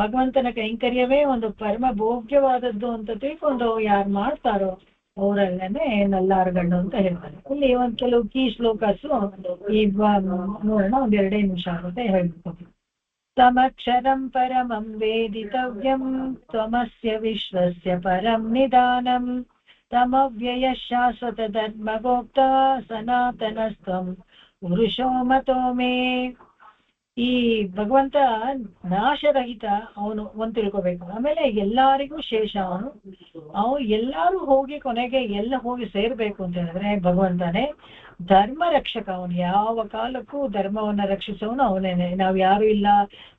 ಭಗವಂತನ ಕೈಂಕರ್ಯವೇ ಒಂದು ಪರಮ ಭೋಗ್ಯವಾದದ್ದು ಅಂತ ತಿಳ್ಕೊಂಡು ಯಾರು ಮಾಡ್ತಾರೋ ಅವರಲ್ಲೇ ನಲ್ಲಾರ್ಗಳು ಅಂತ ಹೇಳ್ತಾರೆ. ಇಲ್ಲಿ ಒಂದ್ ಕೆಲವು ಕೀ ಶ್ಲೋಕಸು ಈ ನೋಡೋಣ, 2 ನಿಮಿಷ ಆಗುತ್ತೆ ಹೇಳ್ಬೇಕು. ತಮಕ್ಷರಂ ಪರಮಂ ವೇದಿತವ್ಯಂ ತ್ವಮಸ್ಯ ವಿಶ್ವಸ್ಯ ಪರಂ ನಿಧಾನಂ ತಮವ್ಯಯ ಶಾಶ್ವತ ಧರ್ಮಗೋಪ್ತ ಸನಾತನಸ್ತ್ವಂ ಪುರುಷೋ ಮತೋ ಮೇ. ಈ ಭಗವಂತ ನಾಶರಹಿತ, ಅವನು ಒಂದ್ ತಿಳ್ಕೊಬೇಕು. ಆಮೇಲೆ ಎಲ್ಲಾರಿಗೂ ಶೇಷ ಅವನು ಎಲ್ಲಾರು ಹೋಗಿ ಕೊನೆಗೆ ಎಲ್ಲ ಹೋಗಿ ಸೇರ್ಬೇಕು ಅಂತ ಹೇಳಿದ್ರೆ ಭಗವಂತನೇ ಧರ್ಮ ರಕ್ಷಕ. ಅವನು ಯಾವ ಕಾಲಕ್ಕೂ ಧರ್ಮವನ್ನ ರಕ್ಷಿಸೋನು ಅವನೇನೆ. ನಾವ್ ಯಾರು ಇಲ್ಲ,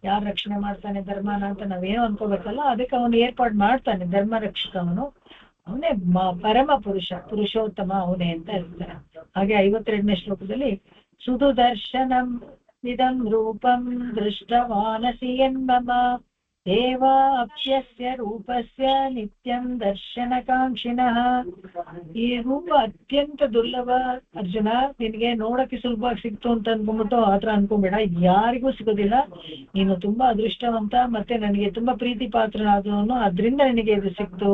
ಯಾರು ರಕ್ಷಣೆ ಮಾಡ್ತಾನೆ ಧರ್ಮನ ಅಂತ ನಾವೇನೋ ಅನ್ಕೋಬೇಕಲ್ಲ, ಅದಕ್ಕೆ ಅವನು ಏರ್ಪಾಡು ಮಾಡ್ತಾನೆ. ಧರ್ಮ ರಕ್ಷಕ ಅವನೇ ಪರಮ ಪುರುಷೋತ್ತಮ ಅವನೇ ಅಂತ ಹೇಳ್ತಾರೆ. ಹಾಗೆ 52ನೇ ಶ್ಲೋಕದಲ್ಲಿ ಸುಧು ದರ್ಶನಂ ಇದಂ ರೂಪಂ ದೃಷ್ಟವಾನಸಿ ಎನ್ಮಮ ದೇವಾಪ್ಯಸ್ಯ ರೂಪಸ್ಯ ನಿತ್ಯಂ ದರ್ಶನಕಾಂಕ್ಷಿಣಃ. ಈ ರೂಪ ಅತ್ಯಂತ ದುರ್ಲಭ ಅರ್ಜುನ, ನಿನಗೆ ನೋಡಕ್ಕೆ ಸುಲಭವಾಗಿ ಸಿಕ್ತು ಅಂತ ಅನ್ಕೊಂಡ್ಬಿಟ್ಟು ಆತರ ಅನ್ಕೊಂಬೇಡ, ಯಾರಿಗೂ ಸಿಗೋದಿಲ್ಲ. ನೀನು ತುಂಬಾ ಅದೃಷ್ಟವಂತ, ಮತ್ತೆ ನನಗೆ ತುಂಬಾ ಪ್ರೀತಿ ಪಾತ್ರನಾದವನು, ಅದ್ರಿಂದ ನಿನಗೆ ಇದು ಸಿಕ್ತು.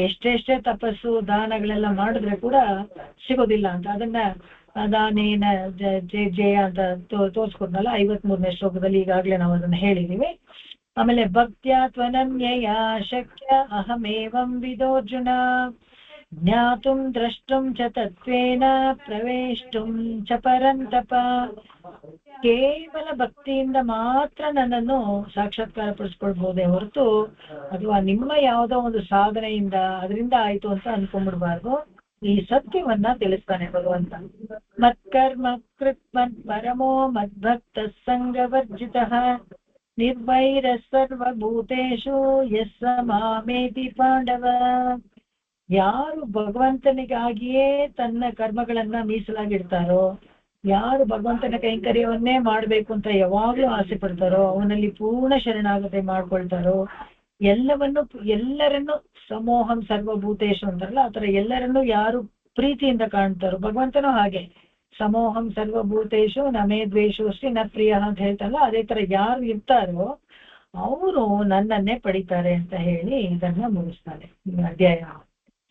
ಎಷ್ಟೆಷ್ಟೇ ತಪಸ್ಸು ದಾನಗಳೆಲ್ಲ ಮಾಡಿದ್ರೆ ಕೂಡ ಸಿಗೋದಿಲ್ಲ ಅಂತ. ಅದನ್ನ ದಾನೇನ ಜಯ ಅಂತ ತೋರ್ಸ್ಕೊಟ್ನಲ್ಲ 53ನೇ ಶ್ಲೋಕದಲ್ಲಿ, ಈಗಾಗ್ಲೇ ನಾವು ಅದನ್ನ ಹೇಳಿದೀವಿ. ಆಮೇಲೆ ಭಕ್ತ್ಯಾ ತ್ವನನ್ಯಯ ಶಕ್ಯ ಅಹಮೇವಂ ವಿದೋರ್ಜುನ, ಜ್ಞಾತುಂ ದ್ರಷ್ಟುಂ ಚ ತತ್ವೇನ ಪ್ರವೇಷ್ಟುಂ ಚ ಪರಂತಪ. ಕೇವಲ ಭಕ್ತಿಯಿಂದ ಮಾತ್ರ ನನ್ನನ್ನು ಸಾಕ್ಷಾತ್ಕಾರ ಪಡಿಸ್ಕೊಳ್ಬಹುದೇ ಹೊರತು ಅಥವಾ ನಿಮ್ಮ ಯಾವುದೋ ಒಂದು ಸಾಧನೆಯಿಂದ ಅದರಿಂದ ಆಯ್ತು ಅಂತ ಅನ್ಕೊಂಡ್ಬಿಡ್ಬಾರ್ದು. ಈ ಸತ್ಯವನ್ನ ತಿಳಿಸ್ತಾನೆ ಭಗವಂತ. ಮತ್ಕರ್ಮ ಕೃತ್ ಪರಮೋ ಮದ್ಭಕ್ತ ಸಂಗವರ್ಜಿತಃ, ನಿರ್ವೈರ ಸರ್ವಭೂತೇಷು ಯಸ್ಸ ಮಾಮೇತಿ ಪಾಂಡವ. ಯಾರು ಭಗವಂತನಿಗಾಗಿಯೇ ತನ್ನ ಕರ್ಮಗಳನ್ನ ಮೀಸಲಾಗಿಡ್ತಾರೋ, ಯಾರು ಭಗವಂತನ ಕೈಂಕರ್ಯವನ್ನೇ ಮಾಡ್ಬೇಕು ಅಂತ ಯಾವಾಗ್ಲೂ ಆಸೆ ಪಡ್ತಾರೋ, ಅವನಲ್ಲಿ ಪೂರ್ಣ ಶರಣಾಗತೆ ಮಾಡ್ಕೊಳ್ತಾರೋ, ಎಲ್ಲರನ್ನು ಸಮೋಹಂ ಸರ್ವಭೂತೇಶು ಅಂತಾರಲ್ಲ ಆತರ ಎಲ್ಲರನ್ನು ಯಾರು ಪ್ರೀತಿಯಿಂದ ಕಾಣ್ತಾರೋ, ಭಗವಂತನೂ ಹಾಗೆ ಸಮೋಹಂ ಸರ್ವಭೂತೇಶು ನಮೇ ದ್ವೇಷೋಸ್ತಿ ನ ಪ್ರಿಯ ಅಂತ ಹೇಳ್ತಾರಲ್ಲ, ಅದೇ ತರ ಯಾರು ಇರ್ತಾರೋ ಅವರು ನನ್ನನ್ನೇ ಪಡಿತಾರೆ ಅಂತ ಹೇಳಿ ಇದನ್ನ ಮುಗಿಸ್ತಾರೆ ಈ ಅಧ್ಯಾಯ.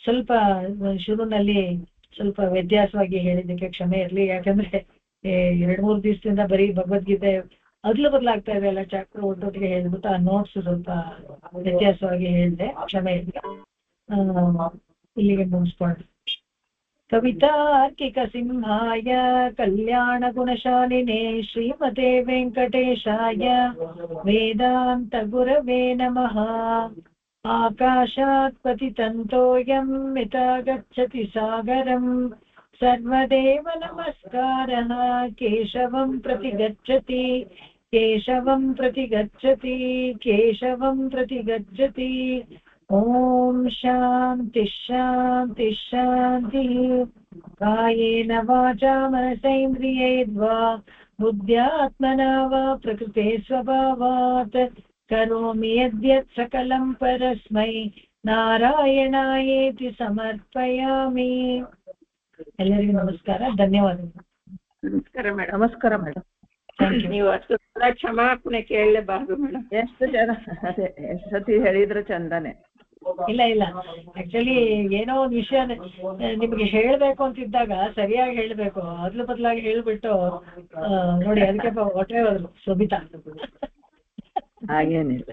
ಸ್ವಲ್ಪ ಶುರುನಲ್ಲಿ ಸ್ವಲ್ಪ ವ್ಯತ್ಯಾಸವಾಗಿ ಹೇಳಿದ್ದಕ್ಕೆ ಕ್ಷಮೆ ಇರ್ಲಿ, ಯಾಕಂದ್ರೆ 2-3 ದಿವಸದಿಂದ ಬರೀ ಭಗವದ್ಗೀತೆ ಅದ್ಲು ಬದಲಾಗ್ತಾ ಇದೆ ಎಲ್ಲ ಚಾಪ್ಟರ್ ಒಟ್ಟೊಟ್ಟಿಗೆ ಹೇಳ್ಬಿಟ್ಟು ಆ ನೋಟ್ಸ್ ಸ್ವಲ್ಪ ವ್ಯತ್ಯಾಸವಾಗಿ ಹೇಳಿದೆ, ಕ್ಷಮೆ ಇರ್ಲಿ. ಇಲ್ಲಿಗೆ ಮುಗಿಸ್ಕೊಂಡು ಕವಿತಾರ್ಕಿಕ ಸಿಂಹಾಯ ಕಲ್ಯಾಣ ಗುಣಶಾಲಿನೇ ಶ್ರೀಮತೆ ವೆಂಕಟೇಶಾಯ ವೇದಾಂತ ಗುರವೇ ನಮಃ. ಆಕಾಶಾತ್ ಪತಿತಂತೋಯಂ ಯಥಾ ಗಚ್ಚತಿ ಸಾಗರಂ ಸರ್ವದೇವ ನಮಸ್ಕಾರಃ ಕೇಶವಂ ಪ್ರತಿ ಗಚ್ಚತಿ ಕೇಶವಂ ಪ್ರತಿ ಗಚ್ಚತಿ ಕೇಶವಂ ಪ್ರತಿ ಗಚ್ಚತಿ. ಓಂ ಶಾಂತಿ ಶಾಂತಿ ಶಾಂತಿ. ಕಾಯೇನ ವಾಚಾ ಮನಸೇಂದ್ರಿಯೈರ್ವಾ ಬುದ್ಧ್ಯಾತ್ಮನಾ ವಾ ಪ್ರಕೃತೆ ಸ್ವಭಾವಾತ್ ಕರೋಮಿ ಯದ್ಯತ್ ಸಕಲಂ ಪರಸ್ಮೈ ನಾರಾಯಣಾಯೇತಿ ಸಮರ್ಪಯಾಮಿ. ಎಲ್ಲರಿಗೂ ನಮಸ್ಕಾರ, ಧನ್ಯವಾದಗಳು.
ನಮಸ್ಕಾರ ಮೇಡಮ್.
ನಮಸ್ಕಾರ ಮೇಡಮ್.
ನೀವು ಅಷ್ಟು ಕ್ಷಮಾಪಣೆ ಕೇಳಲೇಬಾರ್ದು ಮೇಡಮ್.
ಎಷ್ಟು ಜನ ಅದೇ ಎಷ್ಟು ಸತಿ ಹೇಳಿದ್ರೆ ಚಂದಾನೆ.
ಇಲ್ಲ ಆಕ್ಚುಲಿ ಏನೋ ಒಂದು ವಿಷಯ ನಿಮ್ಗೆ ಹೇಳ್ಬೇಕು ಅಂತಿದ್ದಾಗ ಸರಿಯಾಗಿ ಹೇಳ್ಬೇಕು, ಅದ್ಲು ಬದಲಾಗಿ ಹೇಳ್ಬಿಟ್ಟು ನೋಡಿ ಅದಕ್ಕೆ ಹೊಟ್ಟೆ ಹೋದ್ರು ಸೊಬಿತಾ.
ಹಾಗೇನಿಲ್ಲ.